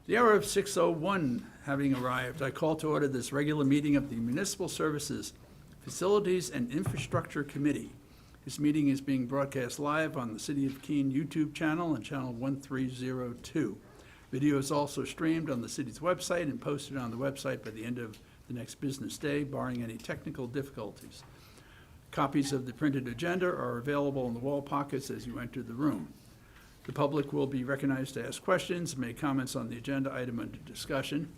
The hour of 6:01 having arrived, I call to order this regular meeting of the Municipal Services, Facilities, and Infrastructure Committee. This meeting is being broadcast live on the City of Keene YouTube channel and channel 1302. Video is also streamed on the city's website and posted on the website by the end of the next business day, barring any technical difficulties. Copies of the printed agenda are available in the wall pockets as you enter the room. The public will be recognized to ask questions and make comments on the agenda item under discussion.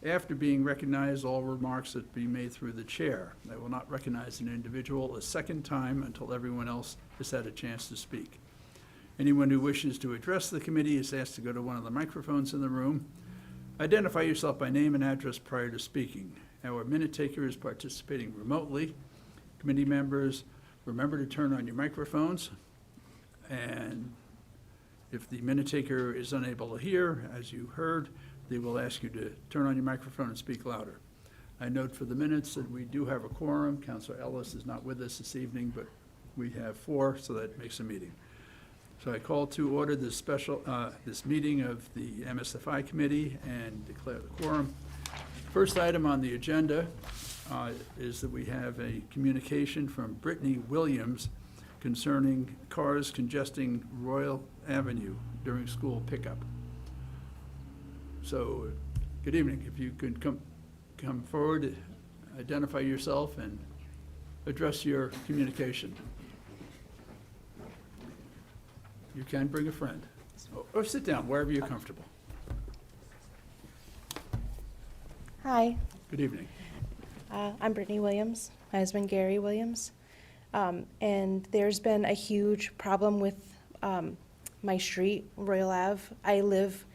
After being recognized, all remarks are to be made through the chair. I will not recognize an individual a second time until everyone else has had a chance to speak. Anyone who wishes to address the committee is asked to go to one of the microphones in the room. Identify yourself by name and address prior to speaking. Our minute taker is participating remotely. Committee members, remember to turn on your microphones. And if the minute taker is unable to hear, as you heard, they will ask you to turn on your microphone and speak louder. I note for the minutes that we do have a quorum. Councilor Ellis is not with us this evening, but we have 4, so that makes a meeting. So I call to order this this meeting of the MSFI committee and declare the quorum. First item on the agenda is that we have a communication from Brittany Williams concerning cars congesting Royal Avenue during school pickup. So, good evening. If you could come forward, identify yourself, and address your communication. You can bring a friend, or sit down, wherever you're comfortable. Hi, Good evening. I'm Brittany Williams, my husband Gary Williams, and there's been a huge problem with my street, Royal Ave. I live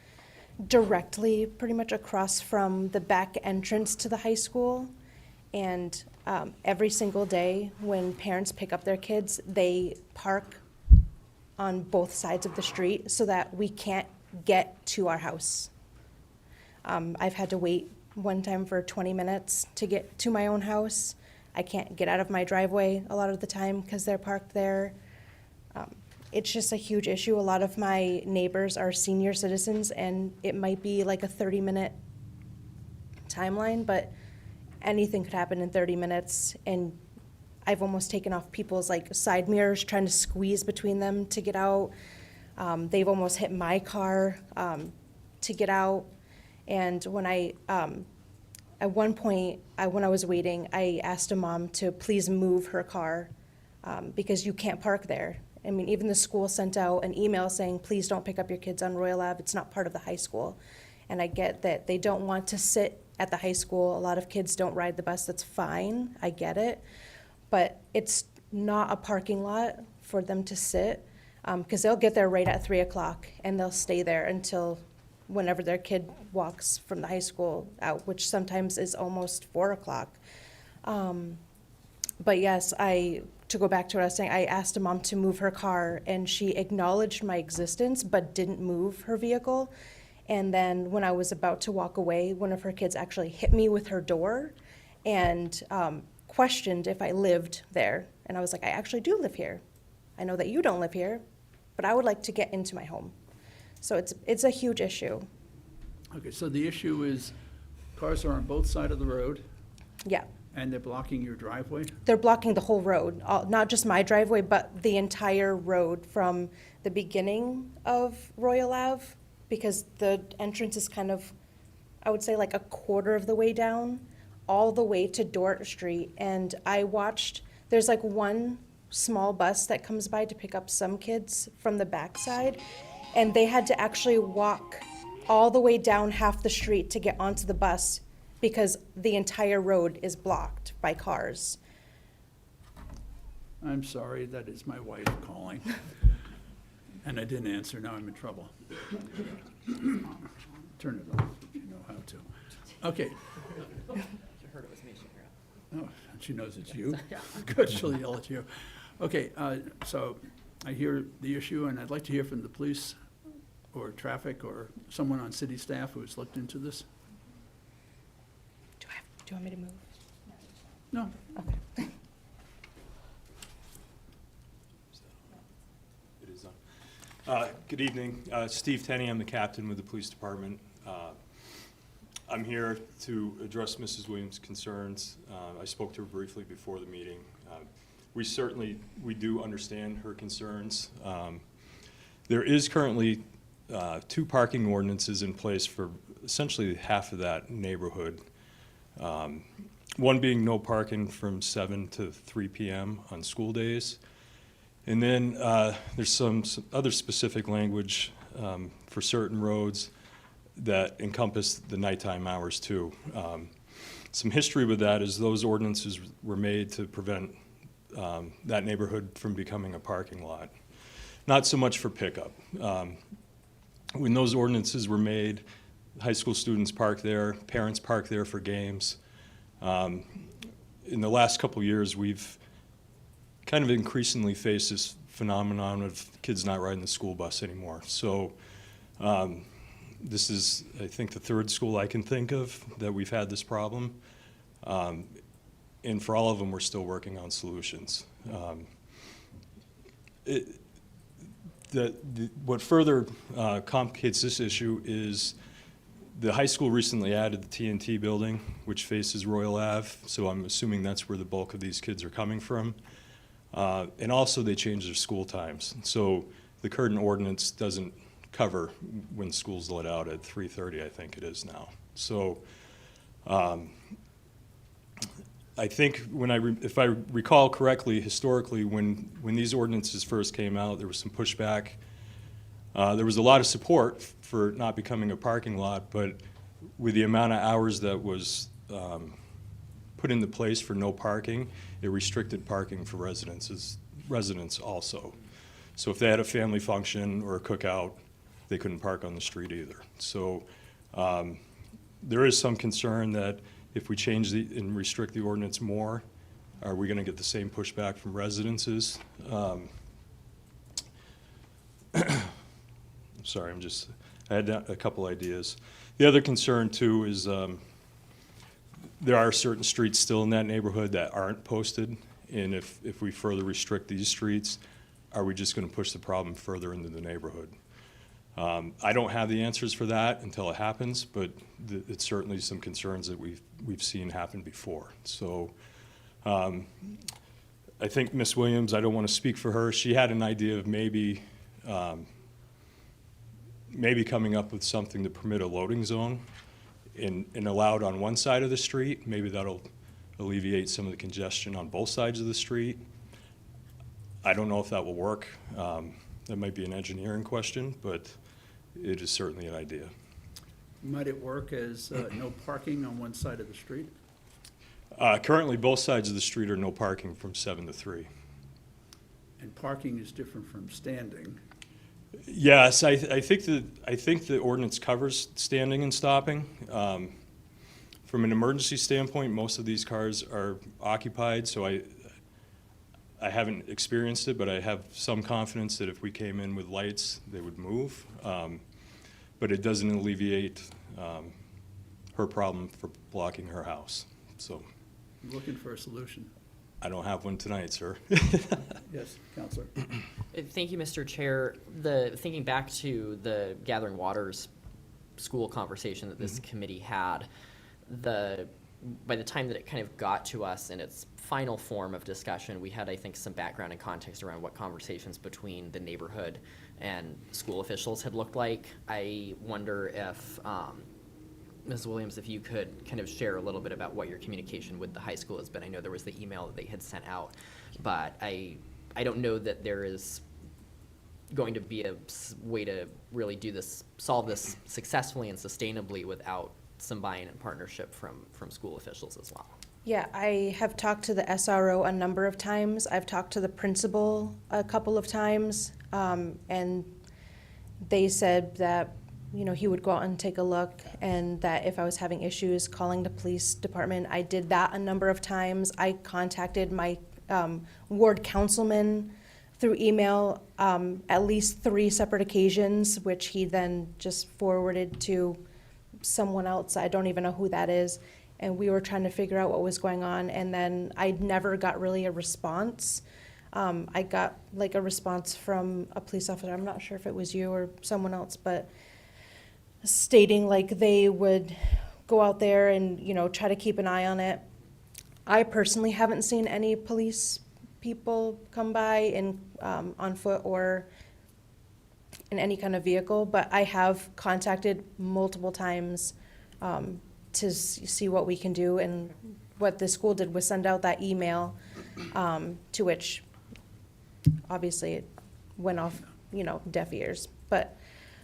directly, pretty much across from the back entrance to the high school, and every single day when parents pick up their kids, they park on both sides of the street so that we can't get to our house. I've had to wait one time for 20 minutes to get to my own house. I can't get out of my driveway a lot of the time because they're parked there. It's just a huge issue. A lot of my neighbors are senior citizens, and it might be like a 30-minute timeline, but anything could happen in 30 minutes, and I've almost taken off people's like side mirrors trying to squeeze between them to get out. They've almost hit my car to get out. And when at one point, when I was waiting, I asked a mom to please move her car because you can't park there. I mean, even the school sent out an email saying, please don't pick up your kids on Royal Ave. It's not part of the high school. And I get that they don't want to sit at the high school. A lot of kids don't ride the bus. That's fine. I get it. But it's not a parking lot for them to sit because they'll get there right at 3 o'clock and they'll stay there until whenever their kid walks from the high school out, which sometimes is almost 4 o'clock. But yes, to go back to what I was saying, I asked a mom to move her car, and she acknowledged my existence but didn't move her vehicle. And then when I was about to walk away, one of her kids actually hit me with her door and questioned if I lived there. And I was like, I actually do live here. I know that you don't live here, but I would like to get into my home. So it's a huge issue. Okay, so the issue is cars are on both sides of the road, Yeah. and they're blocking your driveway? They're blocking the whole road, not just my driveway, but the entire road from the beginning of Royal Ave, because the entrance is kind of, I would say like a quarter of the way down, all the way to Dort Street. And I watched, there's like one small bus that comes by to pick up some kids from the backside, and they had to actually walk all the way down half the street to get onto the bus because the entire road is blocked by cars. I'm sorry, that is my wife calling. And I didn't answer, now I'm in trouble. Turn it off if you know how to. Okay. She heard it was me, she heard it. Oh, she knows it's you? Good, she'll yell at you. Okay, so I hear the issue, and I'd like to hear from the police or traffic or someone on city staff who has looked into this. Do you want me to move? No. Okay. It is on. Good evening. Steve Tenney, I'm the captain with the police department. I'm here to address Mrs. Williams' concerns. I spoke to her briefly before the meeting. We do understand her concerns. There is currently 2 parking ordinances in place for essentially half of that neighborhood. One being no parking from 7 to 3 p.m. on school days. And then there's some other specific language for certain roads that encompass the nighttime hours too. Some history with that is those ordinances were made to prevent that neighborhood from becoming a parking lot. Not so much for pickup. When those ordinances were made, high school students park there, parents park there for games. In the last couple of years, we've kind of increasingly faced this phenomenon of kids not riding the school bus anymore. So this is, I think, the 3rd school I can think of that we've had this problem. And for all of them, we're still working on solutions. What further complicates this issue is the high school recently added the TNT building, which faces Royal Ave, so I'm assuming that's where the bulk of these kids are coming from. And also they changed their school times. So the current ordinance doesn't cover when school's let out at 3:30, I think it is now. So I think if I recall correctly, historically, when these ordinances first came out, there was some pushback. There was a lot of support for not becoming a parking lot, but with the amount of hours that was put into place for no parking, it restricted parking for residents also. So if they had a family function or a cookout, they couldn't park on the street either. So there is some concern that if we change and restrict the ordinance more, are we going to get the same pushback from residences? Sorry, I had a couple ideas. The other concern too is there are certain streets still in that neighborhood that aren't posted, and if we further restrict these streets, are we just going to push the problem further into the neighborhood? I don't have the answers for that until it happens, but it's certainly some concerns that we've seen happen before. So I think Ms. Williams, I don't want to speak for her, she had an idea of maybe coming up with something to permit a loading zone and allowed on one side of the street. Maybe that'll alleviate some of the congestion on both sides of the street. I don't know if that will work. That might be an engineering question, but it is certainly an idea. Might it work as no parking on one side of the street? Currently, both sides of the street are no parking from 7 to 3. And parking is different from standing. Yes, I think the ordinance covers standing and stopping. From an emergency standpoint, most of these cars are occupied, so I haven't experienced it, but I have some confidence that if we came in with lights, they would move. But it doesn't alleviate her problem for blocking her house. So I'm looking for a solution. I don't have one tonight, sir. Yes, Counselor. Thank you, Mr. Chair. Thinking back to the Gathering Waters school conversation that this committee had, by the time that it kind of got to us in its final form of discussion, we had, I think, some background and context around what conversations between the neighborhood and school officials had looked like. I wonder if, Ms. Williams, if you could kind of share a little bit about what your communication with the high school has been. I know there was the email that they had sent out, but I don't know that there is going to be a way to really solve this successfully and sustainably without some buy-in and partnership from school officials as well. Yeah, I have talked to the SRO a number of times. I've talked to the principal a couple of times, and they said that, he would go out and take a look, and that if I was having issues calling the police department, I did that a number of times. I contacted my ward councilman through email at least 3 separate occasions, which he then just forwarded to someone else. I don't even know who that is. And we were trying to figure out what was going on, and then I never got really a response. I got a response from a police officer, I'm not sure if it was you or someone else, but stating they would go out there and, try to keep an eye on it. I personally haven't seen any police people come by on foot or in any kind of vehicle, but I have contacted multiple times to see what we can do. And what the school did was send out that email, to which obviously it went off, deaf ears. But,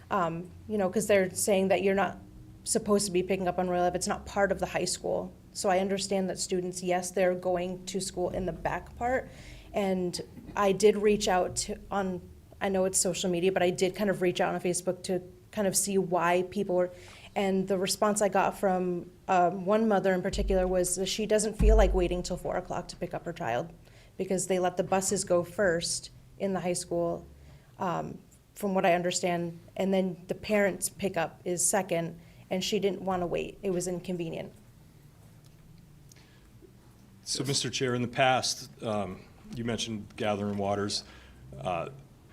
because they're saying that you're not supposed to be picking up on Royal Ave. It's not part of the high school. So I understand that students, yes, they're going to school in the back part. And I did reach out I know it's social media, but I did kind of reach out on Facebook to kind of see why people were, and the response I got from one mother in particular was that she doesn't feel like waiting till 4 o'clock to pick up her child, because they let the buses go first in the high school, from what I understand, and then the parents' pickup is second, and she didn't want to wait. It was inconvenient. So, Mr. Chair, in the past, you mentioned Gathering Waters.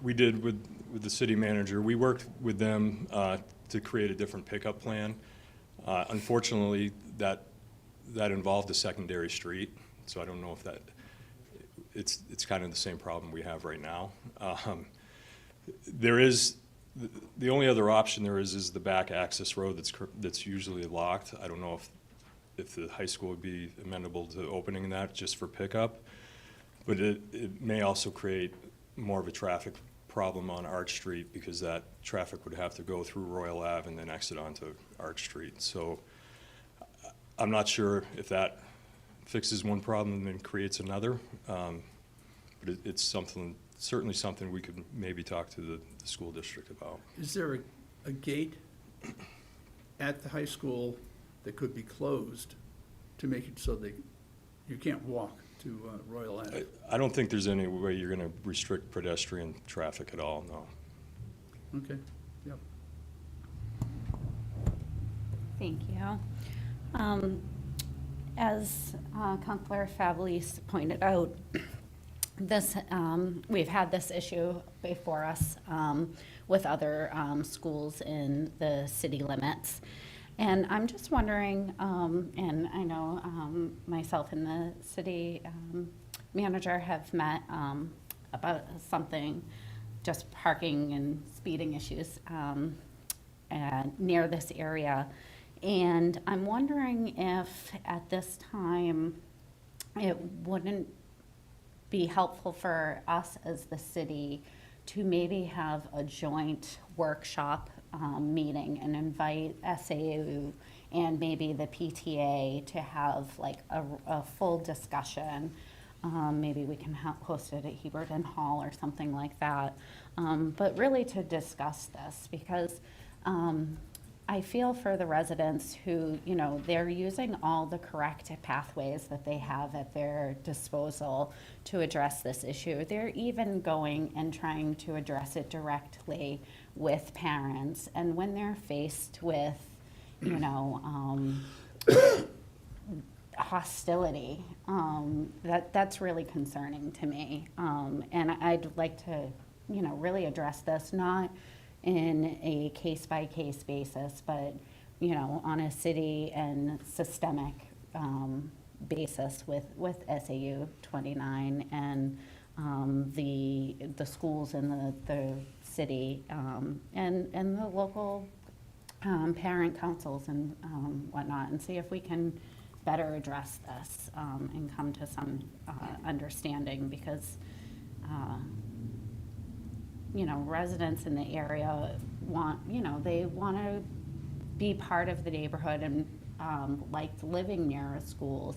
We did with the city manager, we worked with them to create a different pickup plan. Unfortunately, that involved a secondary street, so I don't know if it's kind of the same problem we have right now. There is, the only other option there is the back access road that's usually locked. I don't know if the high school would be amenable to opening that just for pickup, but it may also create more of a traffic problem on Arch Street, because that traffic would have to go through Royal Ave and then exit onto Arch Street. So I'm not sure if that fixes one problem and then creates another, but it's certainly something we could maybe talk to the school district about. Is there a gate at the high school that could be closed to make it so that you can't walk to Royal Ave? I don't think there's any way you're going to restrict pedestrian traffic at all, no. Okay, yep. Thank you. As Counselor Fablis pointed out, we've had this issue before us with other schools in the city limits. And I'm just wondering, and I know myself and the city manager have met about something, just parking and speeding issues near this area. And I'm wondering if at this time it wouldn't be helpful for us as the city to maybe have a joint workshop meeting and invite SAU and maybe the PTA to have like a full discussion. Maybe we can host it at Heberton Hall or something like that. But really to discuss this, because I feel for the residents who, they're using all the correct pathways that they have at their disposal to address this issue. They're even going and trying to address it directly with parents. And when they're faced with, hostility, that's really concerning to me. And I'd like to, really address this, not in a case-by-case basis, but, on a city and systemic basis with SAU 29 and the schools in the city and the local parent councils and whatnot, and see if we can better address this and come to some understanding, because residents in the area they want to be part of the neighborhood and like living near schools,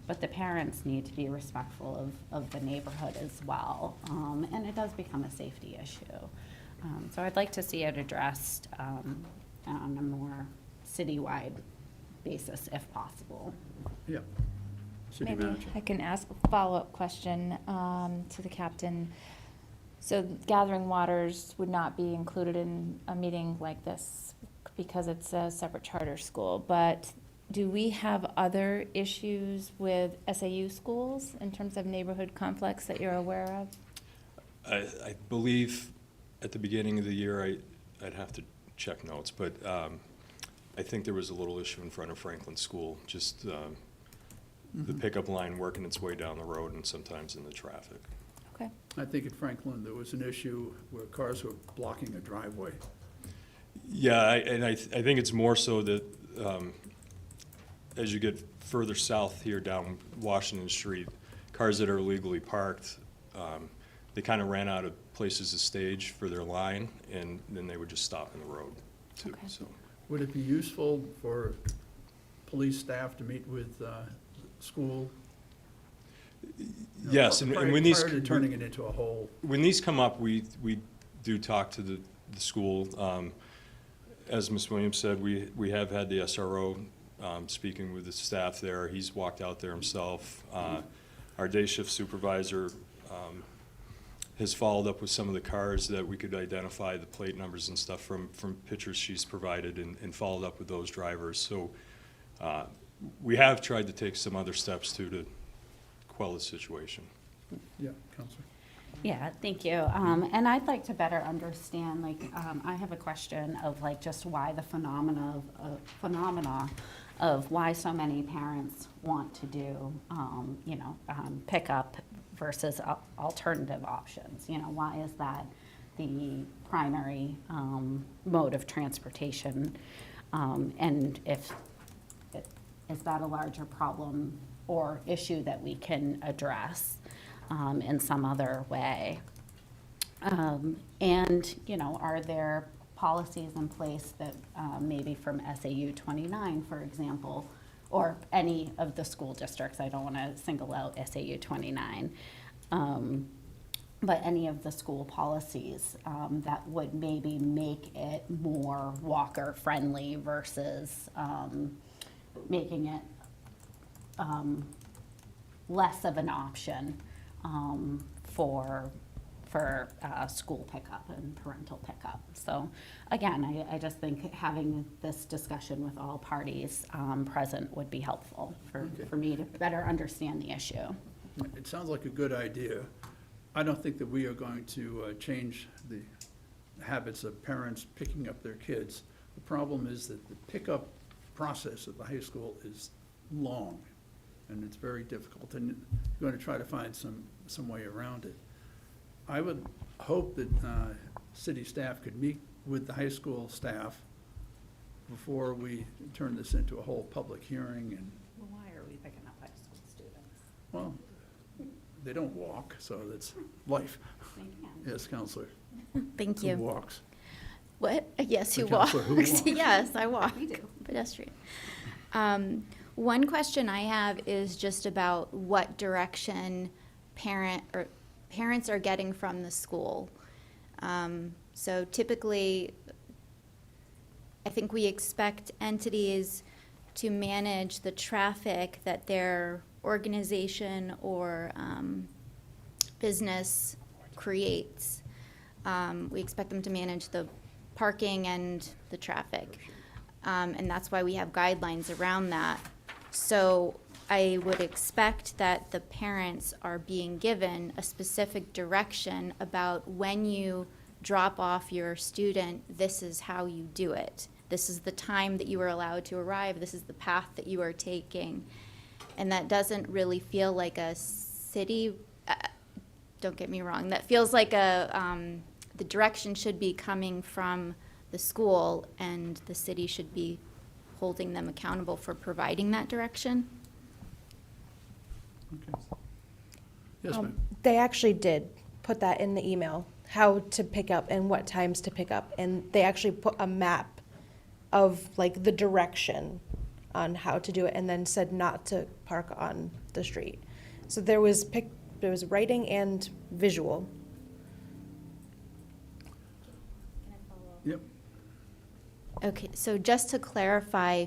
but the parents need to be respectful of the neighborhood as well. And it does become a safety issue. So I'd like to see it addressed on a more citywide basis if possible. Yeah. City Maybe manager. I can ask a follow-up question to the captain. So Gathering Waters would not be included in a meeting like this because it's a separate charter school, but do we have other issues with SAU schools in terms of neighborhood conflicts that you're aware of? I believe at the beginning of the year, I'd have to check notes, but I think there was a little issue in front of Franklin School, just the pickup line working its way down the road and sometimes in the traffic. Okay. I think at Franklin, there was an issue where cars were blocking a driveway. Yeah, I think it's more so that as you get further south here down Washington Street, cars that are illegally parked, they kind of ran out of places to stage for their line, and then they would just stop in the road too. Okay. So Would it be useful for police staff to meet with school? You know, yes, and when these prior to turning it into a whole, when these come up, we do talk to the school. As Ms. Williams said, we have had the SRO speaking with the staff there. He's walked out there himself. Our day shift supervisor has followed up with some of the cars that we could identify the plate numbers and stuff from pictures she's provided, and followed up with those drivers. So we have tried to take some other steps too to quell the situation. yeah, Counselor. Yeah, thank you. And I'd like to better understand, like, I have a question of like just why the phenomena of why so many parents want to do, pickup versus alternative options. You know, why is that the primary mode of transportation? And is that a larger problem or issue that we can address in some other way? And, are there policies in place that maybe from SAU 29, for example, or any of the school districts, I don't want to single out SAU 29, but any of the school policies that would maybe make it more walker-friendly versus making it less of an option for school pickup and parental pickup. So again, I just think having this discussion with all parties present would be helpful for me to better understand the issue. It sounds like a good idea. I don't think that we are going to change the habits of parents picking up their kids. The problem is that the pickup process at the high school is long, and it's very difficult, and you're going to try to find some way around it. I would hope that city staff could meet with the high school staff before we turn this into a whole public hearing, and, Well, why are we picking up high school students? well, they don't walk, so that's life. They can. Yes, Counselor. Thank Who you. walks? What? Yes, who The counselor walks. who walks. Yes, I walk. We do. Pedestrian. One question I have is just about what direction parents are getting from the school. So typically, I think we expect entities to manage the traffic that their organization or business creates. We expect them to manage the parking and the traffic. And that's why we have guidelines around that. So I would expect that the parents are being given a specific direction about when you drop off your student, this is how you do it. This is the time that you are allowed to arrive. This is the path that you are taking. And that doesn't really feel like a city, don't get me wrong, that feels like the direction should be coming from the school, and the city should be holding them accountable for providing that direction. Okay. Yes, ma'am. They actually did put that in the email, how to pick up and what times to pick up. And they actually put a map of like the direction on how to do it, and then said not to park on the street. So there was writing and visual. Yep. Okay, so just to clarify,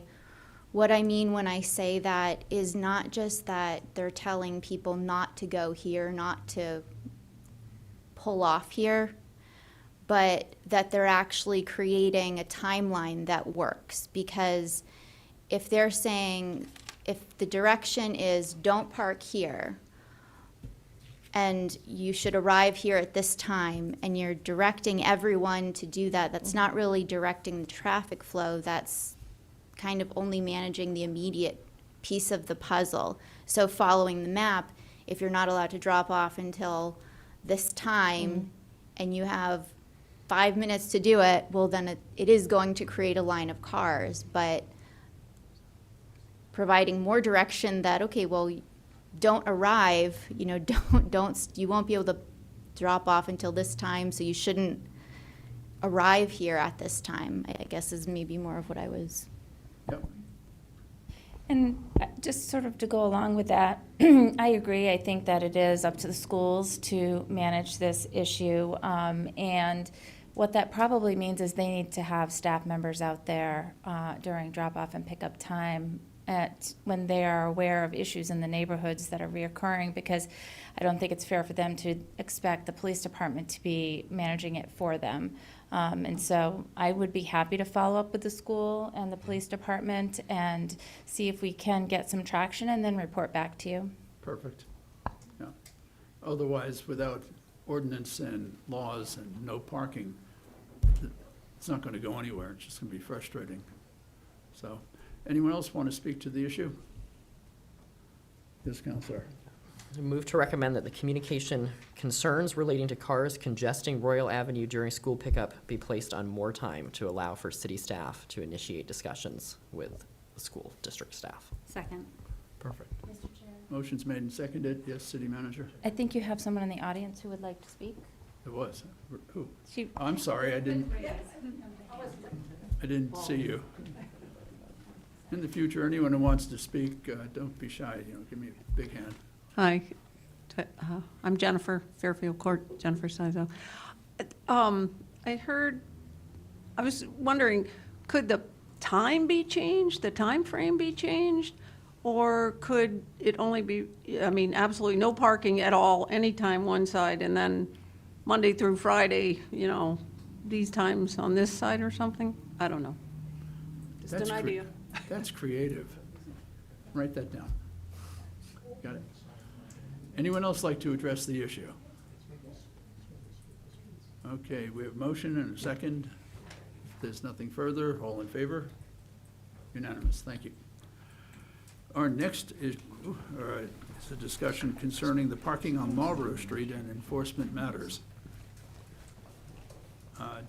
what I mean when I say that is not just that they're telling people not to go here, not to pull off here, but that they're actually creating a timeline that works. Because if they're saying, if the direction is don't park here, and you should arrive here at this time, and you're directing everyone to do that, that's not really directing the traffic flow, that's kind of only managing the immediate piece of the puzzle. So following the map, if you're not allowed to drop off until this time and you have 5 minutes to do it, well, then it is going to create a line of cars. But providing more direction that, okay, well, don't arrive, you won't be able to drop off until this time, so you shouldn't arrive here at this time, I guess is maybe more of what I was. Yep. And just sort of to go along with that, I agree. I think that it is up to the schools to manage this issue. And what that probably means is they need to have staff members out there during drop-off and pickup time when they are aware of issues in the neighborhoods that are reoccurring, because I don't think it's fair for them to expect the police department to be managing it for them. And so I would be happy to follow up with the school and the police department and see if we can get some traction and then report back to you. Perfect. Yeah. Otherwise, without ordinance and laws and no parking, it's not going to go anywhere. It's just going to be frustrating. So, anyone else want to speak to the issue? Yes, Counselor. I move to recommend that the communication concerns relating to cars congesting Royal Avenue during school pickup be placed on more time to allow for city staff to initiate discussions with the school district staff. Second. Perfect. Motion's made and seconded. Yes, City Manager? I think you have someone in the audience who would like to speak. It was. Who? She, I'm sorry, I didn't see you. In the future, anyone who wants to speak, don't be shy, give me a big hand. Hi, I'm Jennifer, Fairfield Court, Jennifer Sizo. I was wondering, could the time be changed, the time frame be changed? Or could it only be, absolutely no parking at all, anytime one side, and then Monday through Friday, these times on this side or something? I don't know. Just That's an idea. That's creative. Write that down. Got it? Anyone else like to address the issue? Okay, we have motion and a second. If there's nothing further, all in favor? Unanimous, thank you. Our next is a discussion concerning the parking on Marlborough Street and enforcement matters.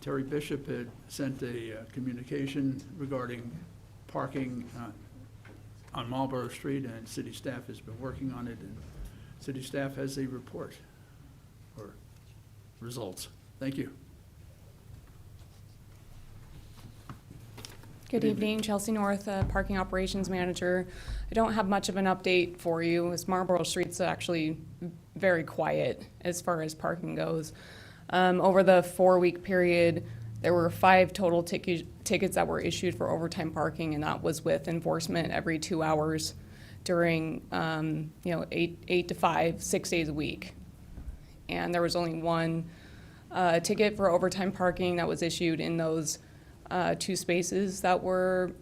Terry Bishop had sent a communication regarding parking on Marlborough Street, and city staff has been working on it, and city staff has a report or results. Thank you. Good evening, Chelsea North, Parking Operations Manager. I don't have much of an update for you, as Marlborough Street's actually very quiet as far as parking goes. Over the 4-week period, there were 5 total tickets that were issued for overtime parking, and that was with enforcement every 2 hours during, 8 to 5, 6 days a week. And there was only 1 ticket for overtime parking that was issued in those 2 spaces that were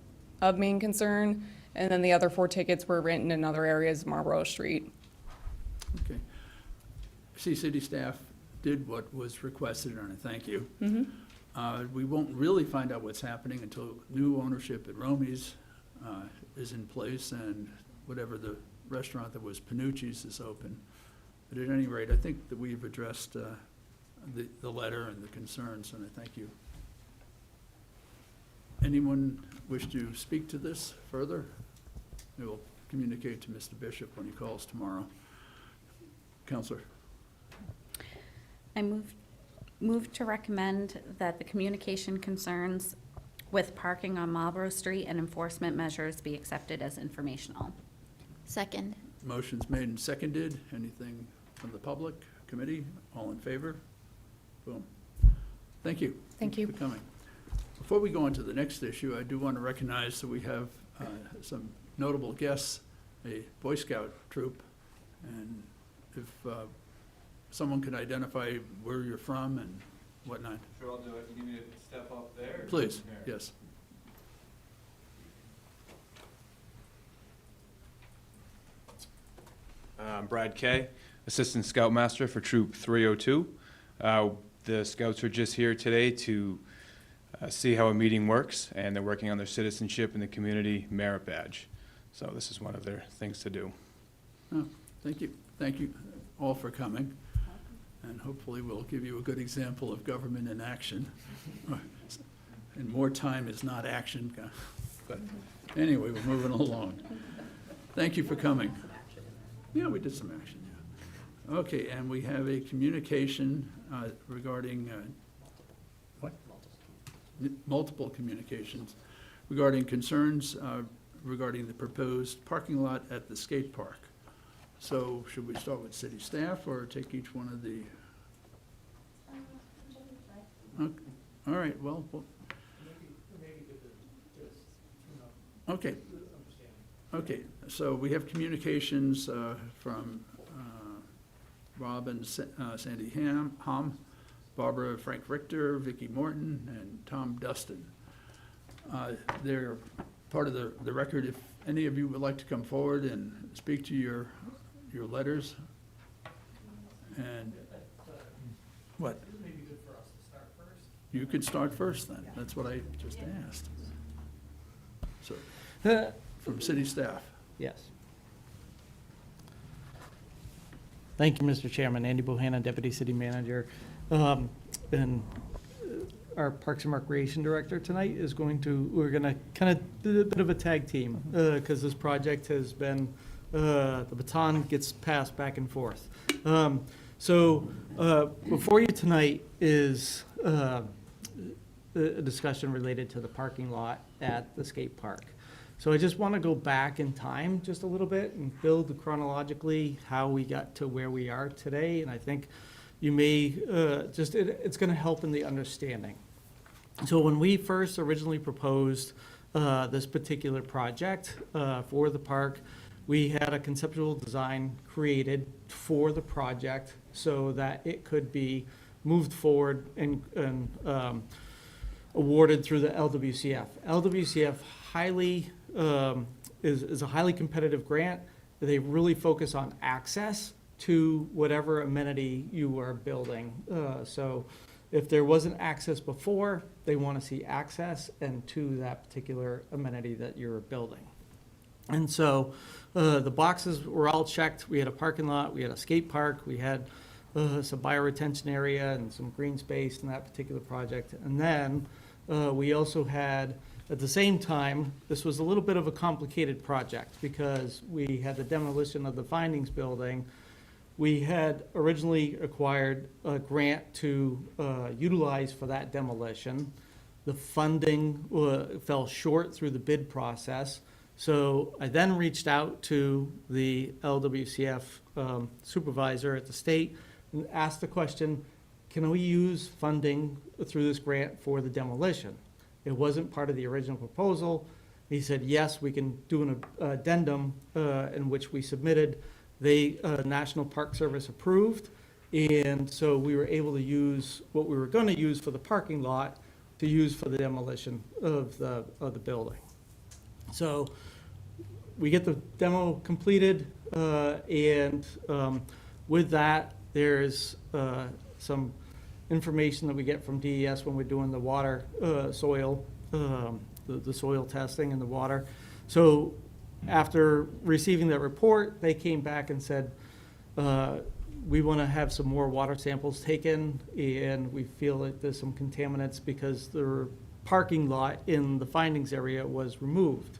of main concern, and then the other 4 tickets were written in other areas of Marlborough Street. Okay. See, city staff did what was requested, and I thank you. We won't really find out what's happening until new ownership at Romy's is in place, and whatever the restaurant that was Panucci's is open. But at any rate, I think that we've addressed the letter and the concerns, and I thank you. Anyone wish to speak to this further? We will communicate to Mr. Bishop when he calls tomorrow. Counselor. I move to recommend that the communication concerns with parking on Marlborough Street and enforcement measures be accepted as informational. Second. Motion's made and seconded. Anything from the public, committee? All in favor? Boom. Thank you. Thank you. For coming. Before we go on to the next issue, I do want to recognize that we have some notable guests, a Boy Scout troop, and if someone could identify where you're from and whatnot. Sure, I'll do it. You need me to step up there? or Please, here? yes. I'm Brad Kay, Assistant Scoutmaster for Troop 302. The Scouts are just here today to see how a meeting works, and they're working on their citizenship in the community merit badge. So this is one of their things to do. Oh, thank you. Thank you all for coming. And hopefully we'll give you a good example of government in action. And more time is not action. But anyway, we're moving along. Thank you for coming. Yeah, we did some action, yeah. Okay, and we have a communication regarding, what? Multiple communications regarding concerns regarding the proposed parking lot at the skate park. So should we start with city staff or take each one of the? Okay. All right, well, okay. Okay, so we have communications from Rob and Sandy Ham, Barbara Frank Richter, Vicki Morton, and Tom Dustin. They're part of the record. If any of you would like to come forward and speak to your letters. And what? It may be good for us to start first. You could start first then. That's what I just asked. So, from city staff. Yes. Thank you, Mr. Chairman. Andy Bohannon, Deputy City Manager. And our Parks and Recreation Director tonight is we're going to kind of do a bit of a tag team because this project has been, the baton gets passed back and forth. So before you tonight is a discussion related to the parking lot at the skate park. So I just want to go back in time just a little bit and build chronologically how we got to where we are today. And I think you may it's going to help in the understanding. So when we first originally proposed this particular project for the park, we had a conceptual design created for the project so that it could be moved forward and awarded through the LWCF. LWCF is a highly competitive grant. They really focus on access to whatever amenity you are building. So if there wasn't access before, they want to see access and to that particular amenity that you're building. And so the boxes were all checked. We had a parking lot, we had a skate park, we had some bioretention area and some green space in that particular project. And then we also had, at the same time, this was a little bit of a complicated project because we had the demolition of the findings building. We had originally acquired a grant to utilize for that demolition. The funding fell short through the bid process. So I then reached out to the LWCF supervisor at the state and asked the question, can we use funding through this grant for the demolition? It wasn't part of the original proposal. He said, yes, we can do an addendum in which we submitted. They, National Park Service approved, and so we were able to use what we were going to use for the parking lot to use for the demolition of the building. So we get the demo completed, and with that, there's some information that we get from DES when we're doing the water, soil, the soil testing and the water. So after receiving that report, they came back and said, we want to have some more water samples taken, and we feel that there's some contaminants because the parking lot in the findings area was removed.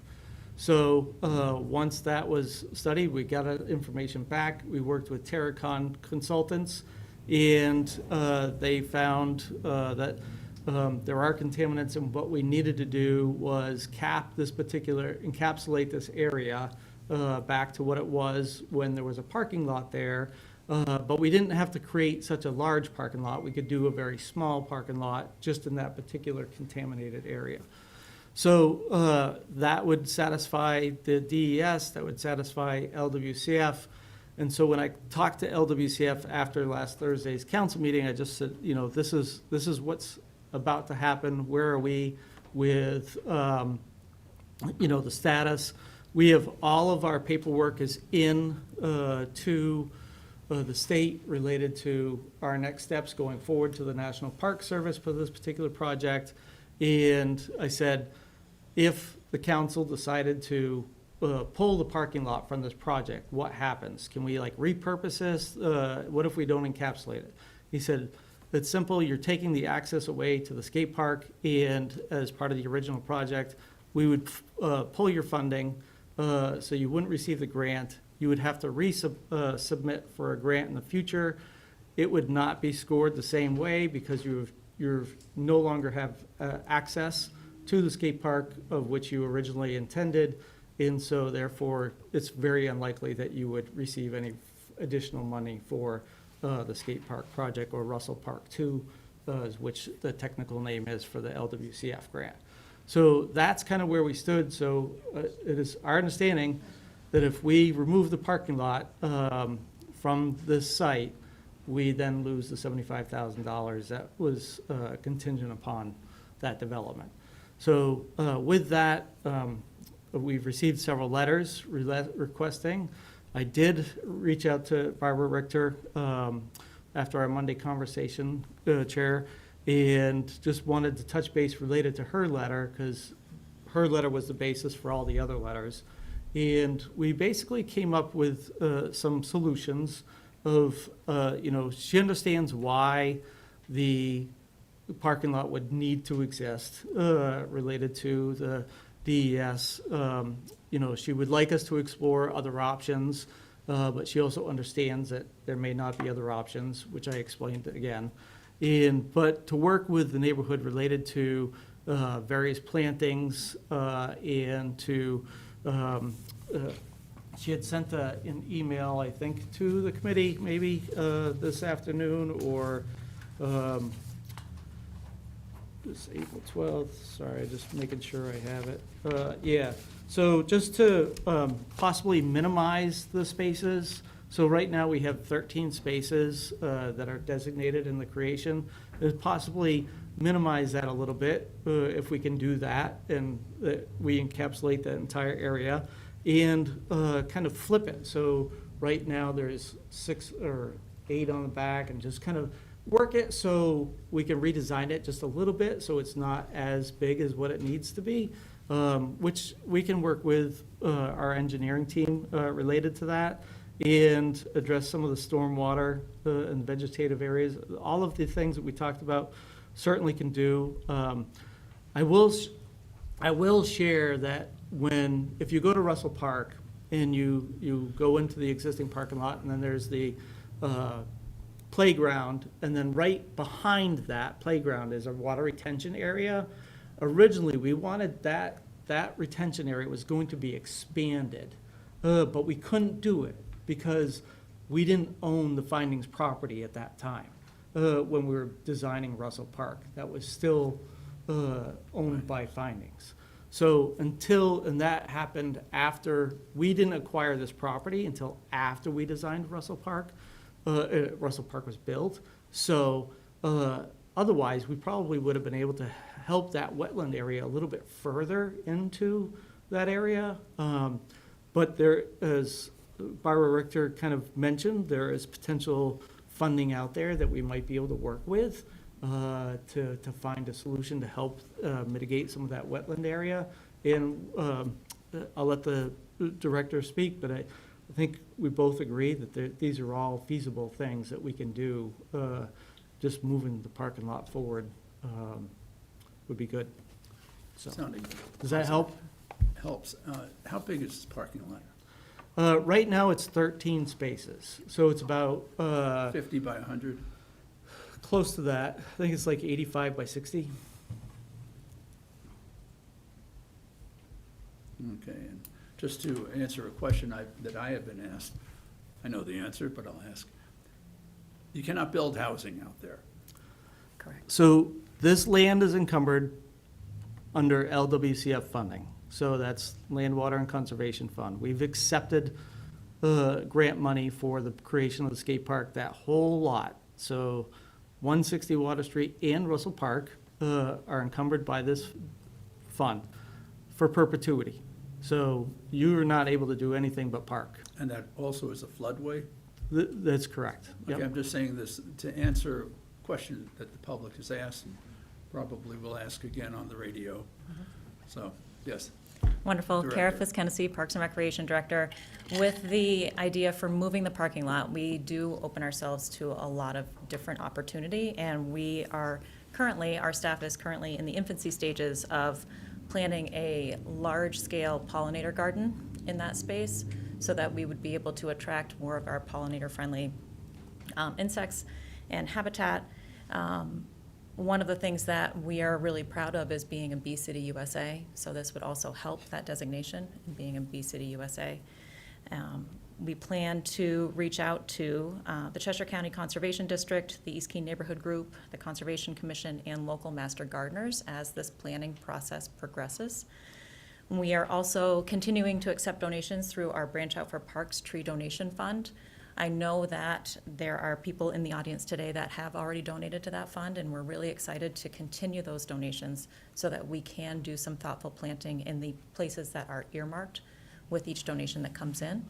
So once that was studied, we got information back. We worked with Terracon Consultants, and they found that there are contaminants, and what we needed to do was encapsulate this area back to what it was when there was a parking lot there. But we didn't have to create such a large parking lot. We could do a very small parking lot just in that particular contaminated area. So that would satisfy the DES, that would satisfy LWCF. And so when I talked to LWCF after last Thursday's council meeting, I just said, this is what's about to happen. Where are we with, the status? We have all of our paperwork is in to the state related to our next steps going forward to the National Park Service for this particular project. And I said, if the council decided to pull the parking lot from this project, what happens? Can we like repurpose this? What if we don't encapsulate it? He said, it's simple, you're taking the access away to the skate park, and as part of the original project, we would pull your funding, so you wouldn't receive the grant. You would have to submit for a grant in the future. It would not be scored the same way because you're no longer have access to the skate park of which you originally intended, and so therefore, it's very unlikely that you would receive any additional money for the skate park project, or Russell Park 2, which the technical name is for the LWCF grant. So that's kind of where we stood. So it is our understanding that if we remove the parking lot from this site, we then lose the $75,000 that was contingent upon that development. So with that, we've received several letters requesting. I did reach out to Barbara Richter after our Monday conversation, Chair, and just wanted to touch base related to her letter, because her letter was the basis for all the other letters. And we basically came up with some solutions of, she understands why the parking lot would need to exist related to the DES. She would like us to explore other options, but she also understands that there may not be other options, which I explained again. But to work with the neighborhood related to various plantings and to, she had sent an email, I think, to the committee maybe this afternoon, or this April 12th, sorry, just making sure I have it. Yeah, so just to possibly minimize the spaces. So right now we have 13 spaces that are designated in the creation. Possibly minimize that a little bit if we can do that, and we encapsulate the entire area, and kind of flip it. So right now there's 6 or 8 on the back, and just kind of work it so we can redesign it just a little bit so it's not as big as what it needs to be, which we can work with our engineering team related to that, and address some of the stormwater and vegetative areas. All of the things that we talked about certainly can do. I will share that if you go to Russell Park and you go into the existing parking lot, and then there's the playground, and then right behind that playground is a water retention area. Originally, we wanted that retention area was going to be expanded, but we couldn't do it because we didn't own the Findings property at that time when we were designing Russell Park. That was still owned by Findings. So and that happened after, we didn't acquire this property until after we designed Russell Park. Russell Park was built. So otherwise, we probably would have been able to help that wetland area a little bit further into that area. But there, as Barbara Richter kind of mentioned, there is potential funding out there that we might be able to work with to find a solution to help mitigate some of that wetland area. And I'll let the director speak, but I think we both agree that these are all feasible things that we can do. Just moving the parking lot forward would be good. So, Sounding does that help? helps. How big is this parking lot? Right now, it's 13 spaces, so it's about 50 by 100? close to that. I think it's like 85 by 60. Okay, and just to answer a question that I have been asked, I know the answer, but I'll ask. You cannot build housing out there. Correct. So this land is encumbered under LWCF funding. So that's Land, Water, and Conservation Fund. We've accepted grant money for the creation of the skate park, that whole lot. So 160 Water Street and Russell Park are encumbered by this fund for perpetuity. So you are not able to do anything but park. And that also is a floodway? That's correct. Okay, Yep. I'm just saying this to answer a question that the public has asked, and probably will ask again on the radio. So, yes. Wonderful. Kara Director. Fisk-Hennessy, Parks and Recreation Director. With the idea for moving the parking lot, we do open ourselves to a lot of different opportunity, and we are currently, our staff is currently in the infancy stages of planning a large-scale pollinator garden in that space so that we would be able to attract more of our pollinator-friendly insects and habitat. One of the things that we are really proud of is being a Bee City USA, so this would also help that designation in being a Bee City USA. We plan to reach out to the Cheshire County Conservation District, the East Keene Neighborhood Group, the Conservation Commission, and local master gardeners as this planning process progresses. We are also continuing to accept donations through our Branch Out for Parks Tree Donation Fund. I know that there are people in the audience today that have already donated to that fund, and we're really excited to continue those donations so that we can do some thoughtful planting in the places that are earmarked with each donation that comes in.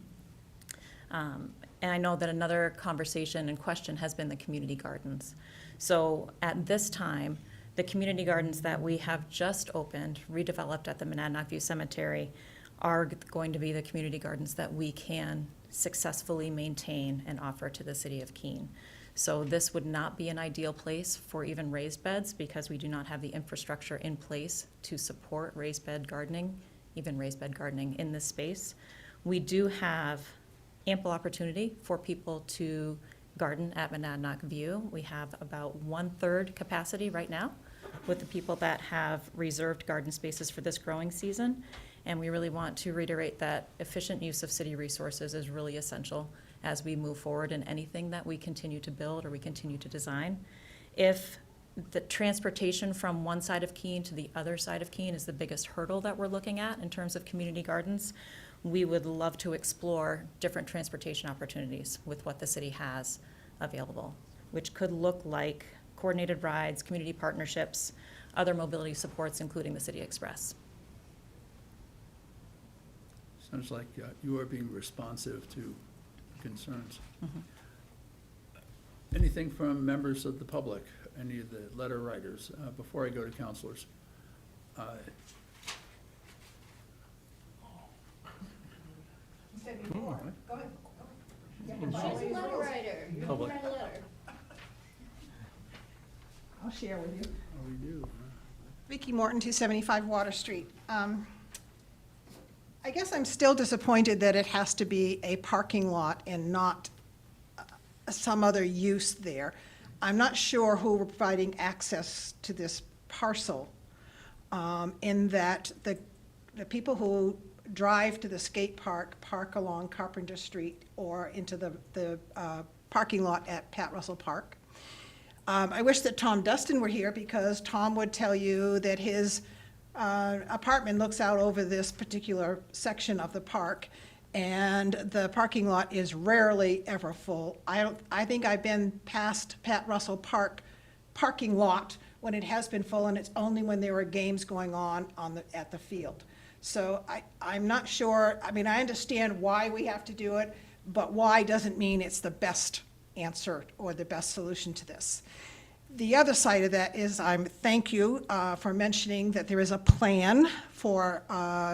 And I know that another conversation and question has been the community gardens. So at this time, the community gardens that we have just opened, redeveloped at the Monadnock View Cemetery, are going to be the community gardens that we can successfully maintain and offer to the city of Keene. So this would not be an ideal place for even raised beds because we do not have the infrastructure in place to support raised bed gardening, even raised bed gardening in this space. We do have ample opportunity for people to garden at Monadnock View. We have about 1/3 capacity right now with the people that have reserved garden spaces for this growing season. And we really want to reiterate that efficient use of city resources is really essential as we move forward in anything that we continue to build or we continue to design. If the transportation from one side of Keene to the other side of Keene is the biggest hurdle that we're looking at in terms of community gardens, we would love to explore different transportation opportunities with what the city has available, which could look like coordinated rides, community partnerships, other mobility supports, including the City Express. Sounds like you are being responsive to concerns. Anything from members of the public, any of the letter writers, before I go to counselors? Public. I'll share with you. Oh, we do. Vicki Morton, 275 Water Street. I guess I'm still disappointed that it has to be a parking lot and not some other use there. I'm not sure who we're providing access to this parcel, in that the people who drive to the skate park, park along Carpenter Street or into the parking lot at Pat Russell Park. I wish that Tom Dustin were here because Tom would tell you that his apartment looks out over this particular section of the park, and the parking lot is rarely ever full. I think I've been past Pat Russell Park parking lot when it has been full, and it's only when there are games going on at the field. So I'm not sure. I mean, I understand why we have to do it, but why doesn't mean it's the best answer or the best solution to this. The other side of that is thank you for mentioning that there is a plan for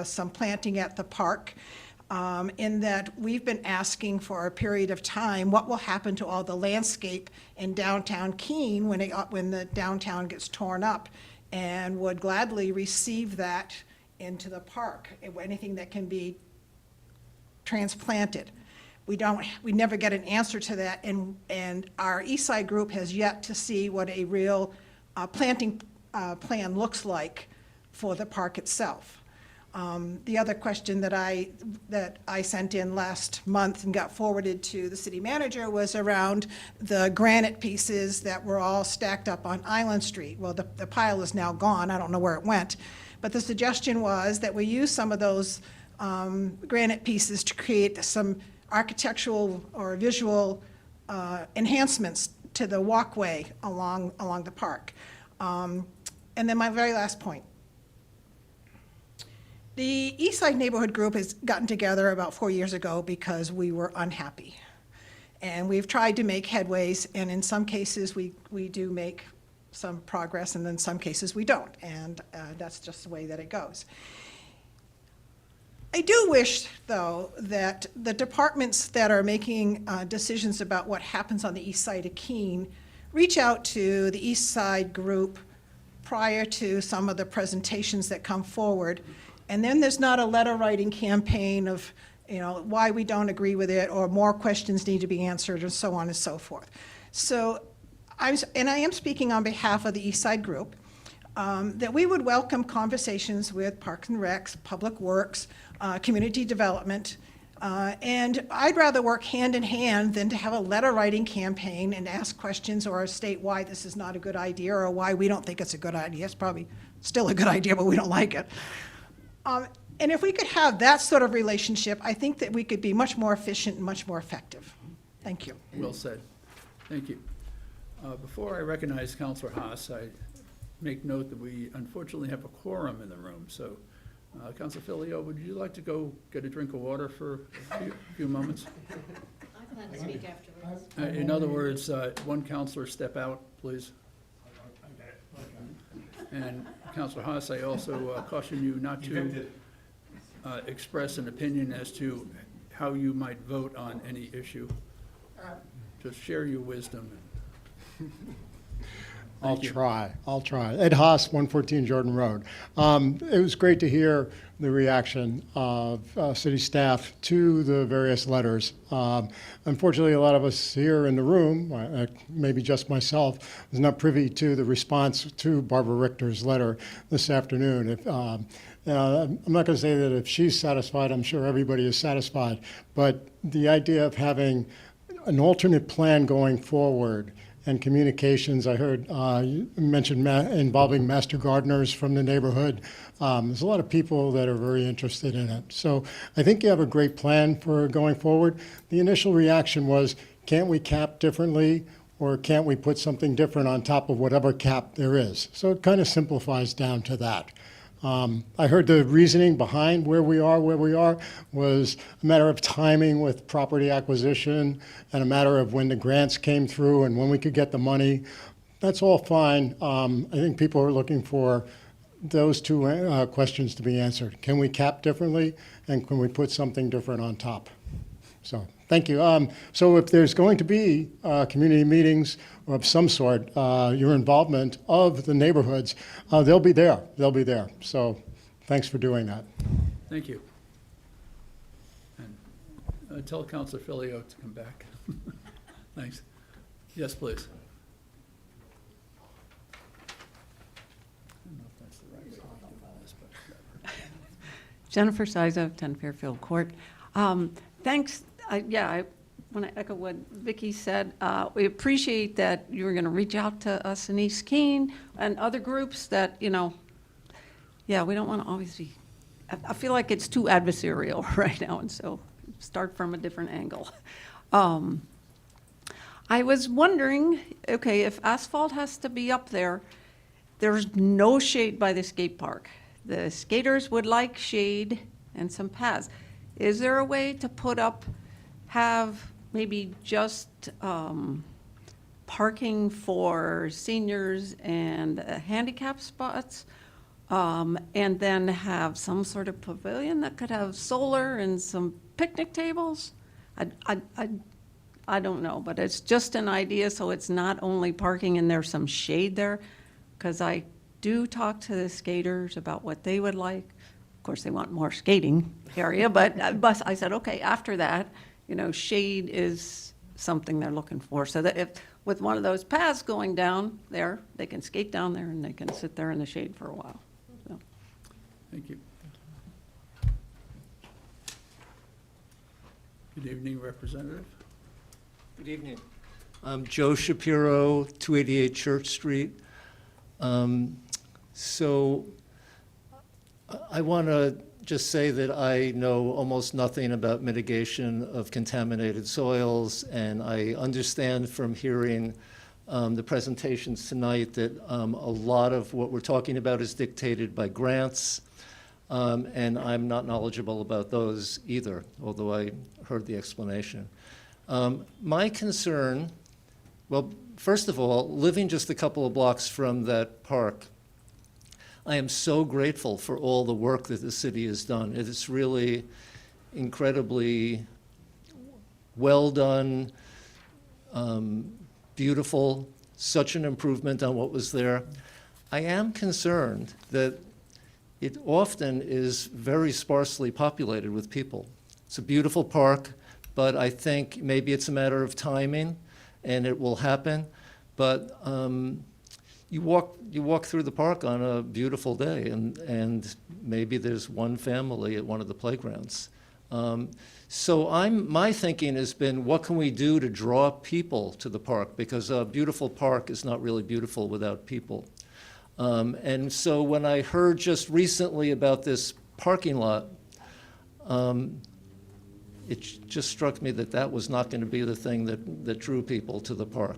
some planting at the park, in that we've been asking for a period of time what will happen to all the landscape in downtown Keene when the downtown gets torn up, and would gladly receive that into the park, anything that can be transplanted. We never get an answer to that, and our East Side group has yet to see what a real planting plan looks like for the park itself. The other question that I sent in last month and got forwarded to the city manager was around the granite pieces that were all stacked up on Island Street. Well, the pile is now gone. I don't know where it went. But the suggestion was that we use some of those granite pieces to create some architectural or visual enhancements to the walkway along the park. And then my very last point. The East Side Neighborhood Group has gotten together about 4 years ago because we were unhappy. And we've tried to make headways, and in some cases we do make some progress, and in some cases we don't, and that's just the way that it goes. I do wish, though, that the departments that are making decisions about what happens on the east side of Keene reach out to the east side group prior to some of the presentations that come forward. And then there's not a letter writing campaign of, why we don't agree with it, or more questions need to be answered, and so on and so forth. So, I am speaking on behalf of the east side group, that we would welcome conversations with Parks and Recs, Public Works, community development, and I'd rather work hand in hand than to have a letter writing campaign and ask questions or state why this is not a good idea or why we don't think it's a good idea. It's probably still a good idea, but we don't like it. And if we could have that sort of relationship, I think that we could be much more efficient and much more effective. Thank you. Well said. Thank you. Before I recognize Counselor Haas, I make note that we unfortunately have a quorum in the room. So, Counselor Filio, would you like to go get a drink of water for a few moments? I plan to speak afterwards. In other words, one counselor step out, please. And Counselor Haas, I also caution you not to express an opinion as to how you might vote on any issue. Just share your wisdom. I'll try. Ed Haas, 114 Jordan Road. It was great to hear the reaction of city staff to the various letters. Unfortunately, a lot of us here in the room, maybe just myself, was not privy to the response to Barbara Richter's letter this afternoon. I'm not going to say that if she's satisfied, I'm sure everybody is satisfied, but the idea of having an alternate plan going forward and communications, I heard you mentioned involving master gardeners from the neighborhood. There's a lot of people that are very interested in it. So I think you have a great plan for going forward. The initial reaction was, can't we cap differently, or can't we put something different on top of whatever cap there is? So it kind of simplifies down to that. I heard the reasoning behind where we are was a matter of timing with property acquisition and a matter of when the grants came through and when we could get the money. That's all fine. I think people are looking for those two questions to be answered. Can we cap differently, and can we put something different on top? So thank you. So if there's going to be community meetings of some sort, your involvement of the neighborhoods, they'll be there. They'll be there. So thanks for doing that. Thank you. And tell Counselor Filio to come back. Thanks. Yes, please. Jennifer Siza, 10 Fairfield Court. Thanks. I want to echo what Vicki said. We appreciate that you were going to reach out to us in East Keene and other groups that, we don't want to always be, I feel like it's too adversarial right now, and so start from a different angle. I was wondering, okay, if asphalt has to be up there, there's no shade by the skate park. The skaters would like shade and some paths. Is there a way to have maybe just parking for seniors and handicap spots, and then have some sort of pavilion that could have solar and some picnic tables? I don't know, but it's just an idea, so it's not only parking and there's some shade there, because I do talk to the skaters about what they would like. Of course, they want more skating area, but I said, okay, after that, shade is something they're looking for. So that if, with one of those paths going down there, they can skate down there and they can sit there in the shade for a while. So. Thank you. Good evening, Representative. Good evening. I'm Joe Shapiro, 288 Church Street. So I want to just say that I know almost nothing about mitigation of contaminated soils, and I understand from hearing the presentations tonight that a lot of what we're talking about is dictated by grants, and I'm not knowledgeable about those either, although I heard the explanation. My concern, well, First of all, living just a couple of blocks from that park, I am so grateful for all the work that the city has done. It is really incredibly well done, beautiful, such an improvement on what was there. I am concerned that it often is very sparsely populated with people. It's a beautiful park, but I think maybe it's a matter of timing, and it will happen. But you walk through the park on a beautiful day, and maybe there's one family at one of the playgrounds. So my thinking has been, what can we do to draw people to the park? Because a beautiful park is not really beautiful without people. And so when I heard just recently about this parking lot, it just struck me that that was not going to be the thing that drew people to the park.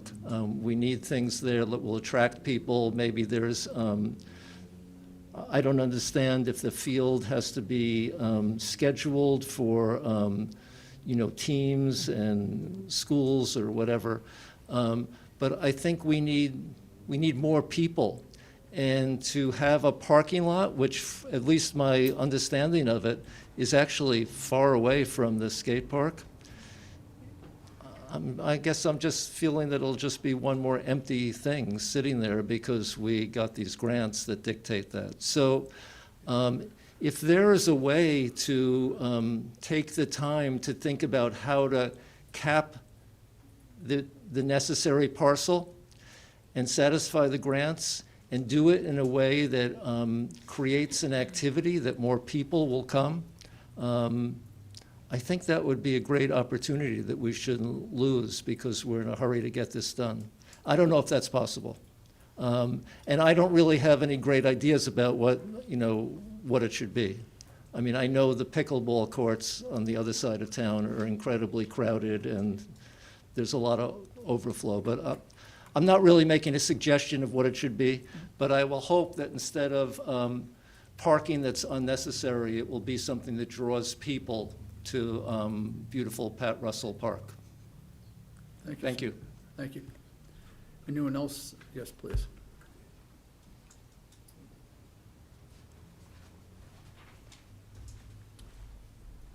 We need things there that will attract people. Maybe there's, I don't understand if the field has to be scheduled for, teams and schools or whatever. But I think we need more people. And to have a parking lot, which at least my understanding of it, is actually far away from the skate park. I guess I'm just feeling that it'll just be one more empty thing sitting there because we got these grants that dictate that. So if there is a way to take the time to think about how to cap the necessary parcel and satisfy the grants, and do it in a way that creates an activity that more people will come, I think that would be a great opportunity that we shouldn't lose because we're in a hurry to get this done. I don't know if that's possible. And I don't really have any great ideas about what it should be. I mean, I know the pickleball courts on the other side of town are incredibly crowded and there's a lot of overflow, but I'm not really making a suggestion of what it should be, but I will hope that instead of parking that's unnecessary, it will be something that draws people to beautiful Pat Russell Park. Thank you. Thank you. Anyone else? Yes, please.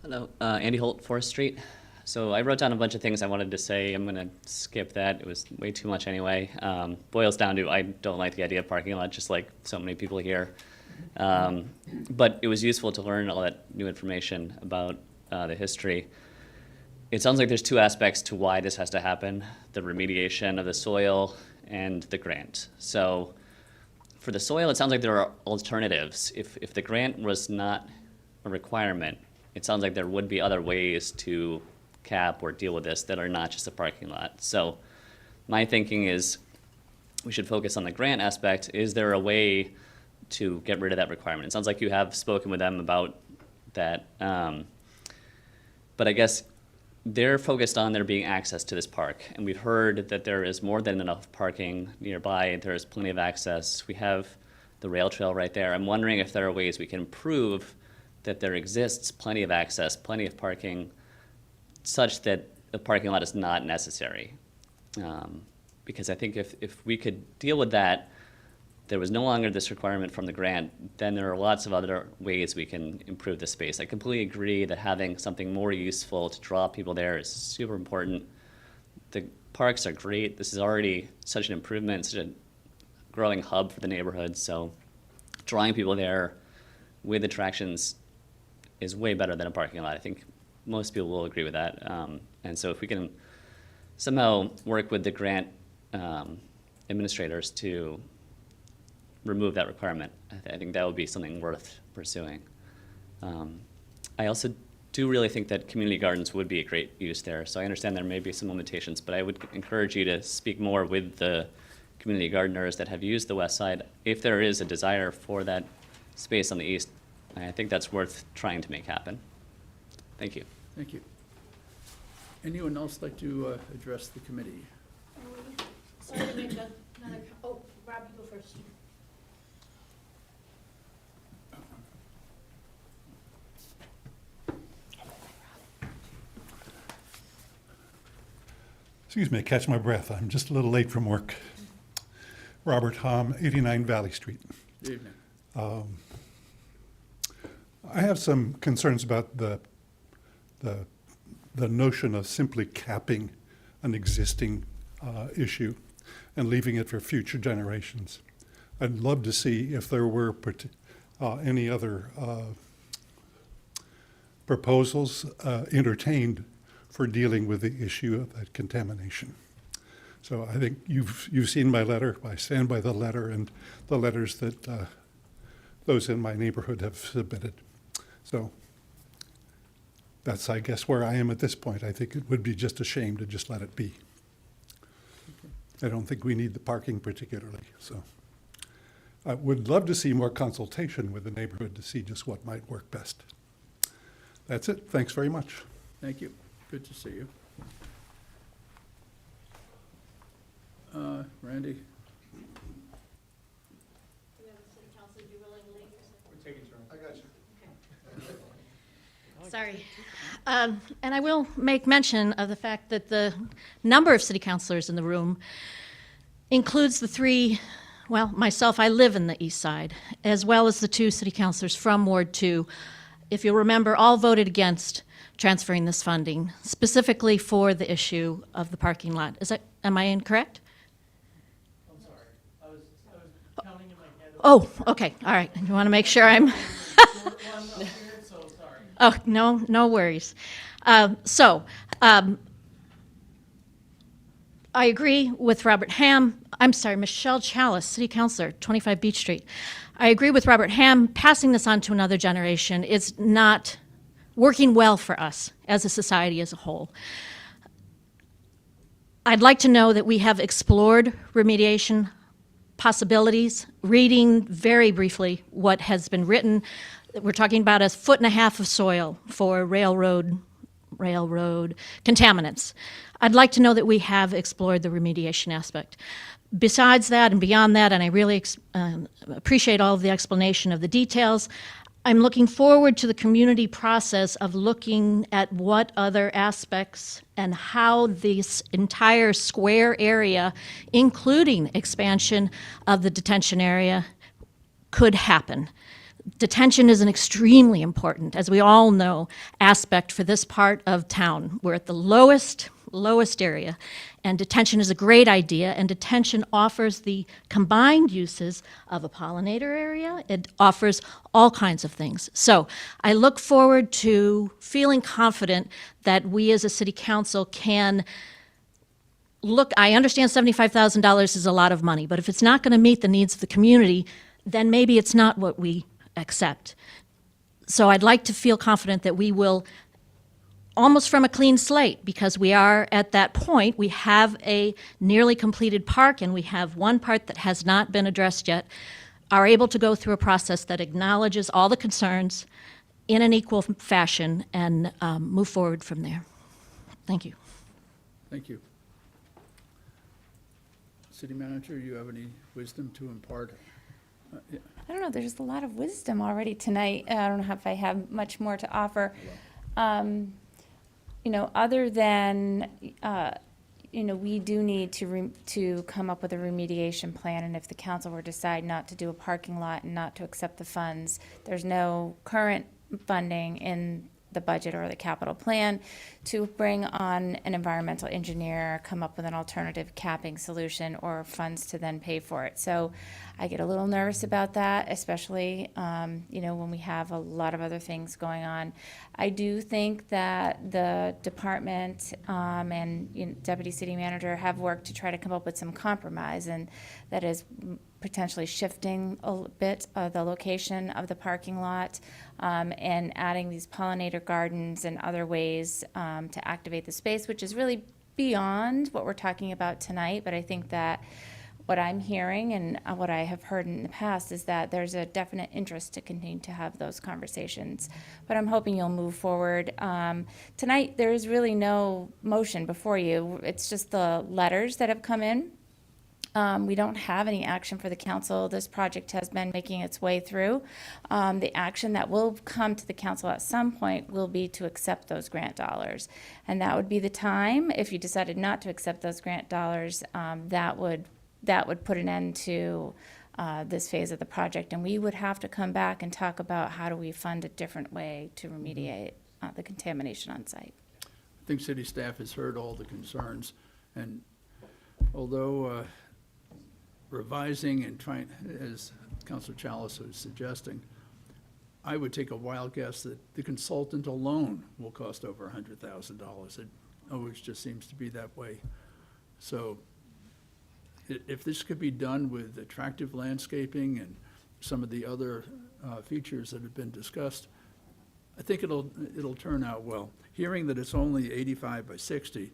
Hello, Andy Holt, Forest Street. So I wrote down a bunch of things I wanted to say. I'm going to skip that. It was way too much anyway. Boils down to I don't like the idea of parking lot, just like so many people here. But it was useful to learn all that new information about the history. It sounds like there's two aspects to why this has to happen: the remediation of the soil and the grant. So for the soil, it sounds like there are alternatives. If the grant was not a requirement, it sounds like there would be other ways to cap or deal with this that are not just a parking lot. So my thinking is we should focus on the grant aspect. Is there a way to get rid of that requirement? It sounds like you have spoken with them about that. But I guess they're focused on there being access to this park. And we've heard that there is more than enough parking nearby. There's plenty of access. We have the rail trail right there. I'm wondering if there are ways we can prove that there exists plenty of access, plenty of parking, such that the parking lot is not necessary. Because I think if we could deal with that, there was no longer this requirement from the grant, then there are lots of other ways we can improve the space. I completely agree that having something more useful to draw people there is super important. The parks are great. This is already such an improvement, such a growing hub for the neighborhood. So drawing people there with attractions is way better than a parking lot. I think most people will agree with that. And so if we can somehow work with the grant administrators to remove that requirement, I think that would be something worth pursuing. I also do really think that community gardens would be a great use there. So I understand there may be some limitations, but I would encourage you to speak more with the community gardeners that have used the west side. If there is a desire for that space on the east, I think that's worth trying to make happen. Thank you. Thank you. Anyone else like to address the committee? Sorry to make another, oh, Rob, you go first. Excuse me, I catch my breath. I'm just a little late from work. Robert Hom, 89 Valley Street. Good evening. I have some concerns about the notion of simply capping an existing issue and leaving it for future generations. I'd love to see if there were any other proposals entertained for dealing with the issue of that contamination. So I think you've seen my letter. I stand by the letter and the letters that those in my neighborhood have submitted. So that's, I guess, where I am at this point. I think it would be just a shame to just let it be. I don't think we need the parking particularly. So I would love to see more consultation with the neighborhood to see just what might work best. That's it. Thanks very much. Thank you. Good to see you. Randy? Sorry. And I will make mention of the fact that the number of city councilors in the room includes the three, well, myself, I live in the east side, as well as the two city councilors from Ward 2. If you'll remember, all voted against transferring this funding, specifically for the issue of the parking lot. Am I incorrect? I'm sorry. I was counting in my head. Oh, okay, all right. You want to make sure I'm... Oh, no worries. I agree with Robert Ham. I'm sorry, Michelle Chalice, City Councilor, 25 Beach Street. I agree with Robert Ham. Passing this on to another generation is not working well for us as a society as a whole. I'd like to know that we have explored remediation possibilities, reading very briefly what has been written. We're talking about 1.5 feet of soil for railroad contaminants. I'd like to know that we have explored the remediation aspect. Besides that and beyond that, and I really appreciate all of the explanation of the details, I'm looking forward to the community process of looking at what other aspects and how this entire square area, including expansion of the detention area, could happen. Detention is an extremely important, as we all know, aspect for this part of town. We're at the lowest area, and detention is a great idea, and detention offers the combined uses of a pollinator area. It offers all kinds of things. So I look forward to feeling confident that we as a city council can look. I understand $75,000 is a lot of money, but if it's not going to meet the needs of the community, then maybe it's not what we accept. So I'd like to feel confident that we will, almost from a clean slate, because we are at that point, we have a nearly completed park and we have one part that has not been addressed yet, are able to go through a process that acknowledges all the concerns in an equal fashion and move forward from there. Thank you. Thank you. City Manager, you have any wisdom to impart? Yeah. I don't know, there's a lot of wisdom already tonight. I don't know if I have much more to offer. Other than, we do need to come up with a remediation plan, and if the council were to decide not to do a parking lot and not to accept the funds, there's no current funding in the budget or the capital plan to bring on an environmental engineer, come up with an alternative capping solution or funds to then pay for it. So I get a little nervous about that, especially, when we have a lot of other things going on. I do think that the department and Deputy City Manager have worked to try to come up with some compromise, and that is potentially shifting a bit of the location of the parking lot and adding these pollinator gardens and other ways to activate the space, which is really beyond what we're talking about tonight. But I think that what I'm hearing and what I have heard in the past is that there's a definite interest to continue to have those conversations. But I'm hoping you'll move forward. Tonight, there is really no motion before you. It's just the letters that have come in. We don't have any action for the council. This project has been making its way through. The action that will come to the council at some point will be to accept those grant dollars. And that would be the time, if you decided not to accept those grant dollars, that would put an end to this phase of the project. And we would have to come back and talk about how do we fund a different way to remediate the contamination on site. I think city staff has heard all the concerns, and although revising and trying, as Councilor Chalice was suggesting, I would take a wild guess that the consultant alone will cost over $100,000. It always just seems to be that way. So if this could be done with attractive landscaping and some of the other features that have been discussed, I think it'll turn out well. Hearing that it's only 85 by 60,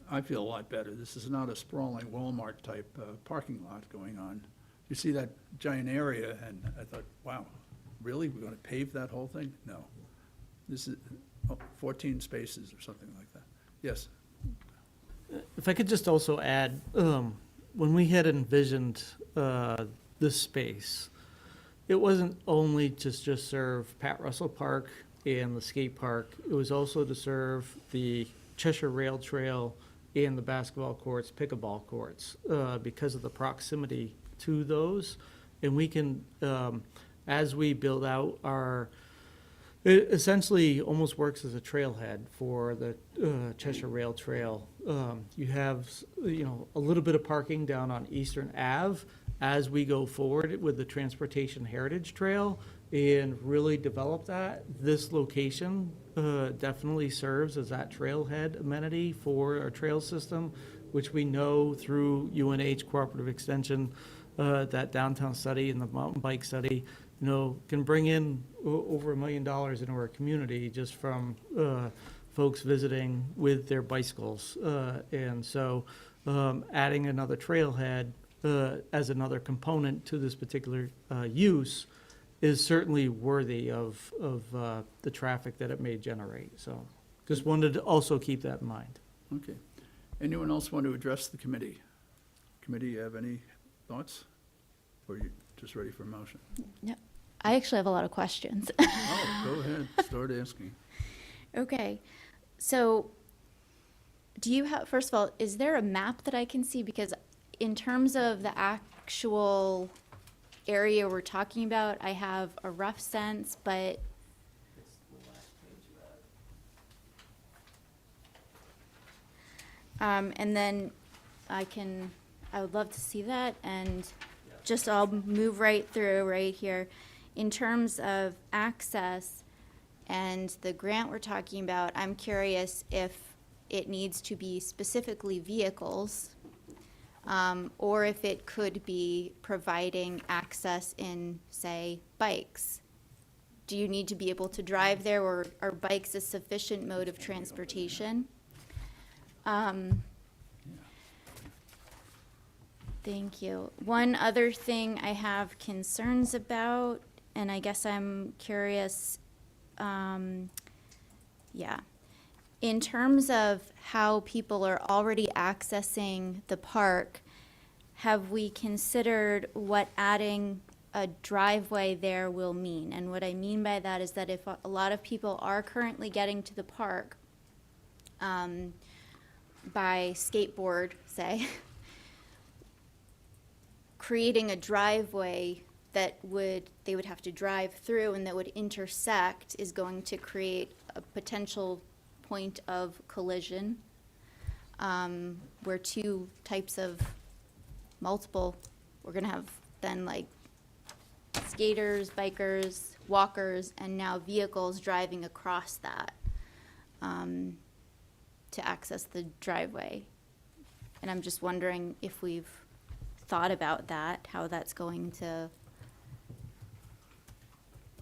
I feel a lot better. This is not a sprawling Walmart-type parking lot going on. You see that giant area, and I thought, wow, really? We're going to pave that whole thing? No. This is 14 spaces or something like that. Yes? If I could just also add, when we had envisioned this space, it wasn't only to just serve Pat Russell Park and the skate park, it was also to serve the Cheshire Rail Trail and the basketball courts, pickleball courts, because of the proximity to those. And we can, as we build out it essentially almost works as a trailhead for the Cheshire Rail Trail. You have, a little bit of parking down on Eastern Ave as we go forward with the Transportation Heritage Trail and really develop that. This location definitely serves as that trailhead amenity for our trail system, which we know through UNH Cooperative Extension, that downtown study and the mountain bike study, can bring in over $1 million into our community just from folks visiting with their bicycles. And so adding another trailhead as another component to this particular use is certainly worthy of the traffic that it may generate. So just wanted to also keep that in mind. Okay. Anyone else want to address the committee? Committee, you have any thoughts? Or are you just ready for a motion? No, I actually have a lot of questions. Oh, go ahead, start asking. Okay, so do you have, first of all, is there a map that I can see? Because in terms of the actual area we're talking about, I have a rough sense, but and then I would love to see that, and just I'll move right through right here. In terms of access and the grant we're talking about, I'm curious if it needs to be specifically vehicles, or if it could be providing access in, say, bikes. Do you need to be able to drive there, or are bikes a sufficient mode of transportation? Thank you. One other thing I have concerns about, and I guess I'm curious, in terms of how people are already accessing the park, have we considered what adding a driveway there will mean? And what I mean by that is that if a lot of people are currently getting to the park by skateboard, say, creating a driveway that they would have to drive through and that would intersect is going to create a potential point of collision, where two types of we're gonna have then like skaters, bikers, walkers, and now vehicles driving across that to access the driveway. And I'm just wondering if we've thought about that, how that's going to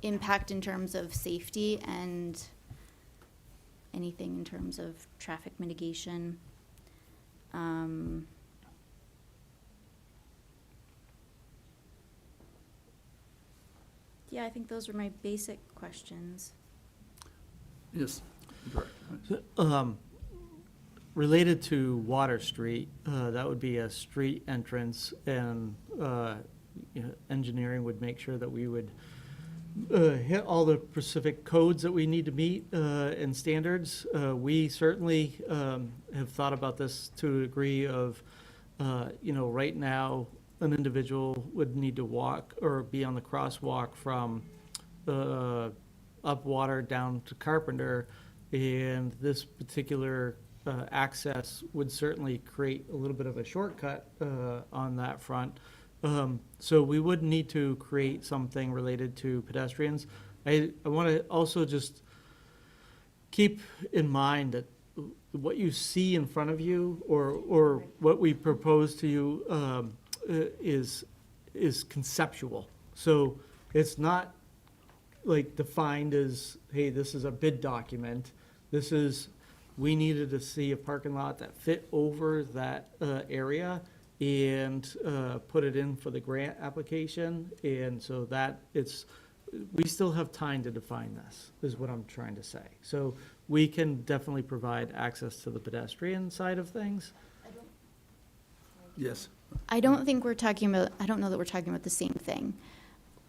impact in terms of safety and anything in terms of traffic mitigation. Yeah, I think those are my basic questions. Yes, Director. Related to Water Street, that would be a street entrance, and engineering would make sure that we would hit all the specific codes that we need to meet and standards. We certainly have thought about this to a degree of, right now, an individual would need to walk or be on the crosswalk from Upwater down to Carpenter, and this particular access would certainly create a little bit of a shortcut on that front. So we would need to create something related to pedestrians. I want to also just keep in mind that what you see in front of you, or what we propose to you, is conceptual. So it's not like defined as, hey, this is a bid document. This is, we needed to see a parking lot that fit over that area and put it in for the grant application. And so that we still have time to define this, is what I'm trying to say. So we can definitely provide access to the pedestrian side of things. Yes. I don't think we're talking about, I don't know that we're talking about the same thing.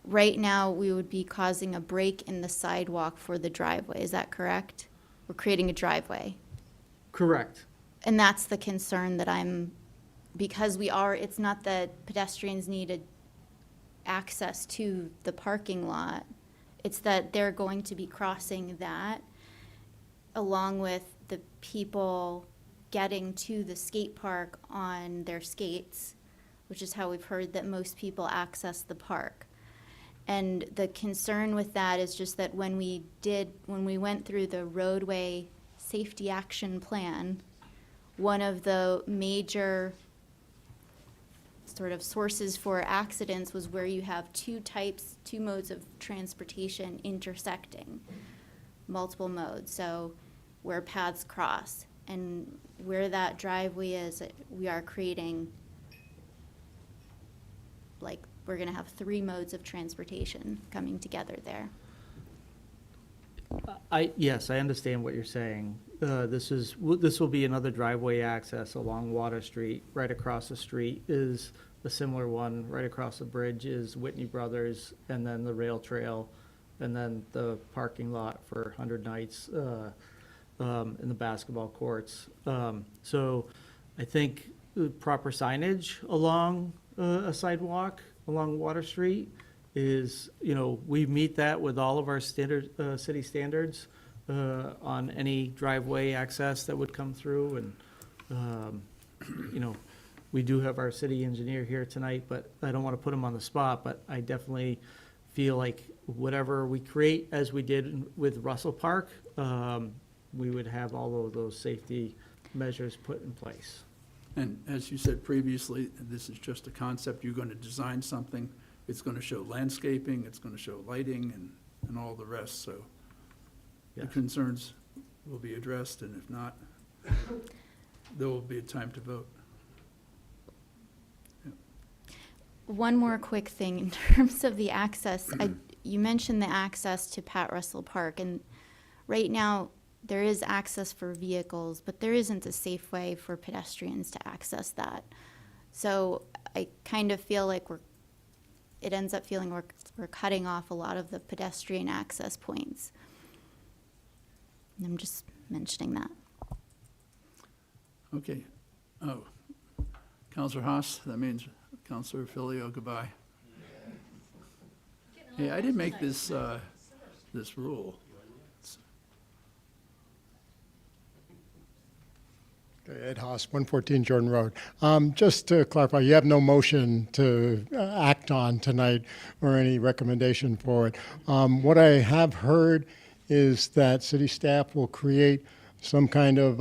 Right now, we would be causing a break in the sidewalk for the driveway. Is that correct? We're creating a driveway. Correct. And that's the concern that because it's not that pedestrians needed access to the parking lot. It's that they're going to be crossing that along with the people getting to the skate park on their skates, which is how we've heard that most people access the park. And the concern with that is just that when we went through the roadway safety action plan, one of the major sort of sources for accidents was where you have two modes of transportation intersecting, multiple modes, so where paths cross. And where that driveway is, we are creating, we're gonna have 3 modes of transportation coming together there. Yes, I understand what you're saying. This will be another driveway access along Water Street. Right across the street is a similar one. Right across the bridge is Whitney Brothers, and then the rail trail, and then the parking lot for 100 Nights in the basketball courts. So I think the proper signage along a sidewalk along Water Street is, we meet that with all of our standard, city standards on any driveway access that would come through. And, we do have our city engineer here tonight, but I don't want to put him on the spot, but I definitely feel like whatever we create, as we did with Russell Park, we would have all of those safety measures put in place. And as you said previously, this is just a concept. You're going to design something. It's going to show landscaping, it's going to show lighting and all the rest. So the Yes. concerns will be addressed, and if not, there will be a time to vote. One more quick thing in terms of the access. You mentioned the access to Pat Russell Park, and right now there is access for vehicles, but there isn't a safe way for pedestrians to access that. So I kind of feel like it ends up feeling we're cutting off a lot of the pedestrian access points. And I'm just mentioning that. Okay. Oh, Counselor Haas, that means Counselor Filio, goodbye. Hey, I didn't make this rule. Okay, Ed Haas, 114 Jordan Road. Just to clarify, you have no motion to act on tonight or any recommendation for it. What I have heard is that city staff will create some kind of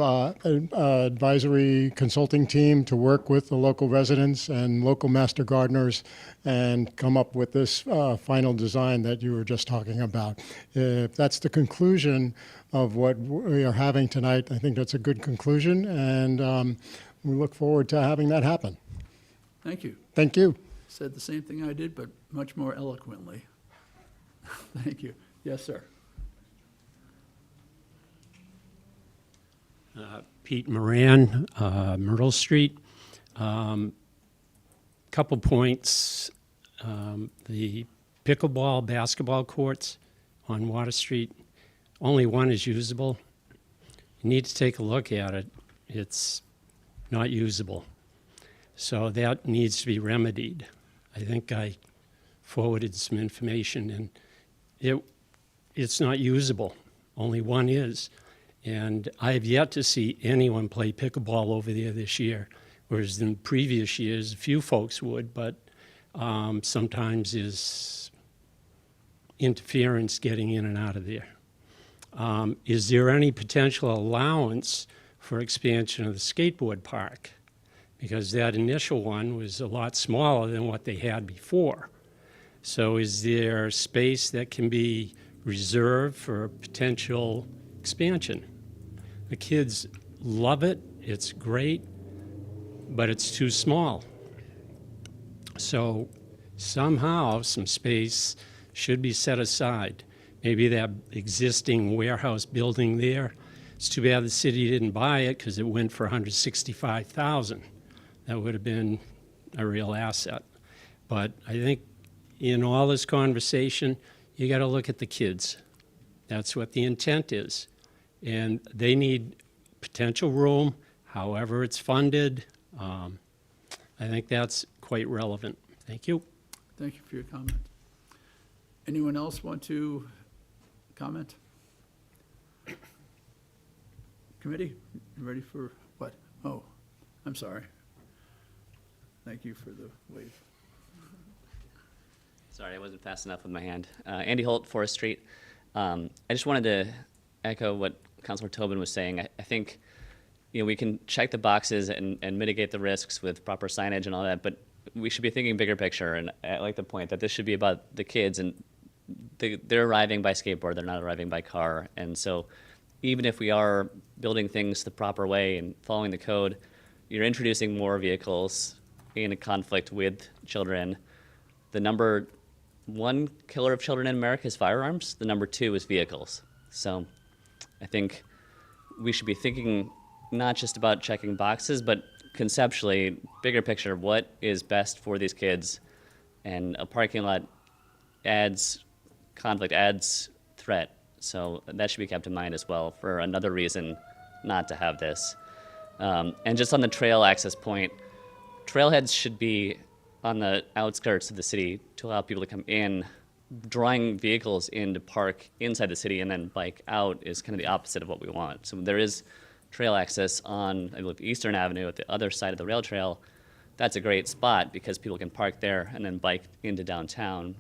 advisory consulting team to work with the local residents and local master gardeners and come up with this final design that you were just talking about. If that's the conclusion of what we are having tonight, I think that's a good conclusion, and we look forward to having that happen. Thank you. Thank you. Said the same thing I did, but much more eloquently. Thank you. Yes, sir. Pete Moran, Myrtle Street. Couple points. The pickleball basketball courts on Water Street, only one is usable. You need to take a look at it. It's not usable. So that needs to be remedied. I think I forwarded some information, and it's not usable. Only one is. And I have yet to see anyone play pickleball over there this year, whereas in previous years, a few folks would, but sometimes is interference getting in and out of there. Is there any potential allowance for expansion of the skateboard park? Because that initial one was a lot smaller than what they had before. So is there space that can be reserved for potential expansion? The kids love it, it's great, but it's too small. So somehow some space should be set aside. Maybe that existing warehouse building there, it's too bad the city didn't buy it because it went for $165,000. That would have been a real asset. But I think in all this conversation, you got to look at the kids. That's what the intent is. And they need potential room, however it's funded. I think that's quite relevant. Thank you. Thank you for your comment. Anyone else want to comment? Committee, you ready for what? Oh, I'm sorry. Thank you for the wave. Sorry, I wasn't fast enough with my hand. Andy Holt, Forest Street. I just wanted to echo what Councilor Tobin was saying. I think we can check the boxes and mitigate the risks with proper signage and all that, but we should be thinking bigger picture. And I like the point that this should be about the kids, and they're arriving by skateboard, they're not arriving by car. And so even if we are building things the proper way and following the code, you're introducing more vehicles in a conflict with children. The number one killer of children in America is firearms. The number two is vehicles. So I think we should be thinking not just about checking boxes, but conceptually, bigger picture, what is best for these kids? And a parking lot adds conflict, adds threat. So that should be kept in mind as well for another reason not to have this. And just on the trail access point, trailheads should be on the outskirts of the city to allow people to come in. Drawing vehicles in to park inside the city and then bike out is kind of the opposite of what we want. So there is trail access on, I believe, Eastern Avenue at the other side of the rail trail. That's a great spot because people can park there and then bike into downtown.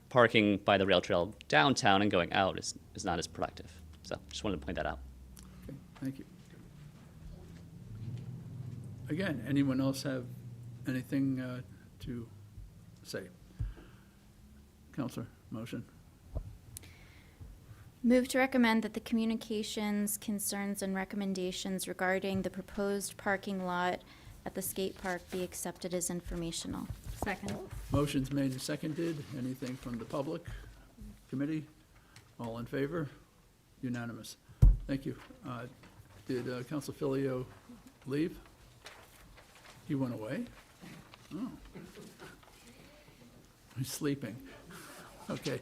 Parking by the rail trail downtown and going out is not as productive. So just wanted to point that out. Okay, thank you. Again, anyone else have anything to say? Counselor, motion. Move to recommend that the communications, concerns, and recommendations regarding the proposed parking lot at the skate park be accepted as informational. Second. Motion's made and seconded. Anything from the public? Committee? All in favor? Unanimous. Thank you. Did Council Filio leave? He went away? Oh. He's sleeping. Okay.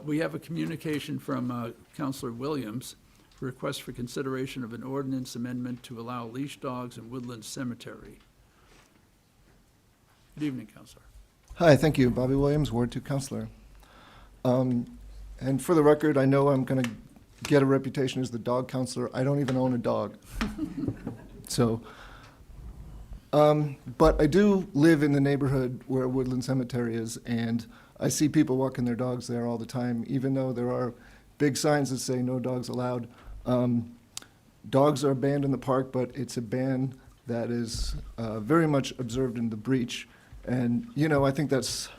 We have a communication from Councilor Williams, request for consideration of an ordinance amendment to allow leash dogs in Woodland Cemetery. Good evening, Councilor. Hi, thank you. Bobby Williams, Ward 2 Councilor. And for the record, I know I'm going to get a reputation as the dog counselor. I don't even own a dog. So, but I do live in the neighborhood where Woodland Cemetery is, and I see people walking their dogs there all the time, even though there are big signs that say no dogs allowed. Dogs are banned in the park, but it's a ban that is very much observed in the breach. And, I think it's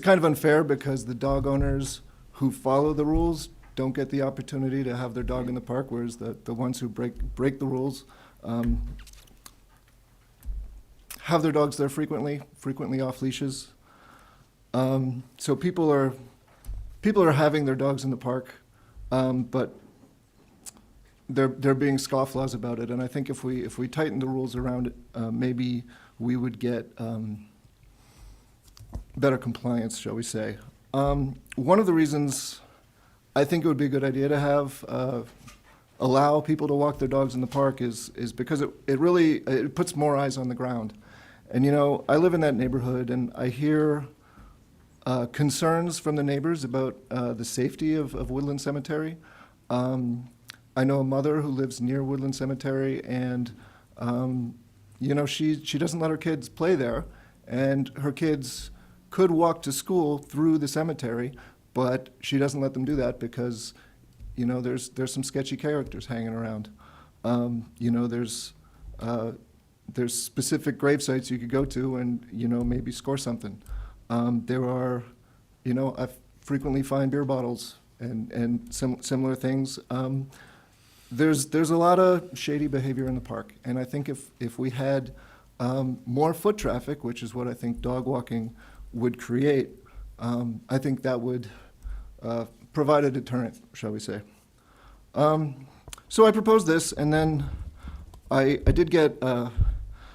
kind of unfair because the dog owners who follow the rules don't get the opportunity to have their dog in the park, whereas the ones who break the rules have their dogs there frequently off leashes. So people are having their dogs in the park, but they're being scofflaws about it, and I think if we tighten the rules around it, maybe we would get better compliance, shall we say. One of the reasons I think it would be a good idea to have allow people to walk their dogs in the park is because it really puts more eyes on the ground. And you know, I live in that neighborhood, and I hear concerns from the neighbors about the safety of Woodland Cemetery. I know a mother who lives near Woodland Cemetery, and you know, she doesn't let her kids play there, and her kids could walk to school through the cemetery, but she doesn't let them do that because, you know, there's some sketchy characters hanging around. You know, there's specific grave sites you could go to and, you know, maybe score something. There are, you know, I frequently find beer bottles and similar things. There's a lot of shady behavior in the park, and I think if we had more foot traffic, which is what I think dog walking would create, I think that would provide a deterrent, shall we say. So I proposed this, and then I did get a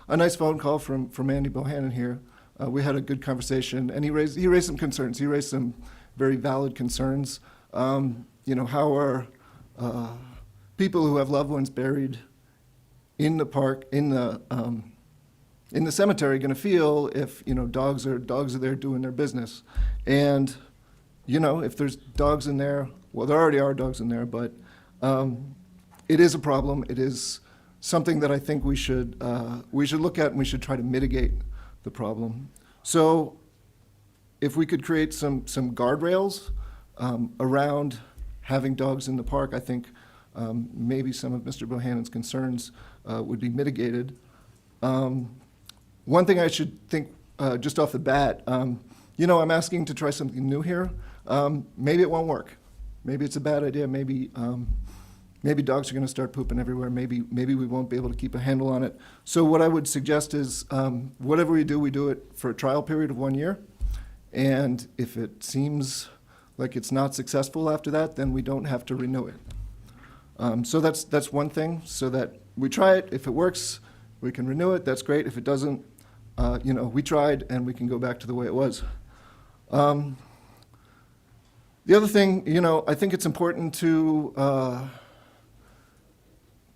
nice phone call from Andy Bohannon here. We had a good conversation, and he raised some concerns. He raised some very valid concerns. You know, how are people who have loved ones buried in the park, in the cemetery, going to feel if, you know, dogs are there doing their business? And, you know, if there's dogs in there, well, there already are dogs in there, but it is a problem. It is something that I think we should look at, and we should try to mitigate the problem. So if we could create some guardrails around having dogs in the park, I think maybe some of Mr. Bohannon's concerns would be mitigated. One thing I should think just off the bat, you know, I'm asking to try something new here. Maybe it won't work. Maybe it's a bad idea. Maybe dogs are going to start pooping everywhere. Maybe we won't be able to keep a handle on it. So what I would suggest is whatever we do it for a trial period of 1 year. And if it seems like it's not successful after that, then we don't have to renew it. So that's one thing, so that we try it. If it works, we can renew it. That's great. If it doesn't, you know, we tried, and we can go back to the way it was. The other thing, you know, I think it's important to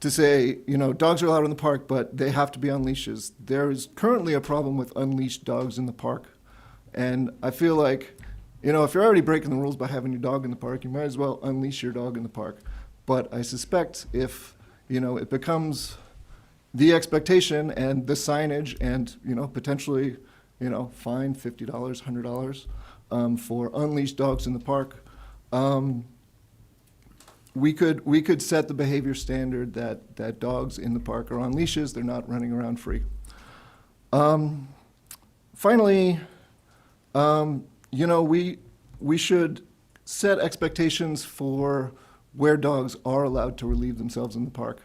say, you know, dogs are allowed in the park, but they have to be on leashes. There is currently a problem with unleashed dogs in the park. And I feel like, you know, if you're already breaking the rules by having your dog in the park, you might as well unleash your dog in the park. But I suspect if, you know, it becomes the expectation and the signage and, you know, potentially, you know, fine $50, $100 for unleashed dogs in the park, we could set the behavior standard that dogs in the park are on leashes, they're not running around free. Finally, you know, we should set expectations for where dogs are allowed to relieve themselves in the park.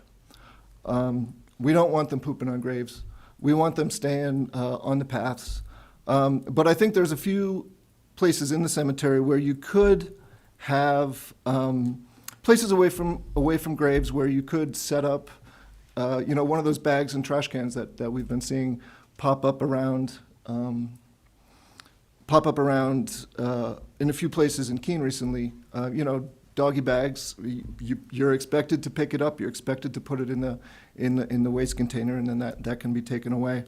We don't want them pooping on graves. We want them staying on the paths. But I think there's a few places in the cemetery where you could have places away from graves where you could set up, you know, one of those bags and trash cans that we've been seeing pop up around in a few places in Keene recently. You know, doggy bags. You're expected to pick it up. You're expected to put it in the waste container, and then that can be taken away.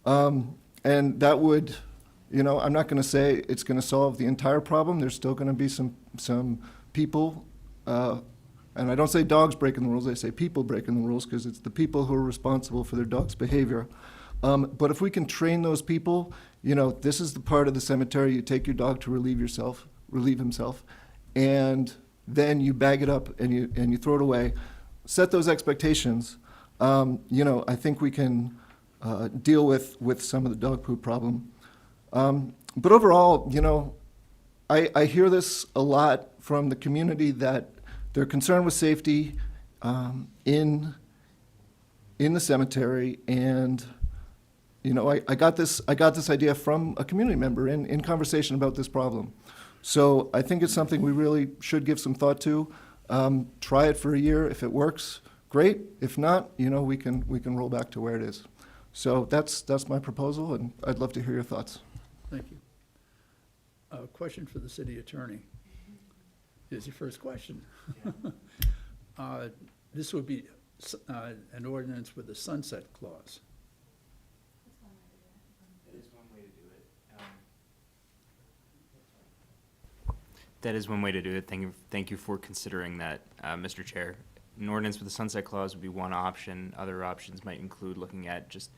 And that would, you know, I'm not going to say it's going to solve the entire problem. There's still going to be some people, and I don't say dogs breaking the rules. I say people breaking the rules, because it's the people who are responsible for their dog's behavior. But if we can train those people, you know, this is the part of the cemetery you take your dog to relieve himself, and then you bag it up and you throw it away. Set those expectations. You know, I think we can deal with some of the dog poop problem. But overall, you know, I hear this a lot from the community, that they're concerned with safety in the cemetery. And you know, I got this idea from a community member in conversation about this problem. So I think it's something we really should give some thought to. Try it for a year. If it works, great. If not, we can roll back to where it is. So that's my proposal, and I'd love to hear your thoughts. Thank you. A question for the city attorney. Here's your first question. This would be an ordinance with a sunset clause. That is one way to do it. Thank you for considering that, Mr. Chair. An ordinance with a sunset clause would be one option. Other options might include looking at just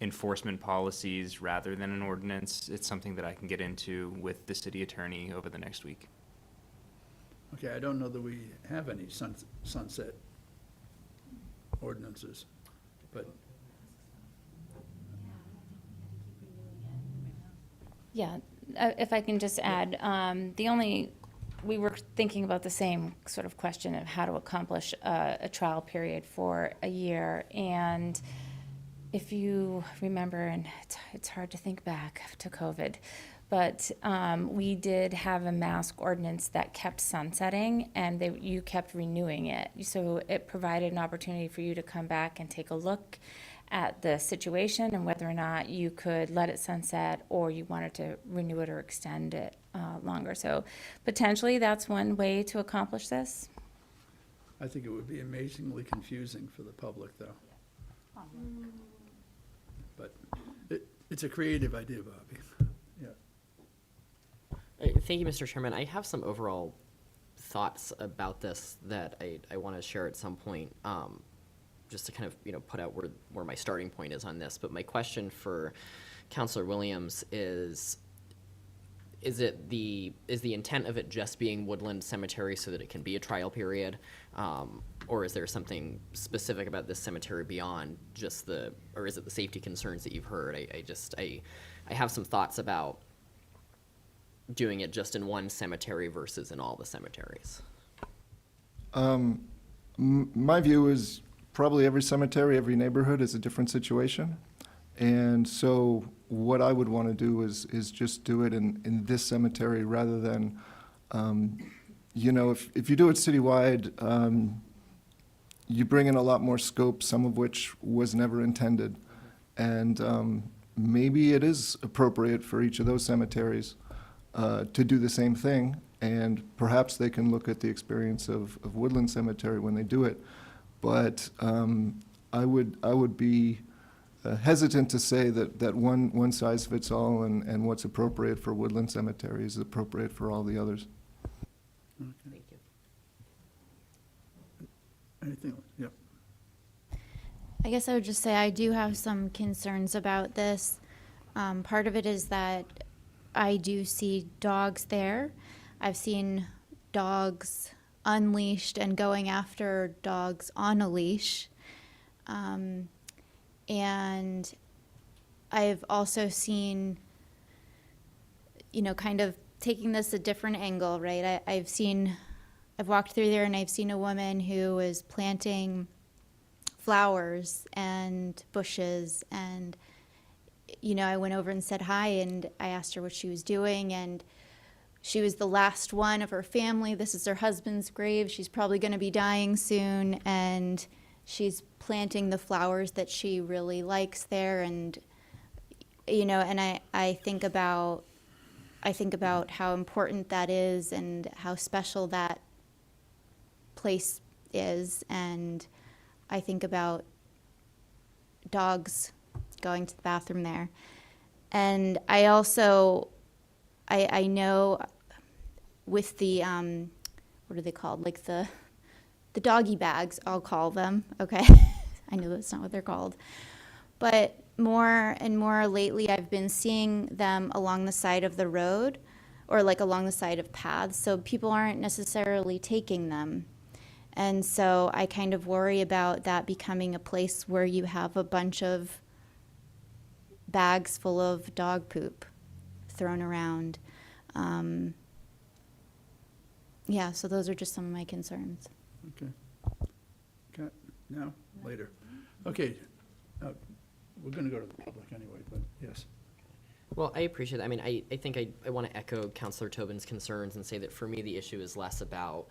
enforcement policies rather than an ordinance. It's something that I can get into with the city attorney over the next week. Okay, I don't know that we have any sunset ordinances, but Yeah, if I can just add, we were thinking about the same sort of question of how to accomplish a trial period for a year. And if you remember, and it's hard to think back to COVID, but we did have a mask ordinance that kept sunsetting, and you kept renewing it. So it provided an opportunity for you to come back and take a look at the situation and whether or not you could let it sunset or you wanted to renew it or extend it longer. So potentially that's one way to accomplish this. I think it would be amazingly confusing for the public, though. But it's a creative idea, Bobby. Yeah. Thank you, Mr. Chairman. I have some overall thoughts about this that I want to share at some point. Just to kind of, put out where my starting point is on this. But my question for Councilor Williams is the intent of it just being Woodland Cemetery so that it can be a trial period? Or is there something specific about this cemetery beyond just or is it the safety concerns that you've heard? I have some thoughts about doing it just in one cemetery versus in all the cemeteries. My view is probably every cemetery, every neighborhood is a different situation. And so what I would want to do is just do it in this cemetery rather than, if you do it citywide, you bring in a lot more scope, some of which was never intended. And maybe it is appropriate for each of those cemeteries to do the same thing. And perhaps they can look at the experience of Woodland Cemetery when they do it. But I would be hesitant to say that one size fits all and what's appropriate for Woodland Cemetery is appropriate for all the others. Thank you. Anything? Yep. I guess I would just say I do have some concerns about this. Part of it is that I do see dogs there. I've seen dogs unleashed and going after dogs on a leash. And I've also seen, kind of taking this a different angle, right? I've walked through there and I've seen a woman who is planting flowers and bushes, and, I went over and said hi, and I asked her what she was doing, and she was the last one of her family. This is her husband's grave. She's probably going to be dying soon, and she's planting the flowers that she really likes there. And and I think about how important that is and how special that place is. And I think about dogs going to the bathroom there. And I also, I know with the, what are they called? Like the doggy bags, I'll call them, okay? I know that's not what they're called. But more and more lately, I've been seeing them along the side of the road or like along the side of paths, so people aren't necessarily taking them. And so I kind of worry about that becoming a place where you have a bunch of bags full of dog poop thrown around. Yeah, so those are just some of my concerns. Okay. Okay. Now? Later. Okay. We're going to go to the public anyway, but yes. Well, I appreciate that. I mean, I think I want to echo Councilor Tobin's concerns and say that for me, the issue is less about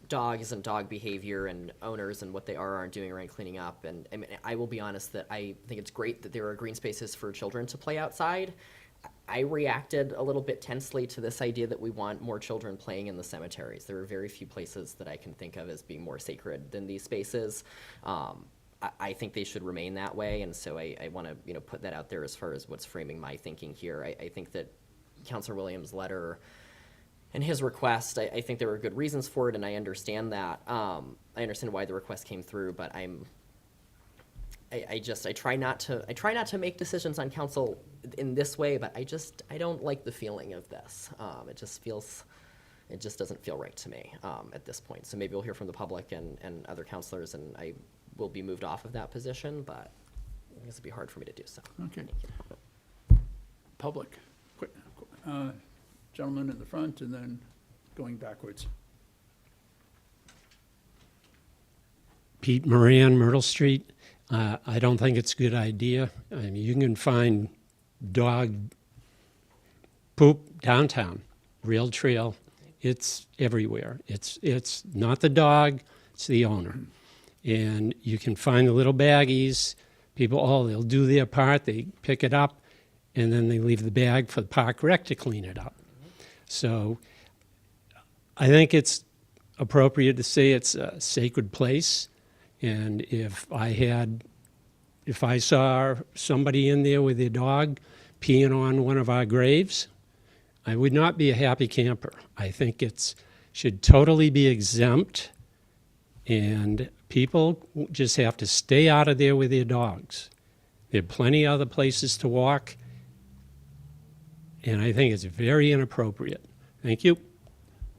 dogs and dog behavior and owners and what they are or aren't doing around cleaning up. And I mean, I will be honest that I think it's great that there are green spaces for children to play outside. I reacted a little bit tensely to this idea that we want more children playing in the cemeteries. There are very few places that I can think of as being more sacred than these spaces. I think they should remain that way, and so I want to put that out there as far as what's framing my thinking here. I think that Councilor Williams' letter and his request, I think there were good reasons for it, and I understand that. I understand why the request came through, but I try not to make decisions on council in this way, but I don't like the feeling of this. It just doesn't feel right to me at this point. So maybe we'll hear from the public and other councilors, and I will be moved off of that position, but I guess it'd be hard for me to do so. Okay. Public. Quick, gentleman in the front, and then going backwards. Pete Moran, Myrtle Street. I don't think it's a good idea. I mean, you can find dog poop downtown, rail trail. It's everywhere. It's not the dog, it's the owner. And you can find the little baggies. People, they'll do their part, they pick it up, and then they leave the bag for the park rec to clean it up. So I think it's appropriate to say it's a sacred place. And if I saw somebody in there with their dog peeing on one of our graves, I would not be a happy camper. I think it should totally be exempt, and people just have to stay out of there with their dogs. There are plenty of other places to walk, and I think it's very inappropriate. Thank you.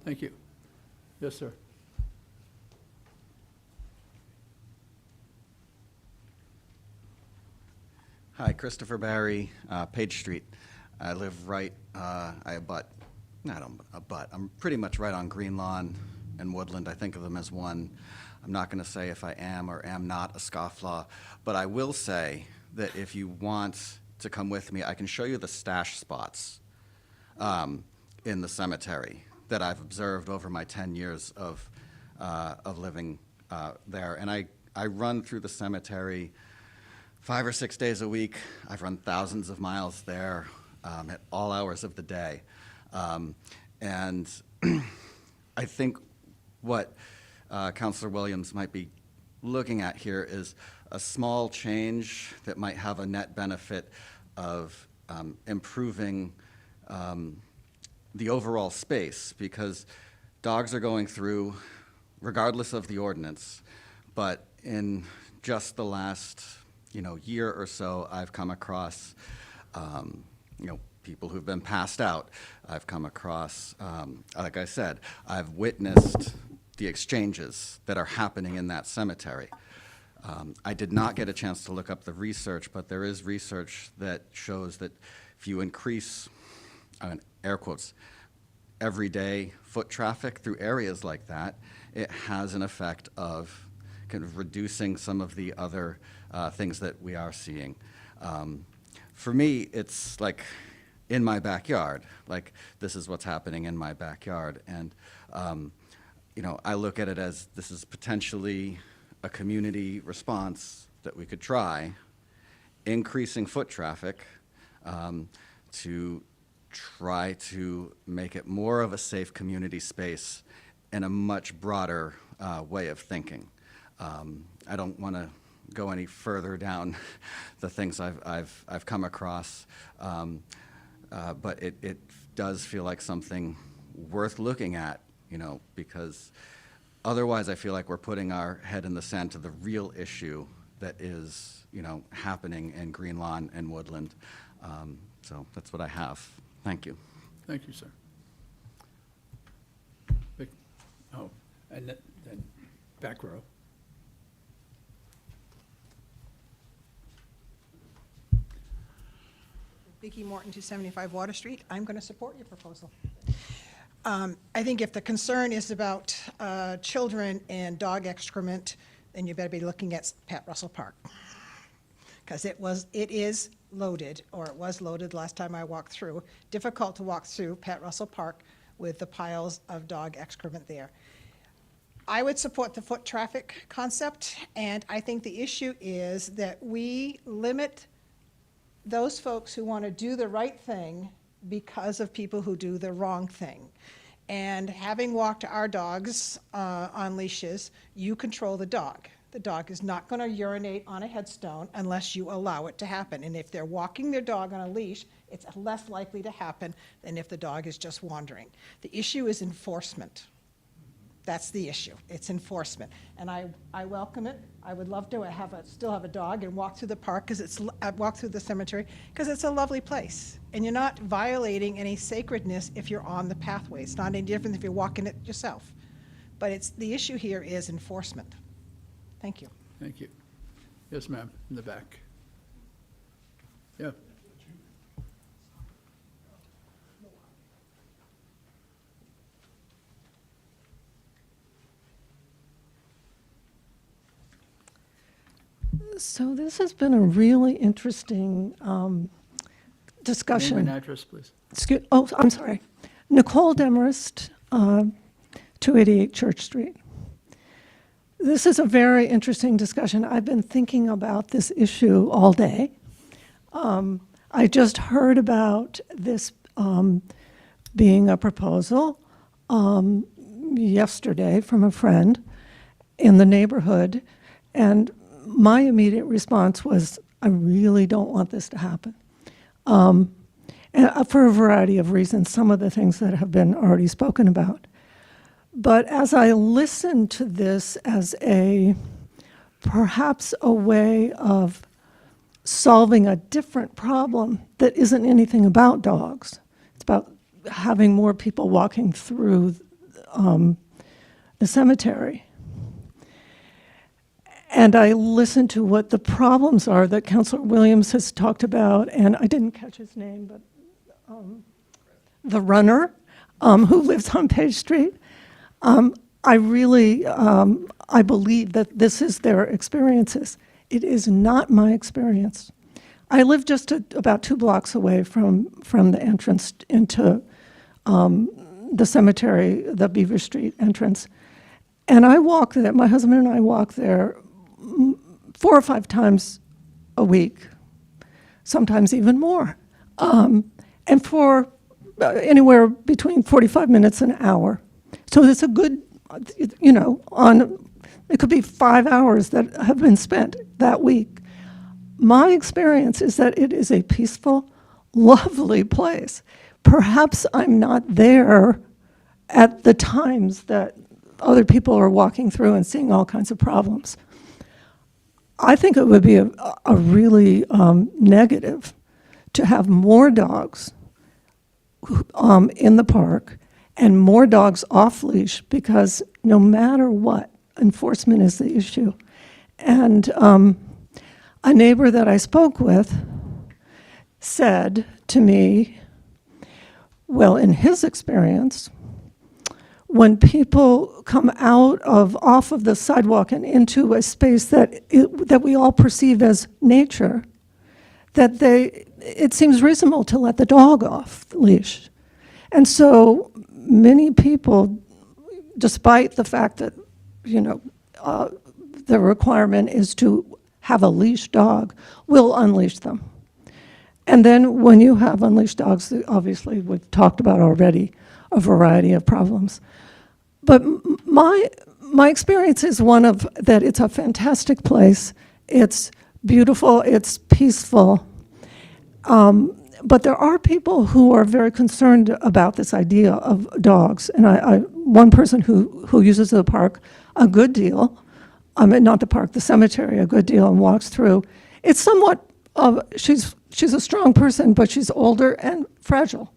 Thank you. Yes, sir. Hi, Christopher Barry, Page Street. I live right, I'm pretty much right on Green Lawn and Woodland. I think of them as one. I'm not going to say if I am or am not a scofflaw, but I will say that if you want to come with me, I can show you the stash spots in the cemetery that I've observed over my 10 years of living there. And I run through the cemetery 5 or 6 days a week. I've run thousands of miles there at all hours of the day. And I think what Councilor Williams might be looking at here is a small change that might have a net benefit of improving the overall space, because dogs are going through regardless of the ordinance. But in just the last year or so, I've come across, people who've been passed out. I've come across, like I said, I've witnessed the exchanges that are happening in that cemetery. I did not get a chance to look up the research, but there is research that shows that if you increase, air quotes, everyday foot traffic through areas like that, it has an effect of kind of reducing some of the other things that we are seeing. For me, it's like in my backyard. Like, this is what's happening in my backyard. And, I look at it as this is potentially a community response that we could try, increasing foot traffic to try to make it more of a safe community space in a much broader way of thinking. I don't want to go any further down the things I've come across, but it does feel like something worth looking at, because otherwise I feel like we're putting our head in the sand to the real issue that is, happening in Green Lawn and Woodland. So that's what I have. Thank you. Thank you, sir. And then back row. Vicki Morton, 275 Water Street. I'm going to support your proposal. I think if the concern is about children and dog excrement, then you better be looking at Pat Russell Park, because it is loaded, or it was loaded last time I walked through. Difficult to walk through Pat Russell Park with the piles of dog excrement there. I would support the foot traffic concept, and I think the issue is that we limit those folks who want to do the right thing because of people who do the wrong thing. And having walked our dogs on leashes, you control the dog. The dog is not going to urinate on a headstone unless you allow it to happen. And if they're walking their dog on a leash, it's less likely to happen than if the dog is just wandering. The issue is enforcement. That's the issue. It's enforcement. And I welcome it. I would love to still have a dog and walk through the park, walk through the cemetery, because it's a lovely place. And you're not violating any sacredness if you're on the pathway. It's not any different if you're walking it yourself. But the issue here is enforcement. Thank you. Thank you. Yes, ma'am, in the back. Yeah. So this has been a really interesting discussion. Name and address, please. I'm sorry. Nicole Demarest, 288 Church Street. This is a very interesting discussion. I've been thinking about this issue all day. I just heard about this being a proposal yesterday from a friend in the neighborhood, and my immediate response was, I really don't want this to happen. And for a variety of reasons, some of the things that have been already spoken about. But as I listened to this as perhaps a way of solving a different problem that isn't anything about dogs, it's about having more people walking through the cemetery. And I listened to what the problems are that Councilor Williams has talked about, and I didn't catch his name, but the runner who lives on Page Street. I really, I believe that this is their experiences. It is not my experience. I live just about 2 blocks away from the entrance into the cemetery, the Beaver Street entrance. And I walk there, my husband and I walk there 4 or 5 times a week, sometimes even more. And for anywhere between 45 minutes and an hour. So it's a good, it could be 5 hours that have been spent that week. My experience is that it is a peaceful, lovely place. Perhaps I'm not there at the times that other people are walking through and seeing all kinds of problems. I think it would be a really negative to have more dogs in the park and more dogs off leash, because no matter what, enforcement is the issue. And a neighbor that I spoke with said to me, well, in his experience, when people come off of the sidewalk and into a space that we all perceive as nature, that it seems reasonable to let the dog off the leash. And so many people, despite the fact that, the requirement is to have a leash dog, will unleash them. And then when you have unleashed dogs, obviously we've talked about already a variety of problems. But my experience is one of that it's a fantastic place. It's beautiful, it's peaceful. But there are people who are very concerned about this idea of dogs. And one person who uses the park a good deal, not the park, the cemetery a good deal, and walks through, it's somewhat of, she's a strong person, but she's older and fragile.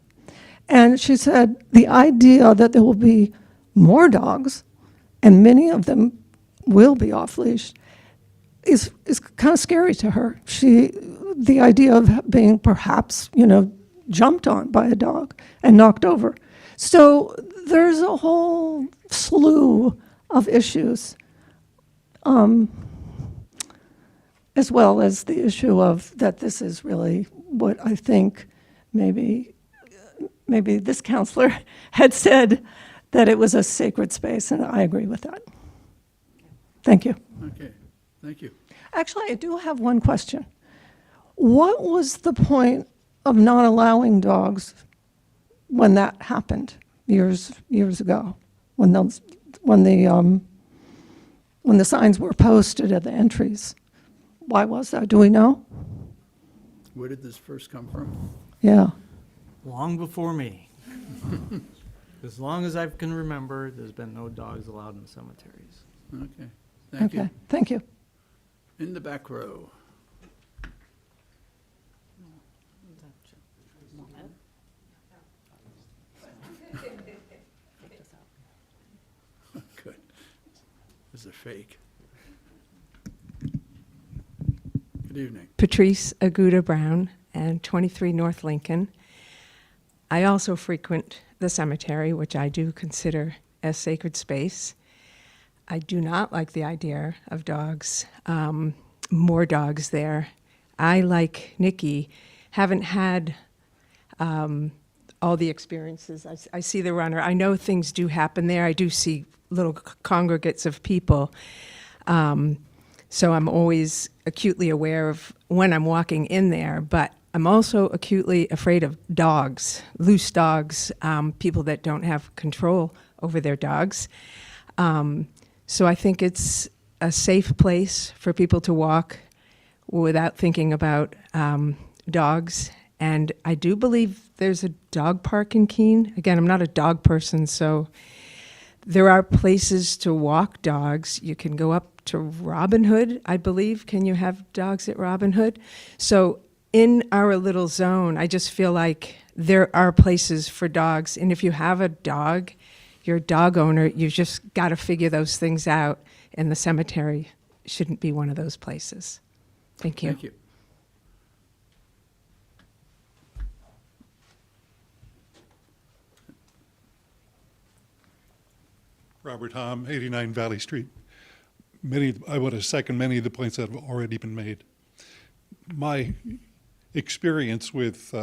And she said the idea that there will be more dogs, and many of them will be off leash, is kind of scary to her. The idea of being perhaps, jumped on by a dog and knocked over. So there's a whole slew of issues, as well as the issue of that this is really what I think maybe maybe this counselor had said that it was a sacred space, and I agree with that. Thank you. Okay, thank you. Actually, I do have one question. What was the point of not allowing dogs when that happened years ago? When the signs were posted at the entries? Why was that? Do we know? Where did this first come from? Yeah. Long before me. As long as I can remember, there's been no dogs allowed in cemeteries. Okay, thank you. Okay, thank you. In the back row. Good. This is a fake. Good evening. Patrice Aguda Brown, and 23 North Lincoln. I also frequent the cemetery, which I do consider a sacred space. I do not like the idea of dogs, more dogs there. I, like Nikki, haven't had all the experiences. I see the runner. I know things do happen there. I do see little congregates of people. So I'm always acutely aware of when I'm walking in there, but I'm also acutely afraid of dogs, loose dogs, people that don't have control over their dogs. So I think it's a safe place for people to walk without thinking about dogs. And I do believe there's a dog park in Keene. Again, I'm not a dog person, so there are places to walk dogs. You can go up to Robin Hood, I believe. Can you have dogs at Robin Hood? So in our little zone, I just feel like there are places for dogs. And if you have a dog, you're a dog owner, you just got to figure those things out. And the cemetery shouldn't be one of those places. Thank you. Thank you. Robert Hom, 89 Valley Street. I want to second many of the points that have already been made. My experience with,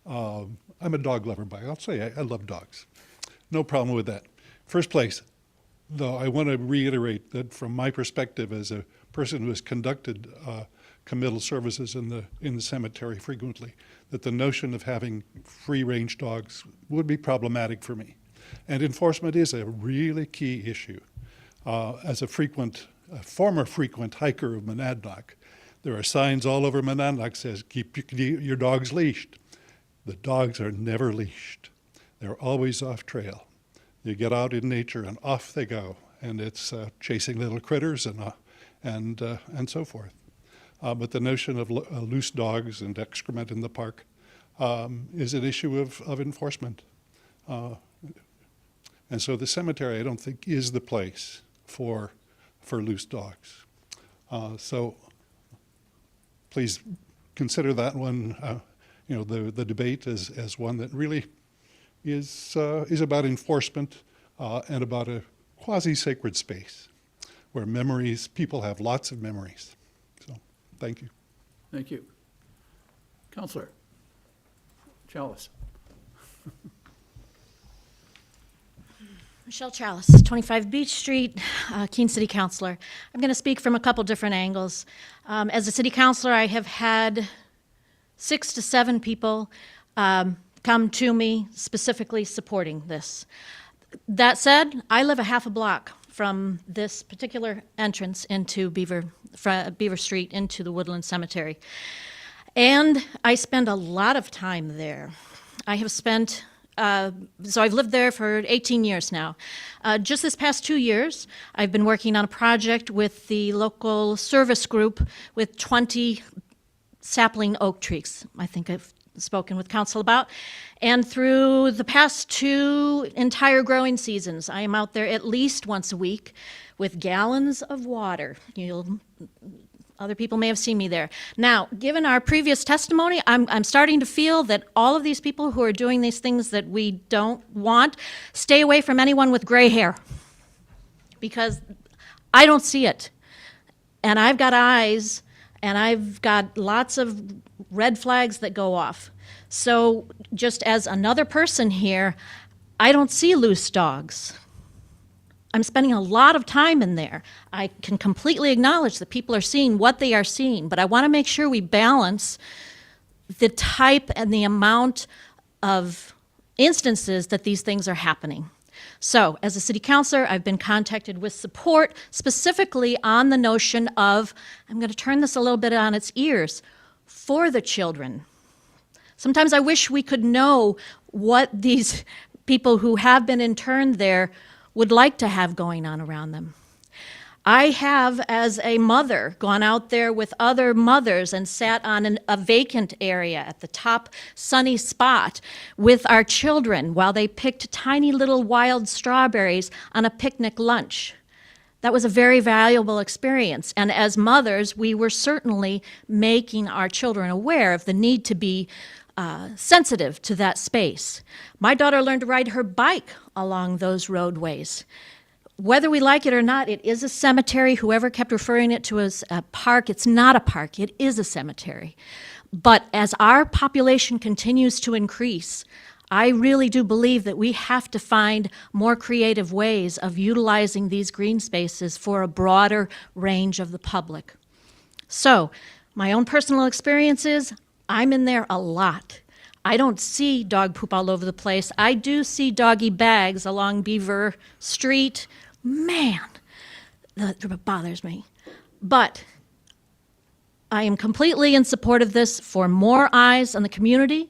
I'm a dog lover, but I'll say I love dogs. No problem with that. First place, though, I want to reiterate that from my perspective as a person who has conducted committal services in the cemetery frequently, that the notion of having free-range dogs would be problematic for me. And enforcement is a really key issue. As a former frequent hiker of Monadnock, there are signs all over Monadnock says, keep your dogs leashed. The dogs are never leashed. They're always off trail. You get out in nature and off they go. And it's chasing little critters and so forth. But the notion of loose dogs and excrement in the park is an issue of enforcement. And so the cemetery, I don't think, is the place for loose dogs. So please consider that one, the debate as one that really is about enforcement and about a quasi-sacred space where people have lots of memories. So thank you. Thank you. Counselor Chalice. Michelle Chalice, 25 Beach Street, Keene City Councilor. I'm going to speak from a couple different angles. As a city councilor, I have had 6 to 7 people come to me specifically supporting this. That said, I live a half a block from this particular entrance into Beaver Street into the Woodland Cemetery. And I spend a lot of time there. I have spent so I've lived there for 18 years now. Just this past 2 years, I've been working on a project with the local service group with 20 sapling oak trees. I think I've spoken with council about. And through the past 2 entire growing seasons, I am out there at least once a week with gallons of water. Other people may have seen me there. Now, given our previous testimony, I'm starting to feel that all of these people who are doing these things that we don't want, stay away from anyone with gray hair. Because I don't see it. And I've got eyes, and I've got lots of red flags that go off. So just as another person here, I don't see loose dogs. I'm spending a lot of time in there. I can completely acknowledge that people are seeing what they are seeing, but I want to make sure we balance the type and the amount of instances that these things are happening. So, as a city councilor, I've been contacted with support specifically on the notion of, I'm going to turn this a little bit on its ears, for the children. Sometimes I wish we could know what these people who have been interned there would like to have going on around them. I have, as a mother, gone out there with other mothers and sat on a vacant area at the top sunny spot with our children while they picked tiny little wild strawberries on a picnic lunch. That was a very valuable experience. And as mothers, we were certainly making our children aware of the need to be sensitive to that space. My daughter learned to ride her bike along those roadways. Whether we like it or not, it is a cemetery. Whoever kept referring it to as a park, it's not a park, it is a cemetery. But as our population continues to increase, I really do believe that we have to find more creative ways of utilizing these green spaces for a broader range of the public. So, my own personal experiences, I'm in there a lot. I don't see dog poop all over the place. I do see doggy bags along Beaver Street. Man, that bothers me. But I am completely in support of this for more eyes on the community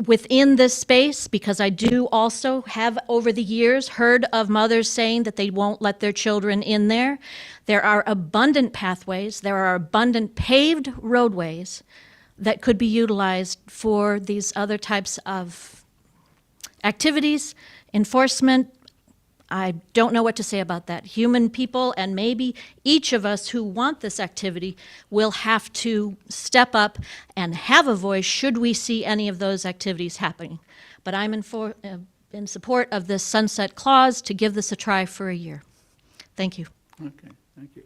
within this space, because I do also have over the years heard of mothers saying that they won't let their children in there. There are abundant pathways, there are abundant paved roadways that could be utilized for these other types of activities, enforcement. I don't know what to say about that. Human people, and maybe each of us who want this activity, will have to step up and have a voice should we see any of those activities happening. But I'm in support of this sunset clause to give this a try for a year. Thank you. Okay, thank you.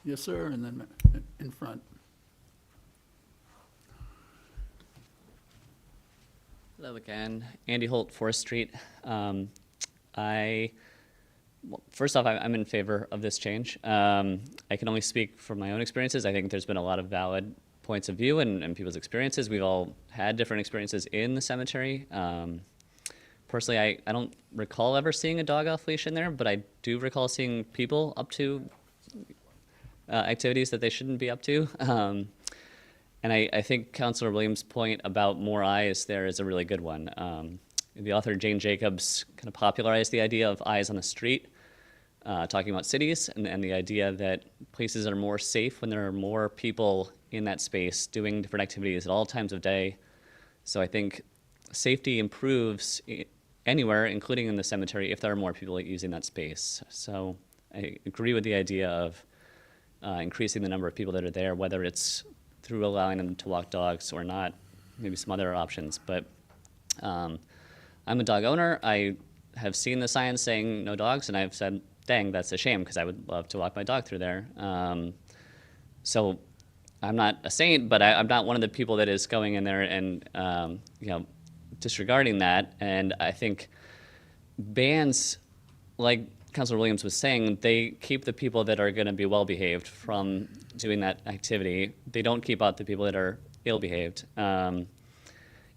Yes, sir, and then in front. Hello again, Andy Holt, 4th Street. First off, I'm in favor of this change. I can only speak from my own experiences. I think there's been a lot of valid points of view and people's experiences. We've all had different experiences in the cemetery. Personally, I don't recall ever seeing a dog off leash in there, but I do recall seeing people up to activities that they shouldn't be up to. And I think Councilor Williams' point about more eyes there is a really good one. The author Jane Jacobs kind of popularized the idea of eyes on the street, talking about cities and the idea that places are more safe when there are more people in that space doing different activities at all times of day. So I think safety improves anywhere, including in the cemetery, if there are more people using that space. So I agree with the idea of increasing the number of people that are there, whether it's through allowing them to walk dogs or not, maybe some other options. But I'm a dog owner. I have seen the signs saying no dogs, and I've said, dang, that's a shame, because I would love to walk my dog through there. So I'm not a saint, but I'm not one of the people that is going in there and disregarding that. And I think bans, like Councilor Williams was saying, they keep the people that are going to be well-behaved from doing that activity. They don't keep out the people that are ill-behaved.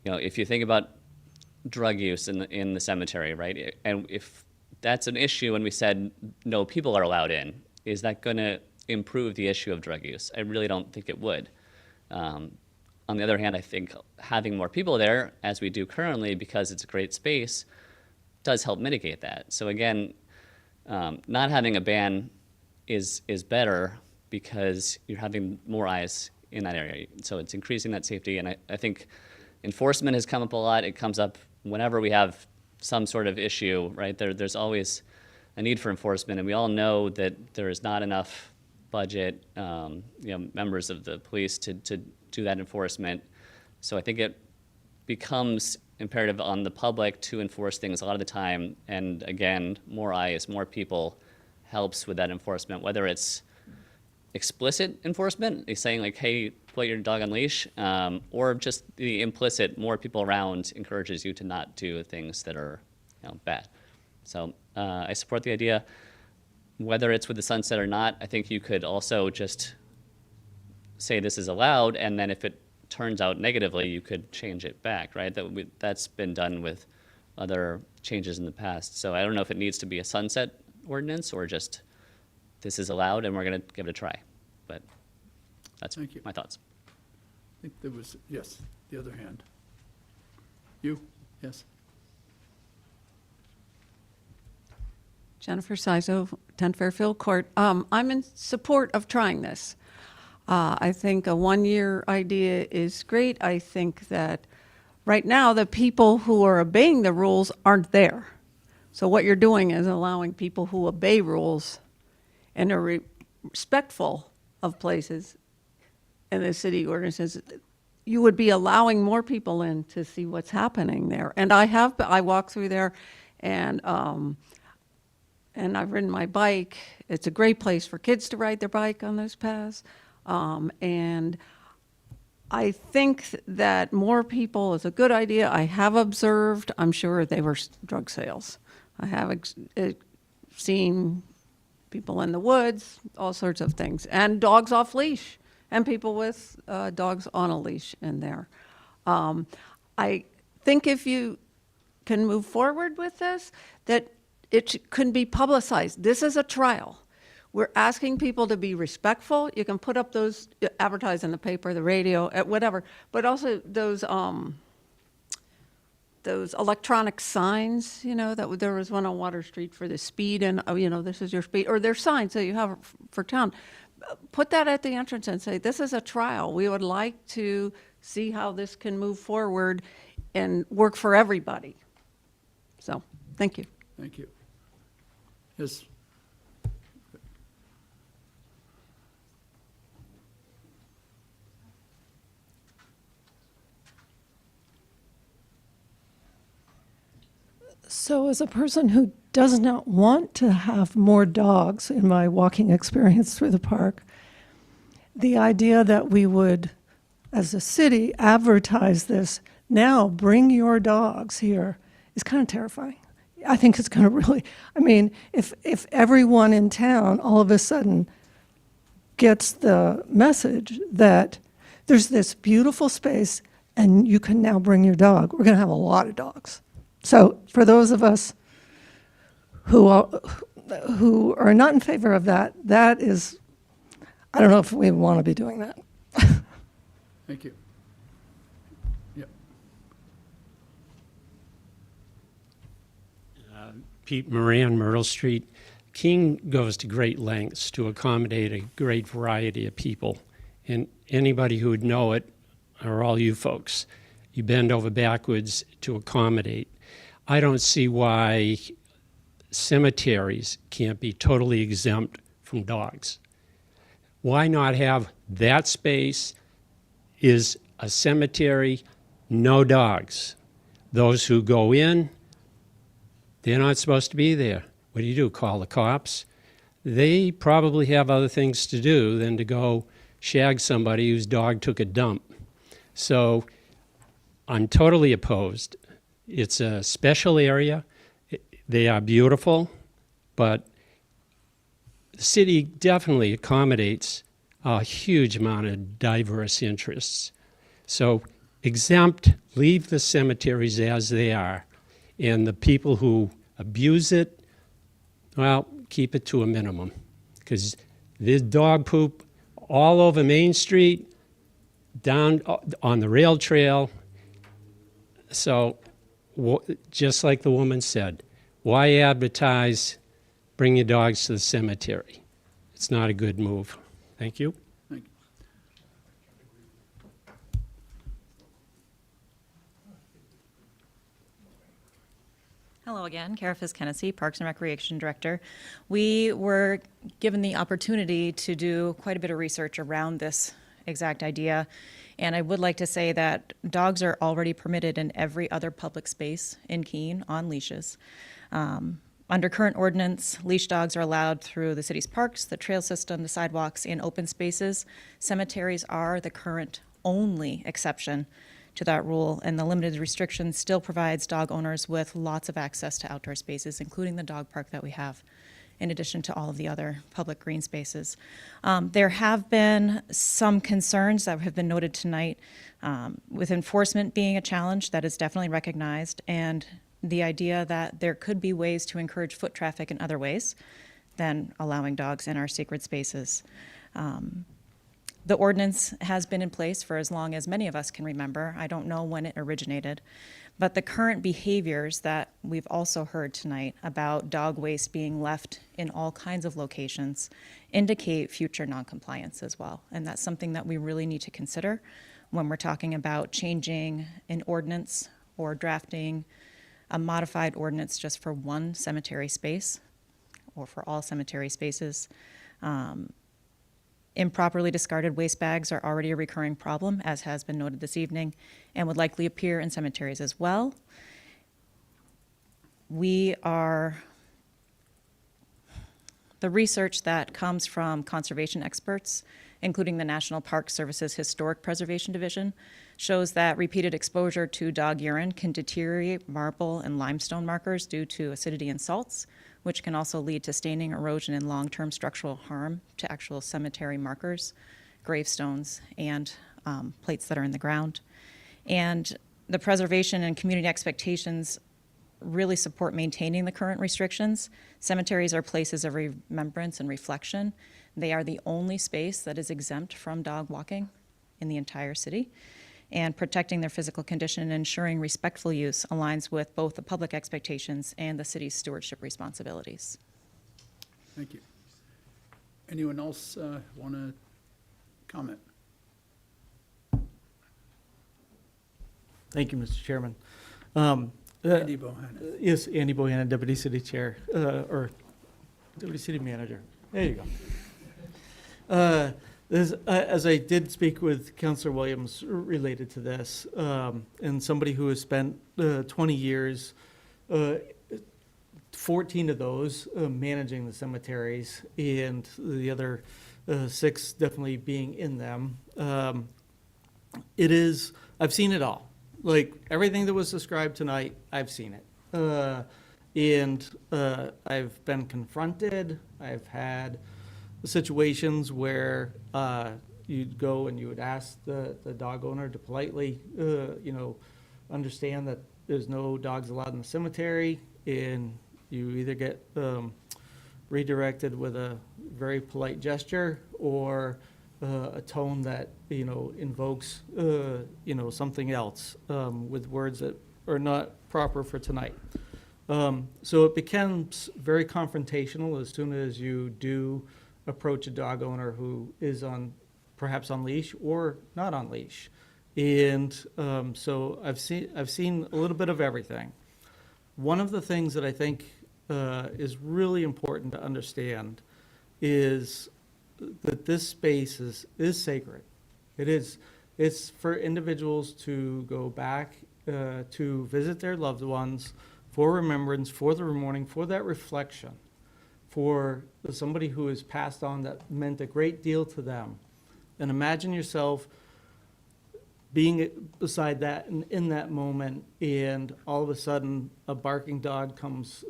If you think about drug use in the cemetery, right? And if that's an issue and we said no people are allowed in, is that going to improve the issue of drug use? I really don't think it would. On the other hand, I think having more people there, as we do currently, because it's a great space, does help mitigate that. So again, not having a ban is better because you're having more eyes in that area. So it's increasing that safety, and I think enforcement has come up a lot. It comes up whenever we have some sort of issue, right? There's always a need for enforcement, and we all know that there is not enough budget, members of the police to do that enforcement. So I think it becomes imperative on the public to enforce things a lot of the time. And again, more eyes, more people helps with that enforcement, whether it's explicit enforcement, saying like, hey, put your dog on leash, or just the implicit more people around encourages you to not do things that are, bad. So I support the idea. Whether it's with the sunset or not, I think you could also just say this is allowed, and then if it turns out negatively, you could change it back, right? That's been done with other changes in the past. So I don't know if it needs to be a sunset ordinance or just this is allowed and we're going to give it a try. But that's my thoughts. I think there was, yes, the other hand. You, yes. Jennifer Sizo, 10 Fairfield Court. I'm in support of trying this. I think a one-year idea is great. I think that right now the people who are obeying the rules aren't there. So what you're doing is allowing people who obey rules and are respectful of places and the city ordinances, you would be allowing more people in to see what's happening there. And I walk through there, and I've ridden my bike. It's a great place for kids to ride their bike on those paths. And I think that more people is a good idea. I have observed, I'm sure they were drug sales. I have seen people in the woods, all sorts of things, and dogs off leash, and people with dogs on a leash in there. I think if you can move forward with this, that it can be publicized. This is a trial. We're asking people to be respectful. You can put up those, advertise in the paper, the radio, whatever, but also those electronic signs, that there was one on Water Street for the speed and, this is your speed, or there's signs that you have for town. Put that at the entrance and say, this is a trial. We would like to see how this can move forward and work for everybody. So, thank you. Thank you. Yes. So as a person who does not want to have more dogs in my walking experience through the park, the idea that we would, as a city, advertise this, now bring your dogs here, is kind of terrifying. I think it's going to really, if everyone in town all of a sudden gets the message that there's this beautiful space and you can now bring your dog, we're going to have a lot of dogs. So for those of us who are not in favor of that, that is, I don't know if we want to be doing that. Thank you. Yeah. Pete Moran, Myrtle Street. Keene goes to great lengths to accommodate a great variety of people. And anybody who would know it are all you folks. You bend over backwards to accommodate. I don't see why cemeteries can't be totally exempt from dogs. Why not have that space is a cemetery, no dogs. Those who go in, they're not supposed to be there. What do? Call the cops? They probably have other things to do than to go shag somebody whose dog took a dump. So I'm totally opposed. It's a special area. They are beautiful, but the city definitely accommodates a huge amount of diverse interests. So exempt, leave the cemeteries as they are, and the people who abuse it, well, keep it to a minimum, because there's dog poop all over Main Street, down on the rail trail. So just like the woman said, why advertise, bring your dogs to the cemetery? It's not a good move. Thank you. Thank you. Hello again, Kara Fisk-Hennessy, Parks and Recreation Director. We were given the opportunity to do quite a bit of research around this exact idea. And I would like to say that dogs are already permitted in every other public space in Keene on leashes. Under current ordinance, leash dogs are allowed through the city's parks, the trail system, the sidewalks, and open spaces. Cemeteries are the current only exception to that rule, and the limited restriction still provides dog owners with lots of access to outdoor spaces, including the dog park that we have, in addition to all of the other public green spaces. There have been some concerns that have been noted tonight, with enforcement being a challenge that is definitely recognized, and the idea that there could be ways to encourage foot traffic in other ways than allowing dogs in our sacred spaces. The ordinance has been in place for as long as many of us can remember. I don't know when it originated, but the current behaviors that we've also heard tonight about dog waste being left in all kinds of locations indicate future noncompliance as well. And that's something that we really need to consider when we're talking about changing an ordinance or drafting a modified ordinance just for one cemetery space or for all cemetery spaces. Improperly discarded waste bags are already a recurring problem, as has been noted this evening, and would likely appear in cemeteries as well. The research that comes from conservation experts, including the National Park Service's Historic Preservation Division, shows that repeated exposure to dog urine can deteriorate marble and limestone markers due to acidity and salts, which can also lead to staining, erosion, and long-term structural harm to actual cemetery markers, gravestones, and plates that are in the ground. And the preservation and community expectations really support maintaining the current restrictions. Cemeteries are places of remembrance and reflection. They are the only space that is exempt from dog walking in the entire city. And protecting their physical condition and ensuring respectful use aligns with both the public expectations and the city's stewardship responsibilities. Thank you. Anyone else want to comment? Thank you, Mr. Chairman. Andy Bohannon. Yes, Andy Bohannon, Deputy City Chair, or Deputy City Manager. There you go. As I did speak with Councillor Williams related to this, and somebody who has spent 20 years, 14 of those managing the cemeteries, and the other 6 definitely being in them. I've seen it all. Like everything that was described tonight, I've seen it. And I've been confronted. I've had situations where you'd go and you would ask the dog owner to politely, understand that there's no dogs allowed in the cemetery, and you either get redirected with a very polite gesture or a tone that invokes something else with words that are not proper for tonight. So it becomes very confrontational as soon as you do approach a dog owner who is perhaps on leash or not on leash. And so I've seen a little bit of everything. One of the things that I think is really important to understand is that this space is sacred. It's for individuals to go back to visit their loved ones for remembrance, for the mourning, for that reflection, for somebody who has passed on that meant a great deal to them. And imagine yourself being beside that in that moment, and all of a sudden a barking dog comes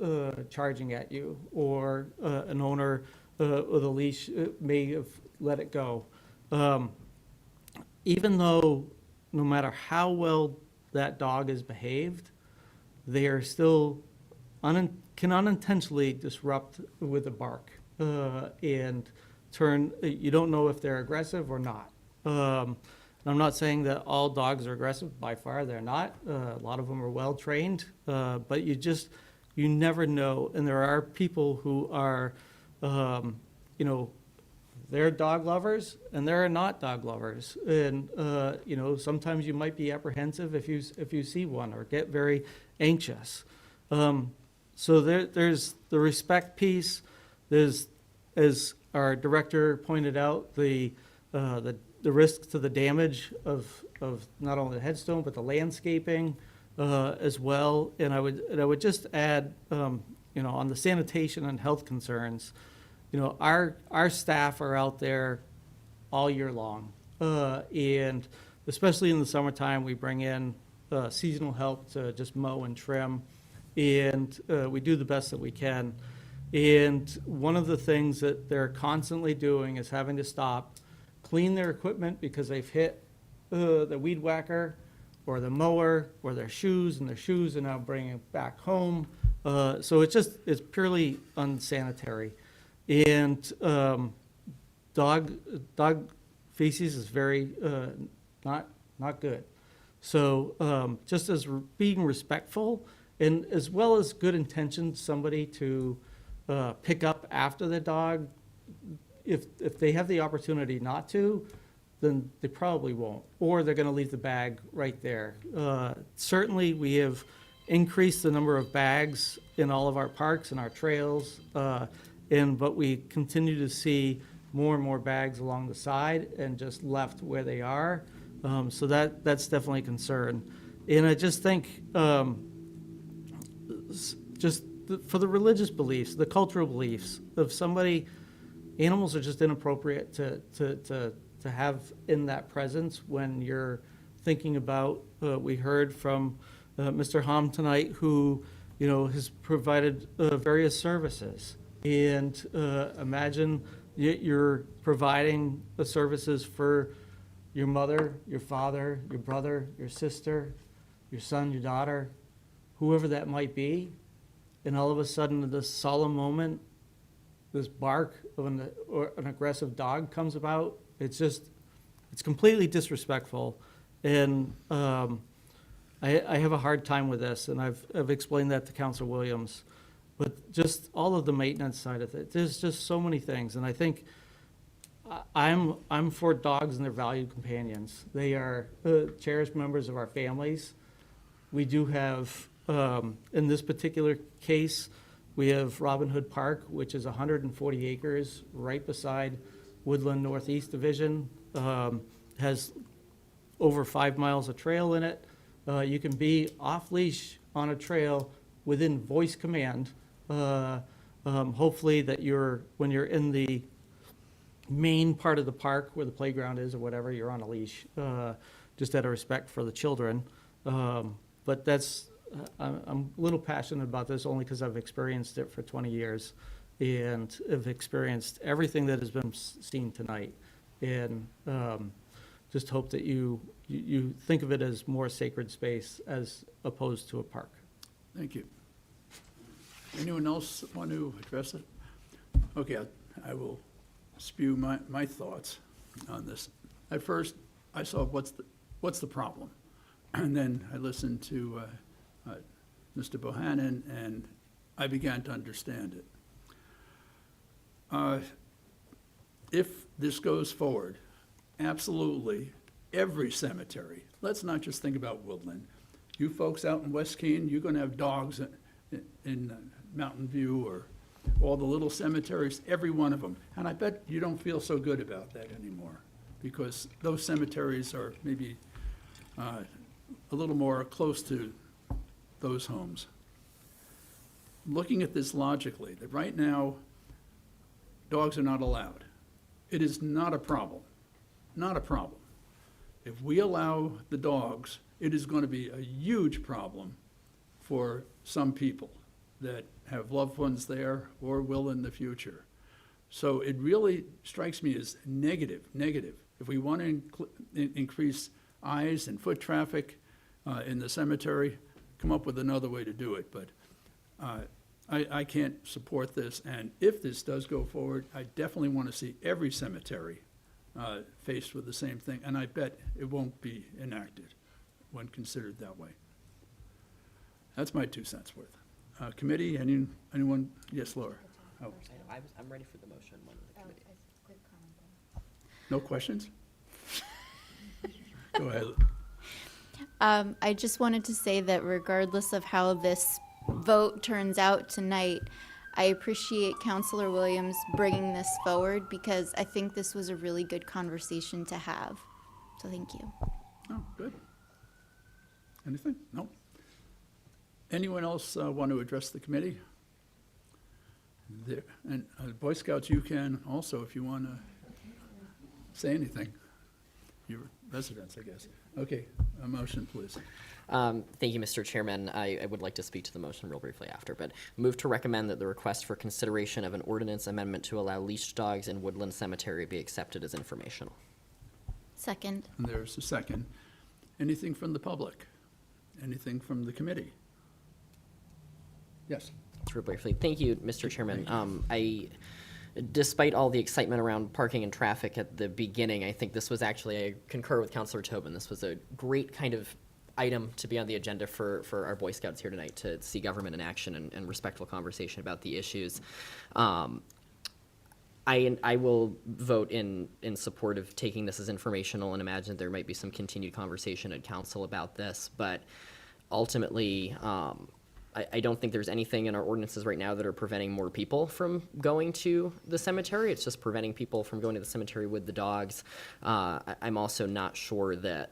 charging at you, or an owner with a leash may have let it go. Even though no matter how well that dog is behaved, they are still can unintentionally disrupt with a bark and turn. You don't know if they're aggressive or not. I'm not saying that all dogs are aggressive. By far, they're not. A lot of them are well trained, but you never know. And there are people who are, they're dog lovers and there are not dog lovers. And sometimes you might be apprehensive if you see one, or get very anxious. So there's the respect piece. There's, as our director pointed out, the risk to the damage of not only the headstone but the landscaping as well. And I would just add, on the sanitation and health concerns, our staff are out there all year long. And especially in the summertime, we bring in seasonal help to just mow and trim. And we do the best that we can. And one of the things that they're constantly doing is having to stop, clean their equipment because they've hit the weed whacker or the mower or their shoes, and their shoes are now bringing it back home. So it's purely unsanitary. And dog feces is very not good. So just as being respectful, and as well as good intentions, somebody to pick up after the dog, if they have the opportunity not to, then they probably won't, or they're going to leave the bag right there. Certainly, we have increased the number of bags in all of our parks and our trails, but we continue to see more and more bags along the side and just left where they are. So that's definitely a concern. And I just think for the religious beliefs, the cultural beliefs of somebody, animals are just inappropriate to have in that presence when you're thinking about, we heard from Mr. Hom tonight, who, has provided various services. And imagine you're providing the services for your mother, your father, your brother, your sister, your son, your daughter, whoever that might be, and all of a sudden at this solemn moment, this bark of an aggressive dog comes about. It's completely disrespectful, and I have a hard time with this, and I've explained that to Councilor Williams. But just all of the maintenance side of it, there's just so many things, and I think I'm for dogs and their valued companions. They are cherished members of our families. We do have, in this particular case, we have Robin Hood Park, which is 140 acres right beside Woodland Northeast Division. Has over 5 miles of trail in it. You can be off leash on a trail within voice command. Hopefully that when you're in the main part of the park where the playground is or whatever, you're on a leash, just out of respect for the children. But I'm a little passionate about this only because I've experienced it for 20 years and have experienced everything that has been seen tonight. And just hope that you think of it as more sacred space as opposed to a park. Thank you. Anyone else want to address it? Okay, I will spew my thoughts on this. At first, I saw what's the problem, and then I listened to Mr. Bohannon, and I began to understand it. If this goes forward, absolutely, every cemetery, let's not just think about Woodland. You folks out in West Keene, you're going to have dogs in Mountain View or all the little cemeteries, every one of them. And I bet you don't feel so good about that anymore, because those cemeteries are maybe a little more close to those homes. Looking at this logically, that right now, dogs are not allowed. It is not a problem, not a problem. If we allow the dogs, it is going to be a huge problem for some people that have loved ones there or will in the future. So it really strikes me as negative. If we want to increase eyes and foot traffic in the cemetery, come up with another way to do it. But I can't support this, and if this does go forward, I definitely want to see every cemetery faced with the same thing, and I bet it won't be enacted when considered that way. That's my 2 cents worth. Committee, anyone? Yes, Laura. Oh. I'm ready for the motion. When the committee. No questions? Go ahead. I just wanted to say that regardless of how this vote turns out tonight, I appreciate Councilor Williams bringing this forward, because I think this was a really good conversation to have. So thank you. Oh, good. Anything? No? Anyone else want to address the committee? There, and Boy Scouts, you can also, if you want to say anything. Your residents, I guess. Okay, a motion, please. Thank you, Mr. Chairman. I would like to speak to the motion real briefly after, but move to recommend that the request for consideration of an ordinance amendment to allow leashed dogs in Woodland Cemetery be accepted as informational. Second. And there's a second. Anything from the public? Anything from the committee? Yes. Just real briefly. Thank you, Mr. Chairman. Despite all the excitement around parking and traffic at the beginning, I think this was actually, I concur with Councilor Tobin, this was a great kind of item to be on the agenda for our Boy Scouts here tonight, to see government in action and respectful conversation about the issues. I will vote in support of taking this as informational, and imagine there might be some continued conversation at council about this, but ultimately, I don't think there's anything in our ordinances right now that are preventing more people from going to the cemetery. It's just preventing people from going to the cemetery with the dogs. I'm also not sure that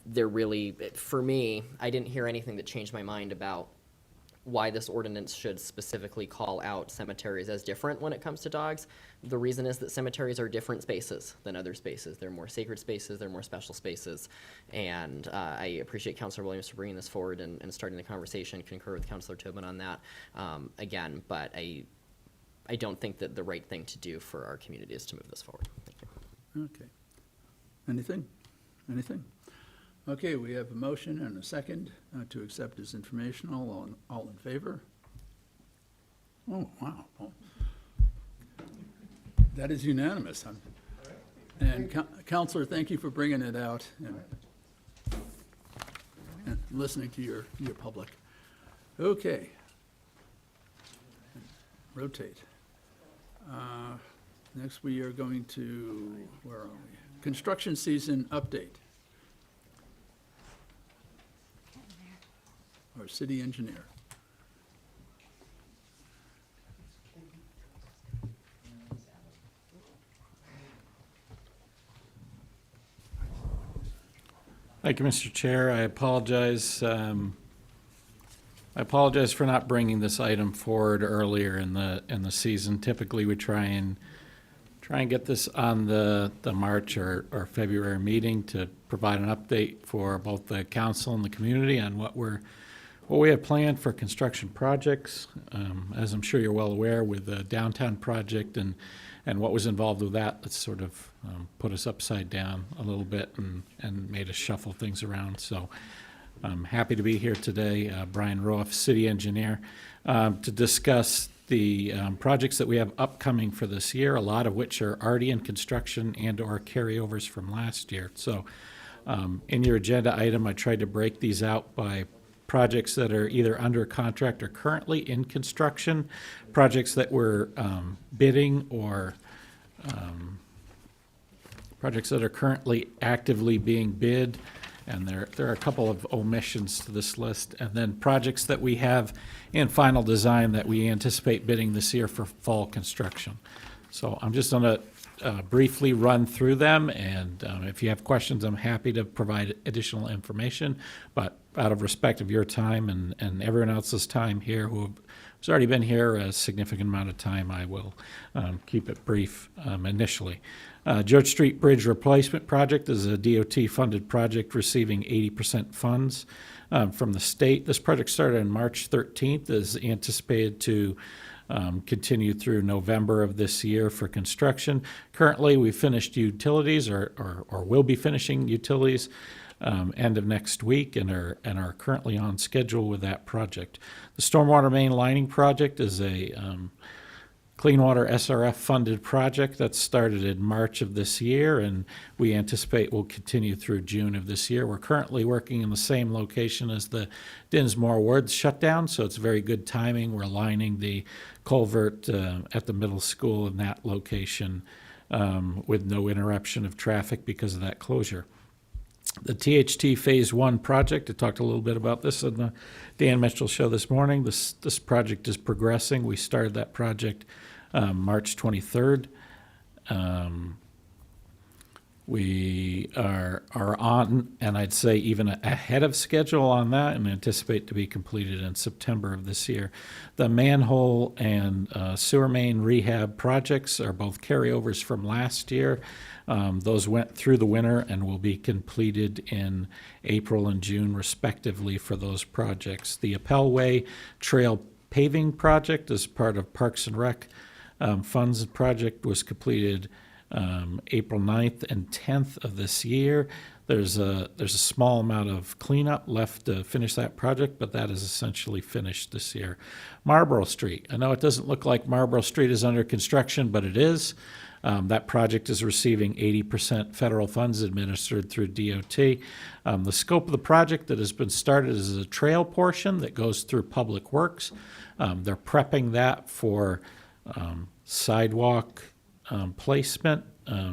they're really, for me, I didn't hear anything that changed my mind about why this ordinance should specifically call out cemeteries as different when it comes to dogs. The reason is that cemeteries are different spaces than other spaces. They're more sacred spaces, they're more special spaces. And I appreciate Councilor Williams for bringing this forward and starting the conversation, concur with Councilor Tobin on that. Again, but I don't think that the right thing to do for our community is to move this forward. Thank you. Okay. Anything? Anything? Okay, we have a motion and a second to accept as informational. All in favor? Oh, wow. Oh. That is unanimous. And Counselor, thank you for bringing it out and listening to your public. Okay. Rotate. Next, we are going to, where are we? Construction season update. Our city engineer. Thank you, Mr. Chair. I apologize. I apologize for not bringing this item forward earlier in the season. Typically, we try and get this on the March or February meeting to provide an update for both the council and the community on what we have planned for construction projects. As I'm sure you're well aware, with the downtown project and what was involved with that sort of put us upside down a little bit and made us shuffle things around. So I'm happy to be here today, Brian Roth, city engineer, to discuss the projects that we have upcoming for this year, a lot of which are already in construction and or carryovers from last year. So in your agenda item, I tried to break these out by projects that are either under contract or currently in construction, projects that we're bidding, or projects that are currently actively being bid. And there are a couple of omissions to this list. And then projects that we have in final design that we anticipate bidding this year for fall construction. So I'm just going to briefly run through them, and if you have questions, I'm happy to provide additional information. But out of respect of your time and everyone else's time here who's already been here a significant amount of time, I will keep it brief initially. George Street Bridge Replacement Project is a DOT-funded project receiving 80% funds from the state. This project started on March 13th, is anticipated to continue through November of this year for construction. Currently, we finished utilities, or will be finishing utilities end of next week, and are currently on schedule with that project. The stormwater main lining project is a Clean Water SRF funded project that started in March of this year, and we anticipate will continue through June of this year. We're currently working in the same location as the Dinsmore Woods shutdown, so it's very good timing. We're lining the culvert at the middle school in that location with no interruption of traffic because of that closure. The THT Phase 1 project, I talked a little bit about this on the Dan Mitchell show this morning. This project is progressing. We started that project March 23rd. We are on, and I'd say even ahead of schedule on that, and anticipate to be completed in September of this year. The manhole and sewer main rehab projects are both carryovers from last year. Those went through the winter and will be completed in April and June respectively for those projects. The Appelway Trail paving project as part of Parks and Rec funds project was completed April 9th and 10th of this year. There's a small amount of cleanup left to finish that project, but that is essentially finished this year. Marlborough Street. I know it doesn't look like Marlborough Street is under construction, but it is. That project is receiving 80% federal funds administered through DOT. The scope of the project that has been started is a trail portion that goes through Public Works. They're prepping that for sidewalk placement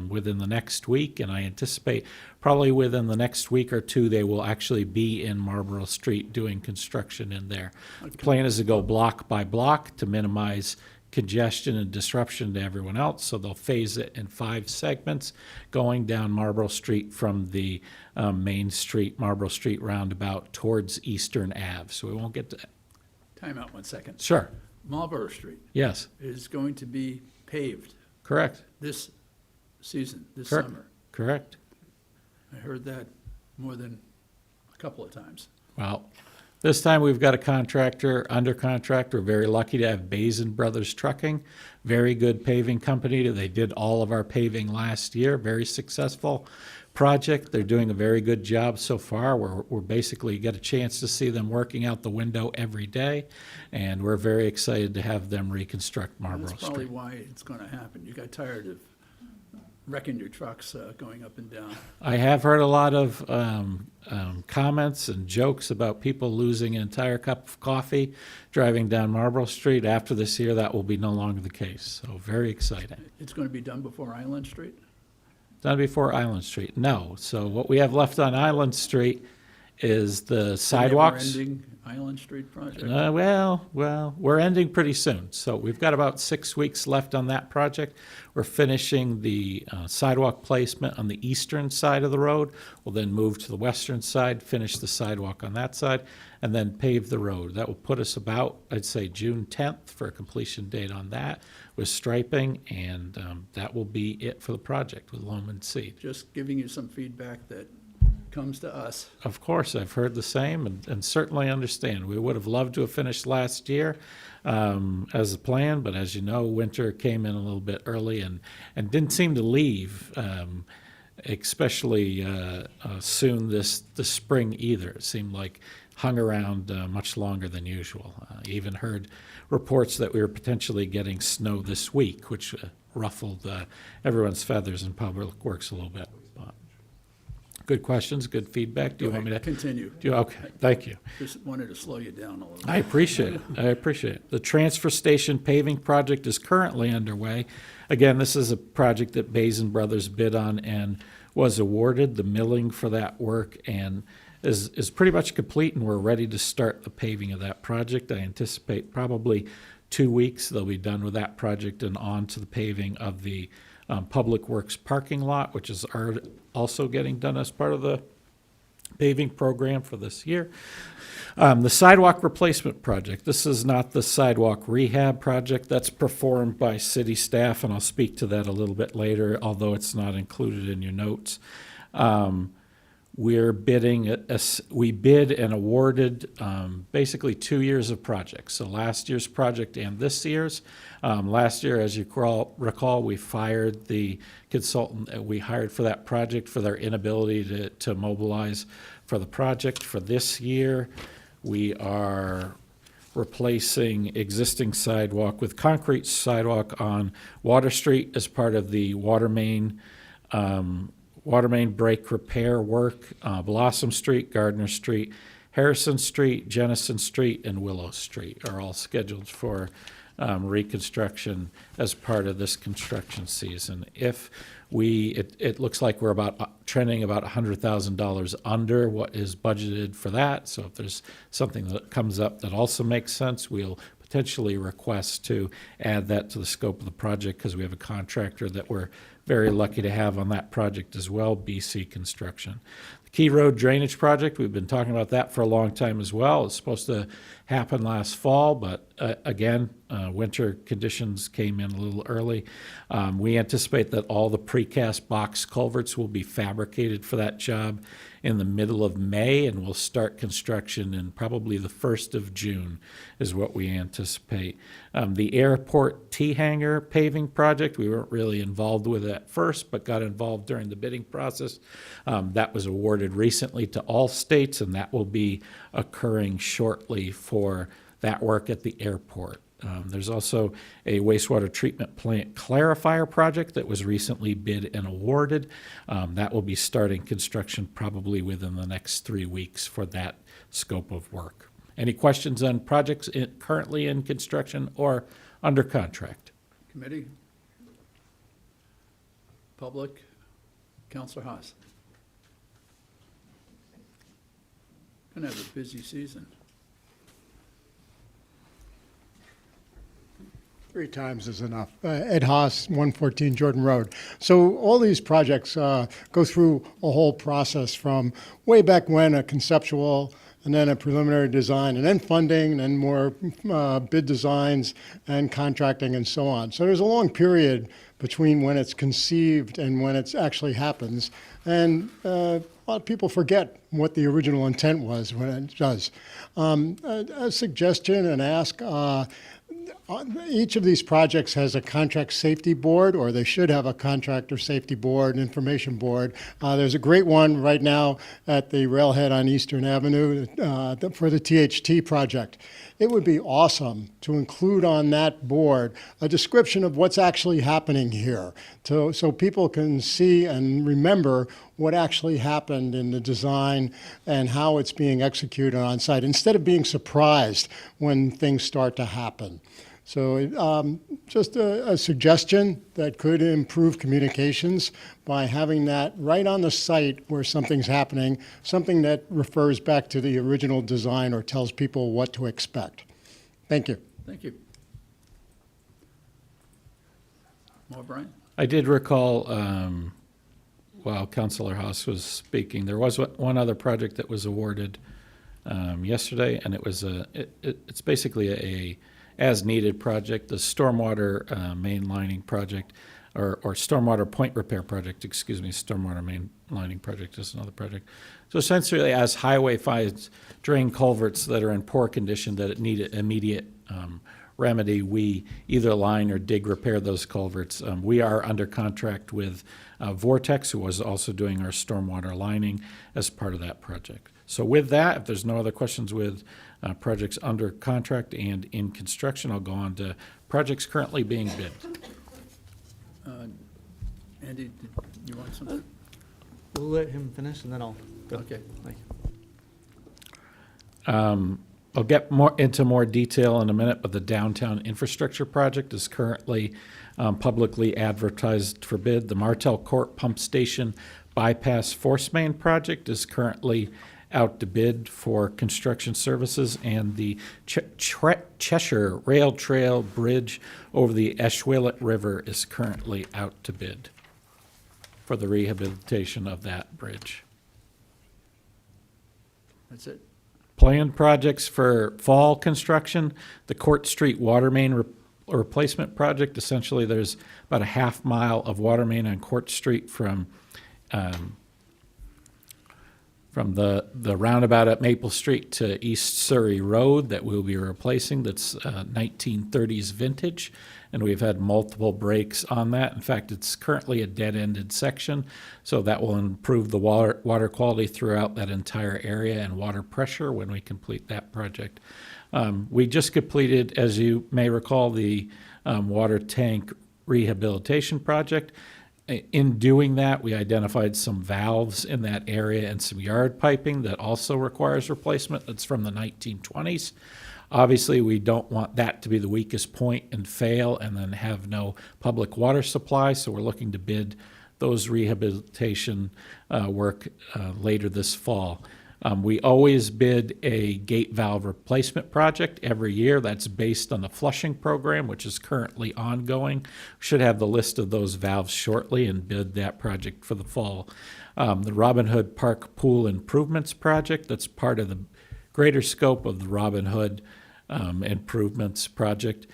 within the next week, and I anticipate probably within the next week or two they will actually be in Marlborough Street doing construction in there. The plan is to go block by block to minimize congestion and disruption to everyone else, so they'll phase it in 5 segments going down Marlborough Street from the Main Street, Marlborough Street roundabout towards Eastern Ave, so we won't get to... Time out 1 second. Sure. Marlborough Street. Yes. Is going to be paved. Correct. This season, this Correct. summer. Correct. I heard that more than a couple of times. Well, this time we've got a contractor under contract. We're very lucky to have Basin Brothers Trucking, very good paving company. They did all of our paving last year, very successful project. They're doing a very good job so far. We're basically get a chance to see them working out the window every day, and we're very excited to have them reconstruct Marlborough That's probably Street. why it's going to happen. You got tired of wrecking your trucks going up and down. I have heard a lot of comments and jokes about people losing an entire cup of coffee driving down Marlborough Street. After this year, that will be no longer the case, so very exciting. It's going to be done before Island Street? Done before Island Street? No. So what we have left on Island Street is the sidewalks. Never-ending Island Street project? Well, we're ending pretty soon. So we've got about 6 weeks left on that project. We're finishing the sidewalk placement on the eastern side of the road. We'll then move to the western side, finish the sidewalk on that side, and then pave the road. That will put us about, I'd say, June 10th for a completion date on that with striping, and that will be it for the project with loam and seed. Just giving you some feedback that comes to us. Of course, I've heard the same and certainly understand. We would have loved to have finished last year as a plan, but as you know, winter came in a little bit early and didn't seem to leave, especially soon this spring either. It seemed like hung around much longer than usual. Even heard reports that we were potentially getting snow this week, which ruffled everyone's feathers in Public Works a little bit. Good questions, good feedback. Do you want me to continue? Okay, thank you. Just wanted to slow you down a little bit. I appreciate it. I appreciate it. The transfer station paving project is currently underway. Again, this is a project that Basin Brothers bid on and was awarded. The milling for that work and is pretty much complete, and we're ready to start the paving of that project. I anticipate probably 2 weeks they'll be done with that project and on to the paving of the Public Works parking lot, which is also getting done as part of the paving program for this year. The sidewalk replacement project. This is not the sidewalk rehab project. That's performed by city staff, and I'll speak to that a little bit later, although it's not included in your notes. We're bidding, we bid and awarded basically 2 years of projects. So last year's project and this year's. Last year, as you recall, we fired the consultant that we hired for that project for their inability to mobilize for the project. For this year, we are replacing existing sidewalk with concrete sidewalk on Water Street as part of the water main break repair work. Blossom Street, Gardner Street, Harrison Street, Jennison Street, and Willow Street are all scheduled for reconstruction as part of this construction season. If it looks like we're trending about $100,000 under what is budgeted for that. So if there's something that comes up that also makes sense, we'll potentially request to add that to the scope of the project because we have a contractor that we're very lucky to have on that project as well, BC Construction. The Key Road Drainage Project, we've been talking about that for a long time as well. It's supposed to happen last fall, but again, winter conditions came in a little early. We anticipate that all the precast box culverts will be fabricated for that job in the middle of May, and we'll start construction in probably the 1st of June is what we anticipate. The airport T-hanger paving project, we weren't really involved with it at first, but got involved during the bidding process. That was awarded recently to all states, and that will be occurring shortly for that work at the airport. There's also a wastewater treatment plant clarifier project that was recently bid and awarded. That will be starting construction probably within the next 3 weeks for that scope of work. Any questions on projects currently in construction or under contract? Committee? Public? Counselor Haas? Gonna have a busy season. 3 times is enough. Ed Haas, 114 Jordan Road. So all these projects go through a whole process from way back when, a conceptual, and then a preliminary design, and then funding, and then more bid designs and contracting and so on. So there's a long period between when it's conceived and when it actually happens. And a lot of people forget what the original intent was when it does. A suggestion and ask, each of these projects has a contract safety board, or they should have a contractor safety board, information board. There's a great one right now at the railhead on Eastern Avenue for the THT project. It would be awesome to include on that board a description of what's actually happening here, so people can see and remember what actually happened in the design and how it's being executed on site, instead of being surprised when things start to happen. So just a suggestion that could improve communications by having that right on the site where something's happening, something that refers back to the original design or tells people what to expect. Thank you. Thank you. More, Brian? I did recall, while Councilor Haas was speaking, there was one other project that was awarded yesterday, and it was it's basically a as-needed project, the stormwater mainlining project, or stormwater point repair project, excuse me, stormwater mainlining project is another project. So essentially, as highway finds drain culverts that are in poor condition that need immediate remedy, we either line or dig repair those culverts. We are under contract with Vortex, who was also doing our stormwater lining as part of that project. So with that, if there's no other questions with projects under contract and in construction, I'll go on to projects currently being bid. Andy, did you want something? We'll let him finish and then I'll go. Okay. Thank you. I'll get into more detail in a minute, but the downtown infrastructure project is currently publicly advertised for bid. The Martel Court Pump Station Bypass Force Main project is currently out to bid for construction services, and the Cheshire Rail Trail Bridge over the Ashwillet River is currently out to bid for the rehabilitation of that bridge. That's it. Planned projects for fall construction, the Court Street water main replacement project. Essentially, there's about a half mile of water main on Court Street from the roundabout at Maple Street to East Surrey Road that we'll be replacing. That's 1930s vintage, and we've had multiple breaks on that. In fact, it's currently a dead-ended section, so that will improve the water quality throughout that entire area and water pressure when we complete that project. We just completed, as you may recall, the water tank rehabilitation project. In doing that, we identified some valves in that area and some yard piping that also requires replacement. That's from the 1920s. Obviously, we don't want that to be the weakest point and fail and then have no public water supply, so we're looking to bid those rehabilitation work later this fall. We always bid a gate valve replacement project every year. That's based on the flushing program, which is currently ongoing. Should have the list of those valves shortly and bid that project for the fall. The Robin Hood Park Pool Improvements Project, that's part of the greater scope of the Robin Hood Improvements Project.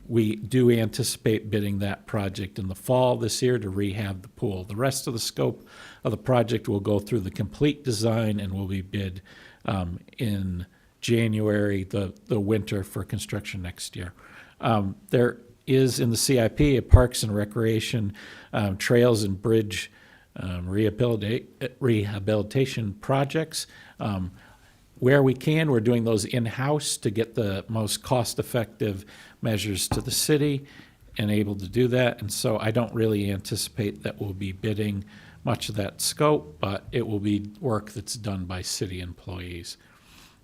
We do anticipate bidding that project in the fall this year to rehab the pool. The rest of the scope of the project will go through the complete design and will be bid in January, the winter, for construction next year. There is in the CIP a Parks and Recreation Trails and Bridge rehabilitation projects. Where we can, we're doing those in-house to get the most cost-effective measures to the city and able to do that. And so I don't really anticipate that we'll be bidding much of that scope, but it will be work that's done by city employees.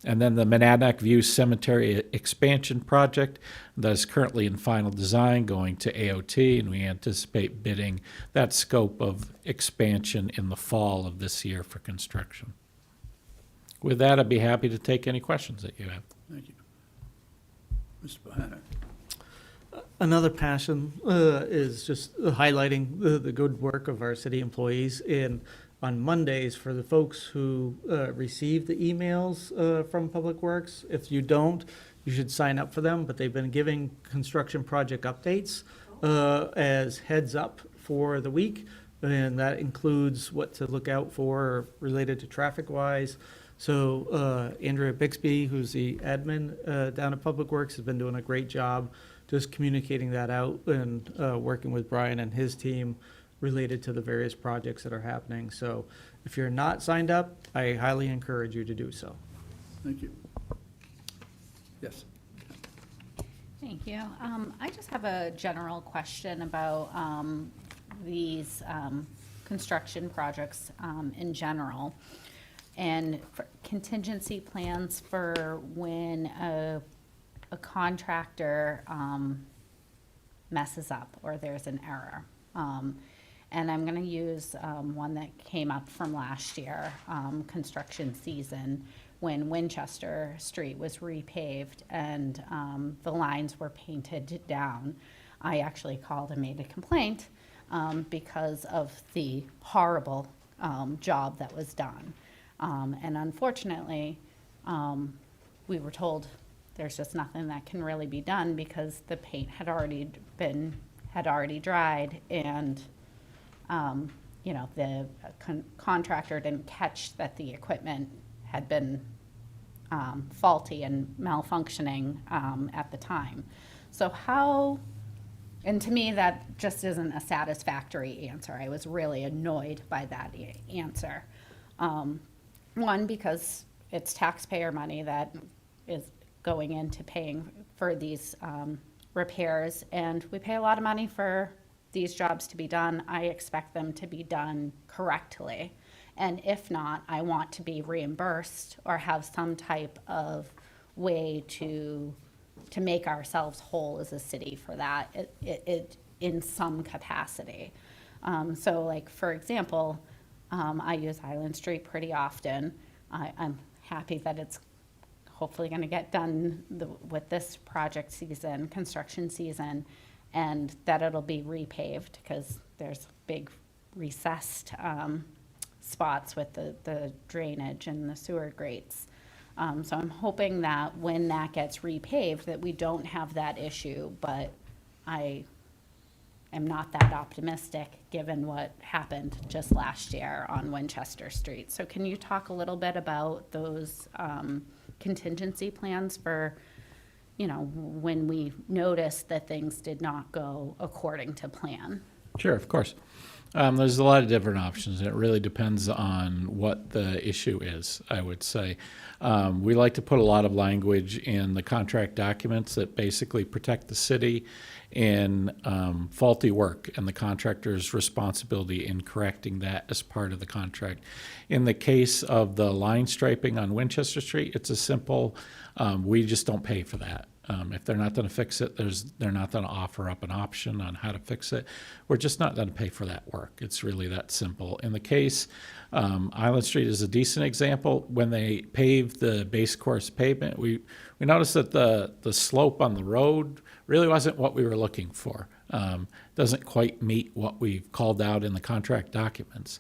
And then the Monadnock View Cemetery expansion project that is currently in final design going to AOT, and we anticipate bidding that scope of expansion in the fall of this year for construction. With that, I'd be happy to take any questions that you have. Thank you. Mr. Bohanna. Another passion is just highlighting the good work of our city employees. And on Mondays, for the folks who receive the emails from Public Works, if you don't, you should sign up for them. But they've been giving construction project updates as heads up for the week. And that includes what to look out for related to traffic-wise. So Andrea Bixby, who's the admin down at Public Works, has been doing a great job just communicating that out and working with Brian and his team related to the various projects that are happening. So if you're not signed up, I highly encourage you to do so. Thank you. Yes. Thank you. I just have a general question about these construction projects in general. And for contingency plans for when a contractor messes up or there's an error. And I'm going to use one that came up from last year, construction season, when Winchester Street was repaved and the lines were painted down. I actually called and made a complaint because of the horrible job that was done. And unfortunately, we were told there's just nothing that can really be done because the paint had already dried, and you know, the contractor didn't catch that the equipment had been faulty and malfunctioning at the time. So how, and to me that just isn't a satisfactory answer. I was really annoyed by that answer. One, because it's taxpayer money that is going into paying for these repairs, and we pay a lot of money for these jobs to be done. I expect them to be done correctly, and if not, I want to be reimbursed or have some type of way to make ourselves whole as a city for that it in some capacity. So like, for example, I use Island Street pretty often. I'm happy that it's hopefully going to get done with this project season, construction season, and that it'll be repaved because there's big recessed spots with the drainage and the sewer grates. So I'm hoping that when that gets repaved that we don't have that issue, but I am not that optimistic given what happened just last year on Winchester Street. So can you talk a little bit about those contingency plans for, you know, when we noticed that things did not go according to plan? Sure, of course. There's a lot of different options, and it really depends on what the issue is, I would say. We like to put a lot of language in the contract documents that basically protect the city in faulty work and the contractor's responsibility in correcting that as part of the contract. In the case of the line striping on Winchester Street, it's a simple, we just don't pay for that. If they're not going to fix it, they're not going to offer up an option on how to fix it. We're just not going to pay for that work. It's really that simple. In the case, Island Street is a decent example. When they paved the base course pavement, we noticed that the slope on the road really wasn't what we were looking for. Doesn't quite meet what we've called out in the contract documents.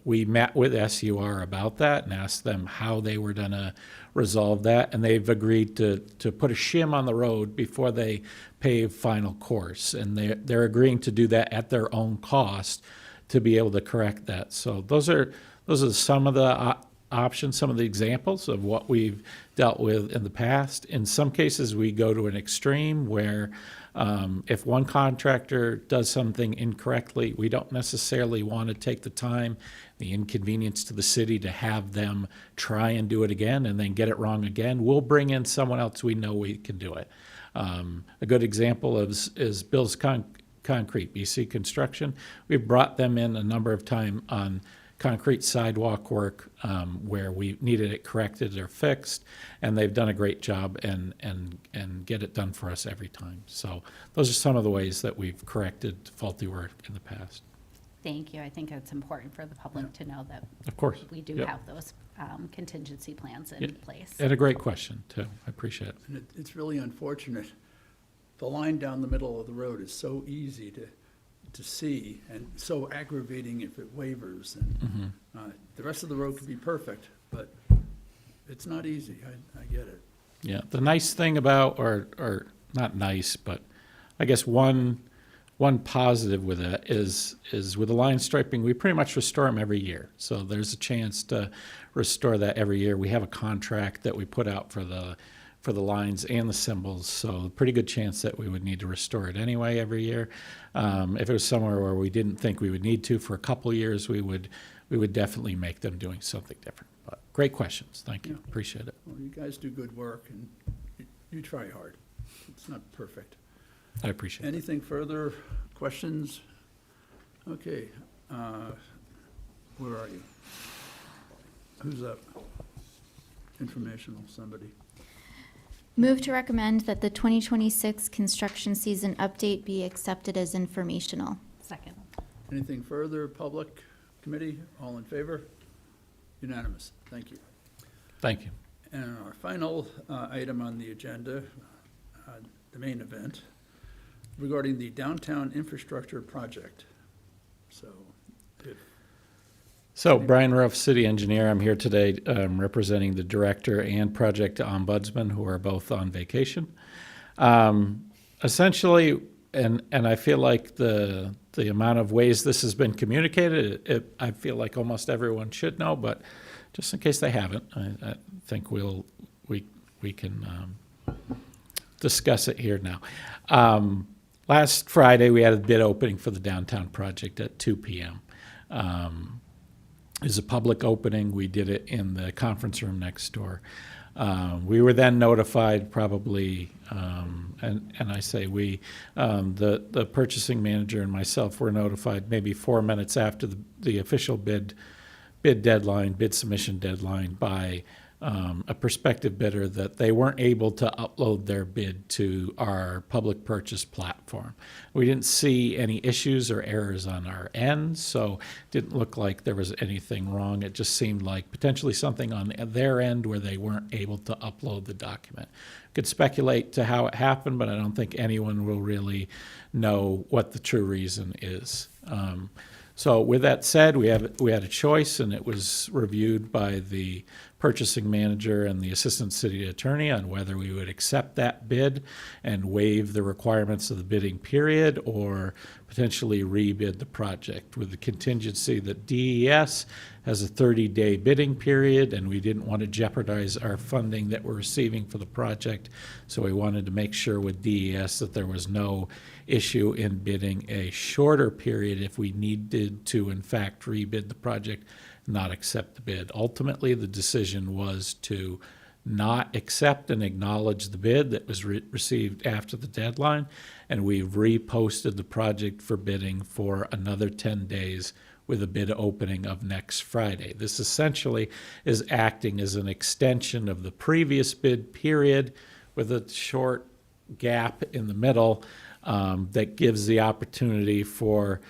We met with SUR about that and asked them how they were going to resolve that, and they've agreed to put a shim on the road before they pave final course, and they're agreeing to do that at their own cost to be able to correct that. So those are some of the options, some of the examples of what we've dealt with in the past. In some cases, we go to an extreme where if one contractor does something incorrectly, we don't necessarily want to take the time, the inconvenience to the city to have them try and do it again and then get it wrong again. We'll bring in someone else we know we can do it. A good example is Bill's Concrete, BC Construction. We've brought them in a number of times on concrete sidewalk work where we needed it corrected or fixed, and they've done a great job and get it done for us every time. So those are some of the ways that we've corrected faulty work in the past. Thank you. I think it's important for the public to know that. Of course. We do Yep. have those contingency plans in Yeah, place. and a great question, too. I appreciate it. And it's really unfortunate. The line down the middle of the road is so easy to see and so aggravating if it wavers. And the rest of the road could be perfect, but it's not easy. I get it. Yeah, the nice thing about, or not nice, but I guess one positive with it is with the line striping, we pretty much restore them every year. So there's a chance to restore that every year. We have a contract that we put out for the lines and the symbols, so a pretty good chance that we would need to restore it anyway every year. If it was somewhere where we didn't think we would need to for a couple years, we would definitely make them doing something different. But great questions. Thank you. Appreciate it. Well, you guys do good work, and you try hard. It's not perfect. I appreciate it. Anything further? Questions? Okay. Where are you? Who's up? Informational, somebody. Move to recommend that the 2026 construction season update be accepted as informational. Second. Anything further? Public, committee, all in favor? Unanimous. Thank you. Thank you. And our final item on the agenda, the main event, regarding the downtown infrastructure project. So Brian Ruff, city engineer. I'm here today representing the director and project ombudsman, who are both on vacation. Essentially, and I feel like the amount of ways this has been communicated, I feel like almost everyone should know, but just in case they haven't, I think we can discuss it here now. Last Friday, we had a bid opening for the downtown project at 2 p.m. It was a public opening. We did it in the conference room next door. We were then notified probably, and I say we, the purchasing manager and myself were notified maybe 4 minutes after the official bid deadline, bid submission deadline by a prospective bidder that they weren't able to upload their bid to our public purchase platform. We didn't see any issues or errors on our end, so it didn't look like there was anything wrong. It just seemed like potentially something on their end where they weren't able to upload the document. Could speculate to how it happened, but I don't think anyone will really know what the true reason is. So with that said, we had a choice, and it was reviewed by the purchasing manager and the assistant city attorney on whether we would accept that bid and waive the requirements of the bidding period or potentially rebid the project, with the contingency that DES has a 30-day bidding period, and we didn't want to jeopardize our funding that we're receiving for the project. So we wanted to make sure with DES that there was no issue in bidding a shorter period if we needed to, in fact, rebid the project, not accept the bid. Ultimately, the decision was to not accept and acknowledge the bid that was received after the deadline, and we've reposted the project for bidding for another 10 days with a bid opening of next Friday. This essentially is acting as an extension of the previous bid period, with a short gap in the middle that gives the opportunity for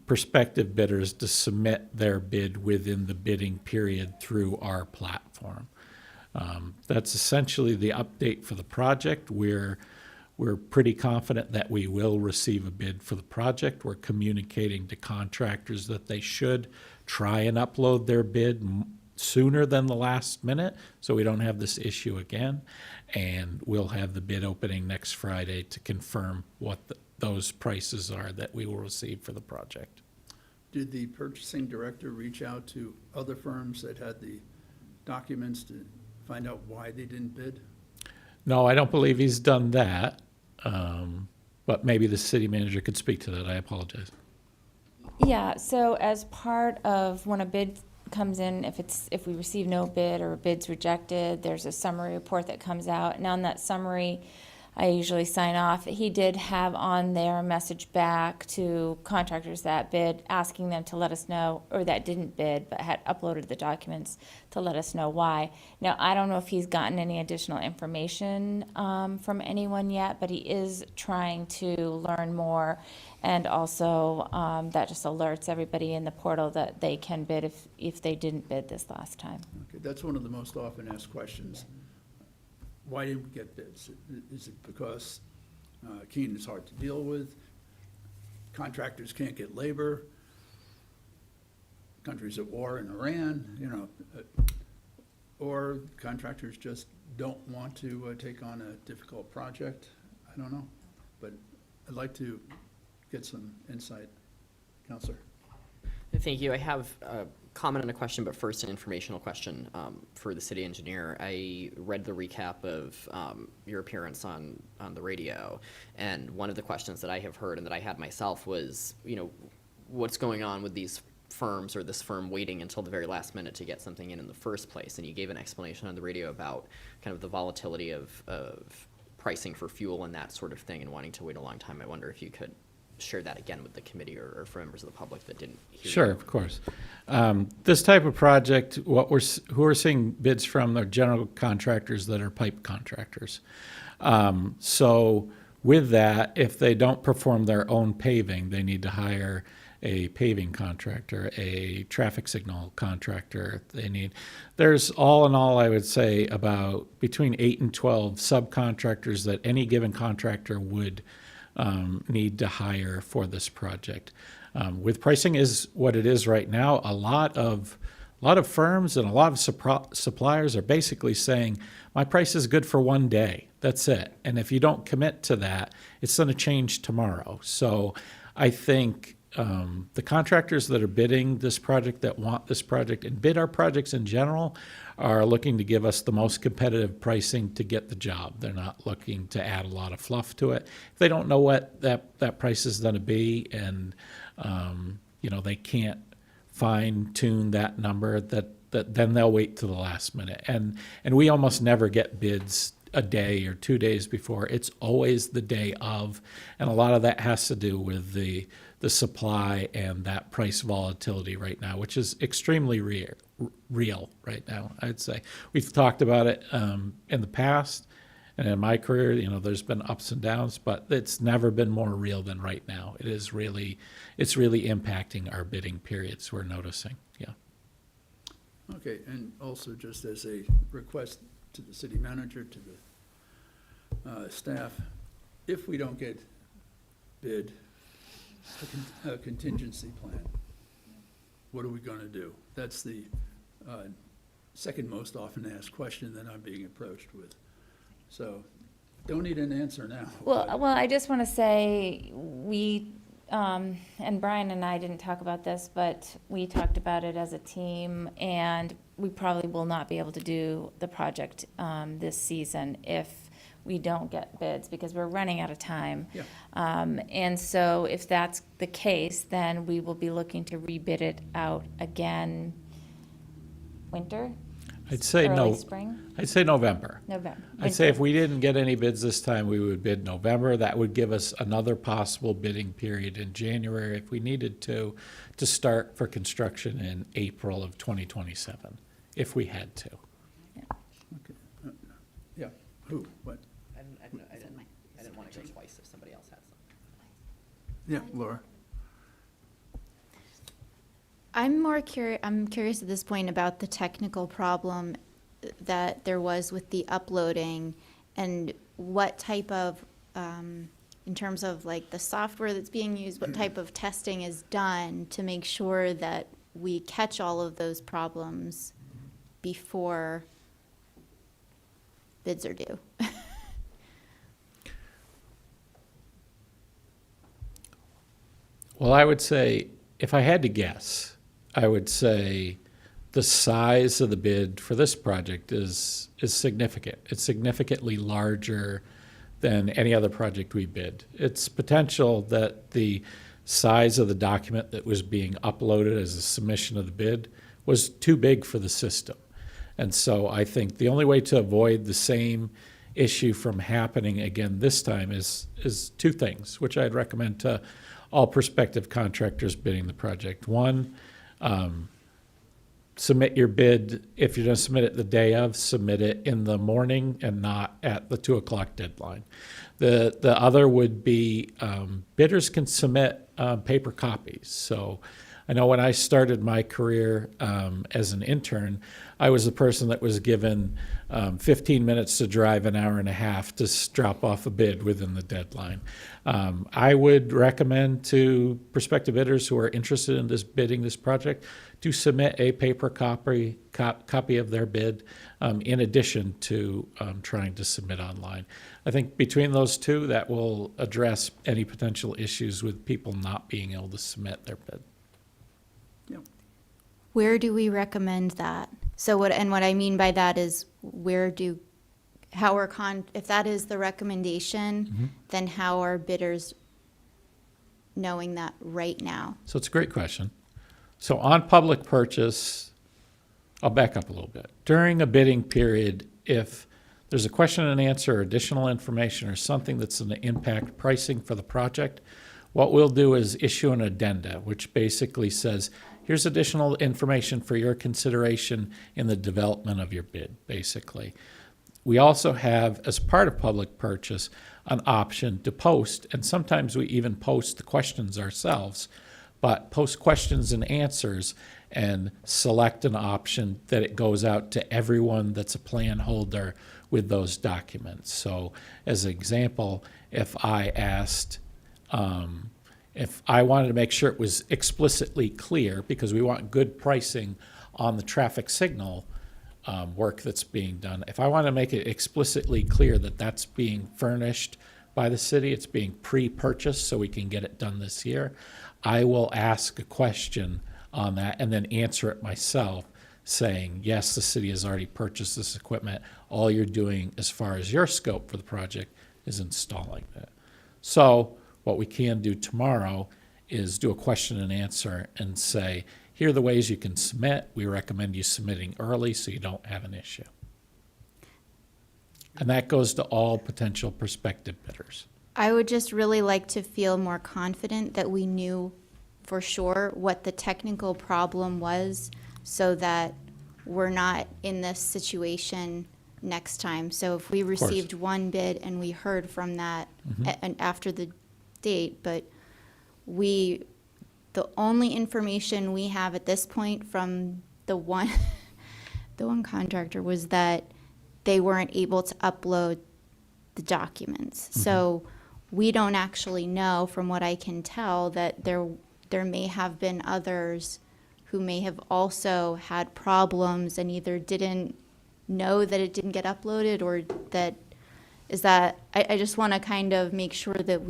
prospective bidders to submit their bid within the bidding period through our platform. That's essentially the update for the project. We're pretty confident that we will receive a bid for the project. We're communicating to contractors that they should try and upload their bid sooner than the last minute, so we don't have this issue again. And we'll have the bid opening next Friday to confirm what those prices are that we will receive for the project. Did the purchasing director reach out to other firms that had the documents to find out why they didn't bid? No, I don't believe he's done that, but maybe the city manager could speak to that. I apologize. Yeah, so as part of when a bid comes in, if we receive no bid or a bid's rejected, there's a summary report that comes out, and on that summary, I usually sign off. He did have on there a message back to contractors that bid, asking them to let us know, or that didn't bid, but had uploaded the documents to let us know why. Now, I don't know if he's gotten any additional information from anyone yet, but he is trying to learn more. And also, that just alerts everybody in the portal that they can bid if they didn't bid this last time. Okay, that's one of the most often asked questions. Why didn't we get bids? Is it because Keene is hard to deal with? Contractors can't get labor? Countries at war in Iran, or contractors just don't want to take on a difficult project? I don't know, but I'd like to get some insight. Counselor. Thank you. I have a comment and a question, but first an informational question for the city engineer. I read the recap of your appearance on the radio, and one of the questions that I have heard and that I had myself was, what's going on with these firms or this firm waiting until the very last minute to get something in the first place? And you gave an explanation on the radio about kind of the volatility of pricing for fuel and that sort of thing and wanting to wait a long time. I wonder if you could share that again with the committee or for members of the public that didn't hear Sure, you. of course. This type of project, who we're seeing bids from are general contractors that are pipe contractors. So with that, if they don't perform their own paving, they need to hire a paving contractor, a traffic signal contractor. There's all in all, I would say, about between 8 and 12 subcontractors that any given contractor would need to hire for this project. With pricing is what it is right now, a lot of firms and a lot of suppliers are basically saying, my price is good for one day, that's it. And if you don't commit to that, it's going to change tomorrow. So I think the contractors that are bidding this project, that want this project and bid our projects in general, are looking to give us the most competitive pricing to get the job. They're not looking to add a lot of fluff to it. If they don't know what that price is going to be, and they can't fine tune that number, that then they'll wait to the last minute. And we almost never get bids a day or 2 days before. It's always the day of, and a lot of that has to do with the supply and that price volatility right now, which is extremely real right now, I'd say. We've talked about it in the past, and in my career, there's been ups and downs, but it's never been more real than right now. It's really impacting our bidding periods, we're noticing, yeah. Okay, and also just as a request to the city manager, to the staff, if we don't get bid, a contingency plan, what are we going to do? That's the second most often asked question that I'm being approached with. So don't need an answer now. Well, I just want to say we, and Brian and I didn't talk about this, but we talked about it as a team, and we probably will not be able to do the project this season if we don't get bids, because we're running out of time. Yeah. And so if that's the case, then we will be looking to rebid it out again winter? I'd say Early spring? I'd say November. November. I'd say if Winter. we didn't get any bids this time, we would bid November. That would give us another possible bidding period in January if we needed to start for construction in April of 2027, if we had to. Okay. Yeah, who, what? Yeah, Laura. I'm curious at this point about the technical problem that there was with the uploading and what type of, in terms of like the software that's being used, what type of testing is done to make sure that we catch all of those problems before bids are due. Well, I would say, if I had to guess, I would say the size of the bid for this project is significant. It's significantly larger than any other project we bid. It's potential that the size of the document that was being uploaded as a submission of the bid was too big for the system. And so I think the only way to avoid the same issue from happening again this time is two things, which I'd recommend to all prospective contractors bidding the project. One, submit your bid. If you're going to submit it the day of, submit it in the morning and not at the 2 o'clock deadline. The other would be bidders can submit paper copies. So I know when I started my career as an intern, I was the person that was given 15 minutes to drive an hour and a half to drop off a bid within the deadline. I would recommend to prospective bidders who are interested in bidding this project to submit a paper copy of their bid in addition to trying to submit online. I think between those two, that will address any potential issues with people not being able to submit their bid. Where do we recommend that? So what I mean by that is if that is the recommendation, then how are bidders knowing that right now? So it's a great question. So on public purchase, I'll back up a little bit. During a bidding period, if there's a question and answer, or additional information, or something that's going to impact pricing for the project, what we'll do is issue an addenda, which basically says, here's additional information for your consideration in the development of your bid, basically. We also have, as part of public purchase, an option to post, and sometimes we even post the questions ourselves, but post questions and answers and select an option that it goes out to everyone that's a plan holder with those documents. So as an example, if I asked, if I wanted to make sure it was explicitly clear, because we want good pricing on the traffic signal work that's being done, if I want to make it explicitly clear that that's being furnished by the city, it's being pre-purchased so we can get it done this year, I will ask a question on that and then answer it myself, saying, yes, the city has already purchased this equipment. All you're doing as far as your scope for the project is installing it. So what we can do tomorrow is do a question and answer and say, here are the ways you can submit. We recommend you submitting early so you don't have an issue. And that goes to all potential prospective bidders. I would just really like to feel more confident that we knew for sure what the technical problem was so that we're not in this situation next time. So if we received one bid and we heard from that and after the date, but the only information we have at this point from the one contractor was that they weren't able to upload the documents. So we don't actually know, from what I can tell, that there may have been others who may have also had problems and either didn't know that it didn't get uploaded or I just want to kind of make sure that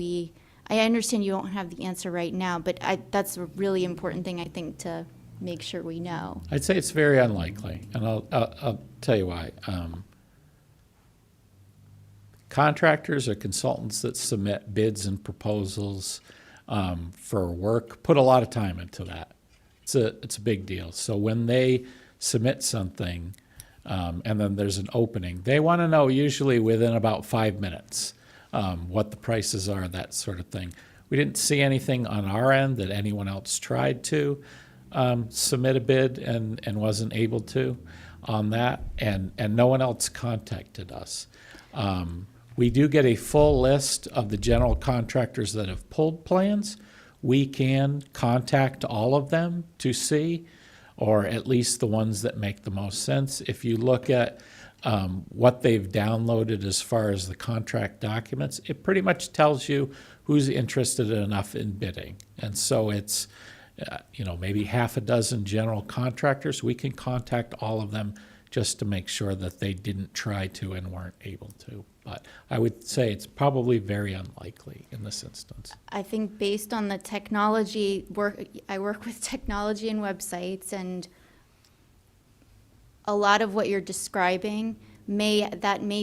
I understand you don't have the answer right now, but that's a really important thing, I think, to make sure we know. I'd say it's very unlikely, and I'll tell you why. Contractors or consultants that submit bids and proposals for work put a lot of time into that. It's a big deal. So when they submit something and then there's an opening, they want to know usually within about 5 minutes what the prices are, that sort of thing. We didn't see anything on our end that anyone else tried to submit a bid and wasn't able to on that, and no one else contacted us. We do get a full list of the general contractors that have pulled plans. We can contact all of them to see, or at least the ones that make the most sense. If you look at what they've downloaded as far as the contract documents, it pretty much tells you who's interested enough in bidding. And so it's, maybe half a dozen general contractors. We can contact all of them just to make sure that they didn't try to and weren't able to. But I would say it's probably very unlikely in this instance. I think based on the technology I work with technology and websites, and a lot of what you're describing may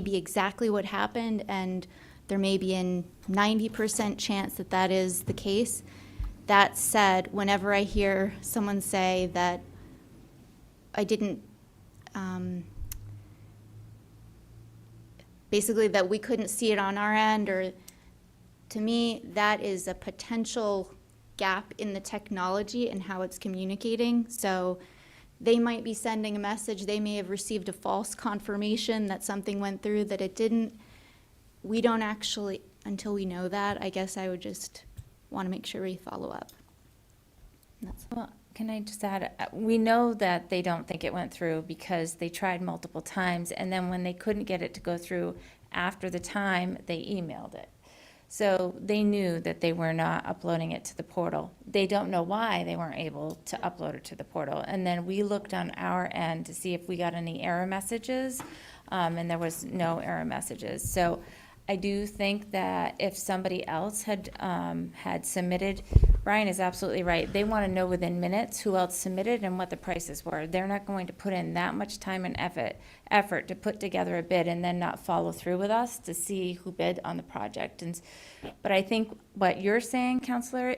be exactly what happened, and there may be a 90% chance that that is the case. That said, whenever I hear someone say that I didn't, basically that we couldn't see it on our end, or to me, that is a potential gap in the technology and how it's communicating. So they might be sending a message, they may have received a false confirmation that something went through that it didn't. We don't actually, until we know that, I guess I would just want to make sure we follow up. Well, can I just add, we know that they don't think it went through because they tried multiple times, and then when they couldn't get it to go through after the time, they emailed it. So they knew that they were not uploading it to the portal. They don't know why they weren't able to upload it to the portal. And then we looked on our end to see if we got any error messages, and there was no error messages. So I do think that if somebody else had submitted, Brian is absolutely right. They want to know within minutes who else submitted and what the prices were. They're not going to put in that much time and effort to put together a bid and then not follow through with us to see who bid on the project. But I think what you're saying, Counselor,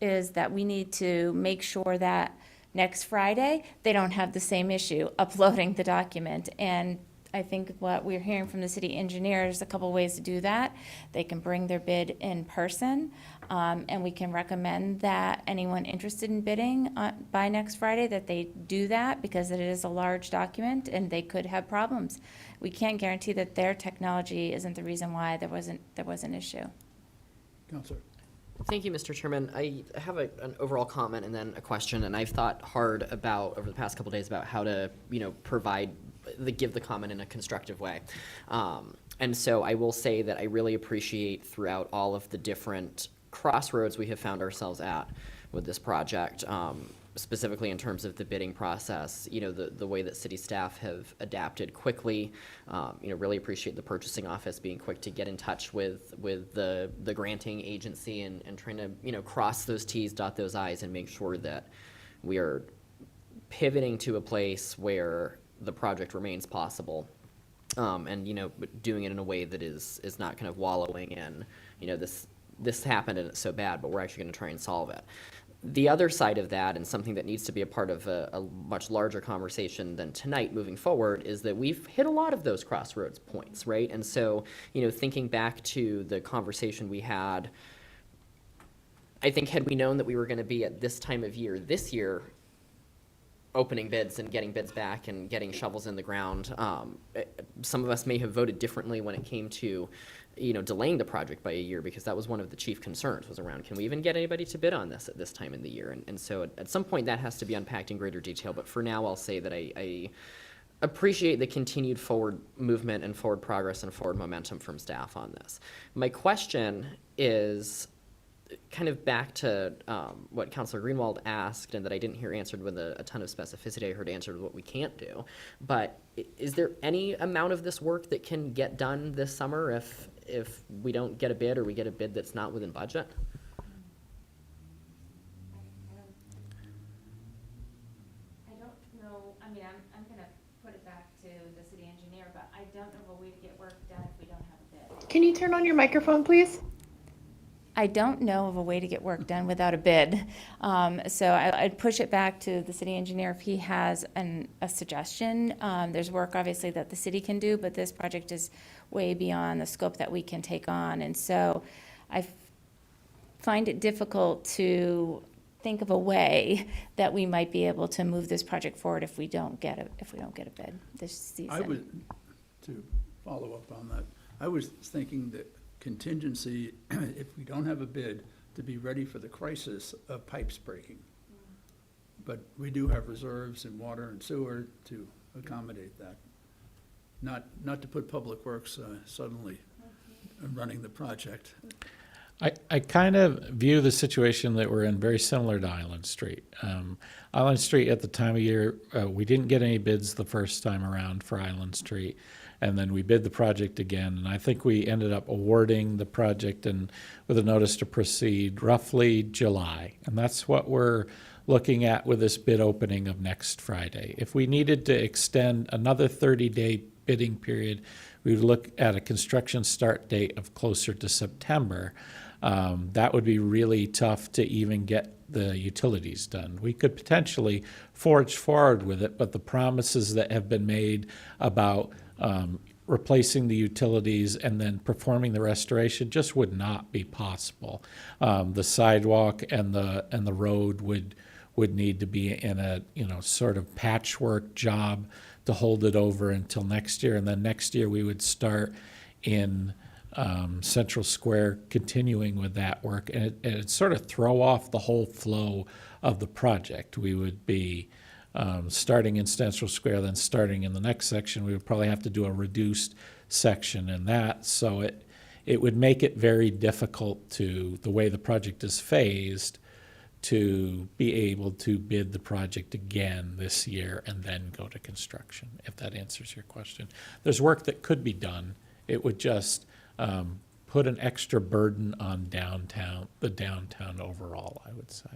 is that we need to make sure that next Friday they don't have the same issue uploading the document. And I think what we're hearing from the city engineer is a couple ways to do that. They can bring their bid in person, and we can recommend that anyone interested in bidding by next Friday, that they do that, because it is a large document and they could have problems. We can't guarantee that their technology isn't the reason why there was an issue. Counselor. Thank you, Mr. Chairman. I have an overall comment and then a question, and I've thought hard about, over the past couple days, about how to, give the comment in a constructive way. And so I will say that I really appreciate throughout all of the different crossroads we have found ourselves at with this project, specifically in terms of the bidding process, the way that city staff have adapted quickly. Really appreciate the purchasing office being quick to get in touch with the granting agency and trying to, cross those T's, dot those I's, and make sure that we are pivoting to a place where the project remains possible. And, doing it in a way that is not kind of wallowing in, this happened and it's so bad, but we're actually going to try and solve it. The other side of that, and something that needs to be a part of a much larger conversation than tonight moving forward, is that we've hit a lot of those crossroads points, right? And so, thinking back to the conversation we had, I think had we known that we were going to be at this time of year this year, opening bids and getting bids back and getting shovels in the ground, some of us may have voted differently when it came to delaying the project by a year, because that was one of the chief concerns, was around, can we even get anybody to bid on this at this time in the year? And so at some point that has to be unpacked in greater detail, but for now I'll say that I appreciate the continued forward movement and forward progress and forward momentum from staff on this. My question is kind of back to what Councilor Greenwald asked, and that I didn't hear answered with a ton of specificity. I heard answered what we can't do, but is there any amount of this work that can get done this summer if we don't get a bid, or we get a bid that's not within budget? I don't know, I'm gonna put it back to the city engineer, but I don't know of a way to get work done if we don't have a bid. Can you turn on your microphone, please? I don't know of a way to get work done without a bid. So I'd push it back to the city engineer if he has a suggestion. There's work obviously that the city can do, but this project is way beyond the scope that we can take on. And so I find it difficult to think of a way that we might be able to move this project forward if we don't get a bid this season. To follow up on that, I was thinking that contingency, if we don't have a bid, to be ready for the crisis of pipes breaking. But we do have reserves in water and sewer to accommodate that. Not to put Public Works suddenly running the project. I kind of view the situation that we're in very similar to Island Street. Island Street at the time of year, we didn't get any bids the first time around for Island Street. And then we bid the project again, and I think we ended up awarding the project and with a notice to proceed roughly July. And that's what we're looking at with this bid opening of next Friday. If we needed to extend another 30-day bidding period, we would look at a construction start date of closer to September. That would be really tough to even get the utilities done. We could potentially forge forward with it, but the promises that have been made about replacing the utilities and then performing the restoration just would not be possible. The sidewalk and the road would need to be in a sort of patchwork job to hold it over until next year, and then next year we would start in Central Square, continuing with that work, and it'd sort of throw off the whole flow of the project. We would be starting in Central Square, then starting in the next section. We would probably have to do a reduced section in that, so it would make it very difficult to, the way the project is phased, to be able to bid the project again this year and then go to construction, if that answers your question. There's work that could be done. It would just put an extra burden on the downtown overall, I would say.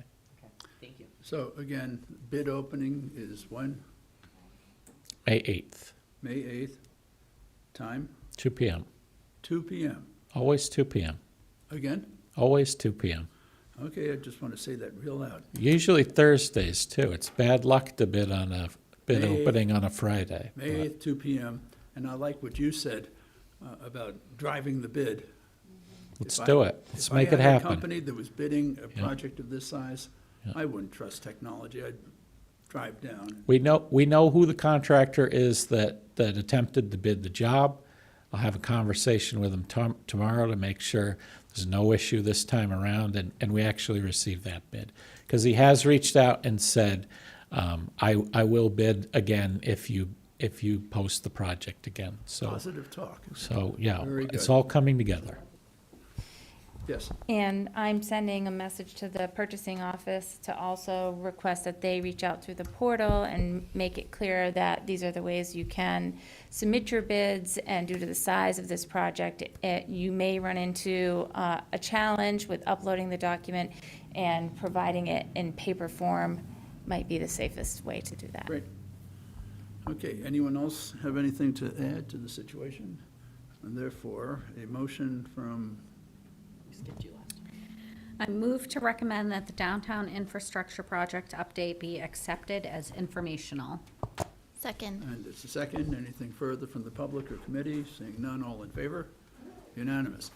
Thank you. So again, bid opening is when? May 8th, May 8th. Time? 2 p.m. 2 p.m. Always 2 p.m. Again? Always 2 p.m. Okay, I just want to say that real loud. Usually Thursdays, too. It's bad luck to bid on a bid May opening on a Friday. May 8th, 2 p.m. And I like what you said about driving the bid. Let's If do I- it. Let's if make I it had a happen. company that was bidding a Yeah. project of this size, Yeah. I wouldn't trust technology. I'd drive down. We know who the contractor is that attempted to bid the job. I'll have a conversation with him tomorrow to make sure there's no issue this time around, and we actually received that bid. Because he has reached out and said, I will bid again if you post the project again. So, Positive talk. yeah, Very it's good. all coming together. Yes. And I'm sending a message to the purchasing office to also request that they reach out through the portal and make it clear that these are the ways you can submit your bids, and due to the size of this project, you may run into a challenge with uploading the document, and providing it in paper form might be the safest way to do that. Great. Okay, anyone else have anything to add to the situation? And therefore, a motion from, I move to recommend that the downtown infrastructure project update be accepted as informational. Second. and it's a second. Anything further from the public or committee? Seeing none, all in favor? Unanimous.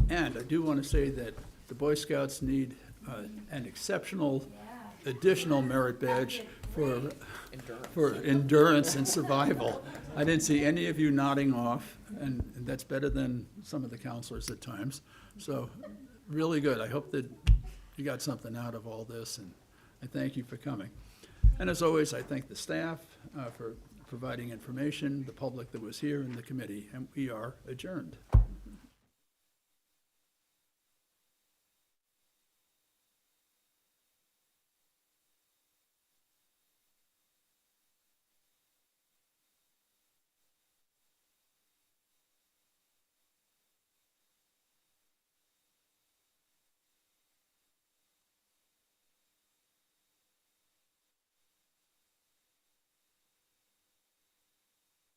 And I do want to say that the Boy Scouts need an exceptional additional merit badge for endurance and survival. I didn't see any of you nodding off, and that's better than some of the counselors at times. So, really good. I hope that you got something out of all this, and I thank you for coming. And as always, I thank the staff for providing information, the public that was here, and the committee, and we are adjourned.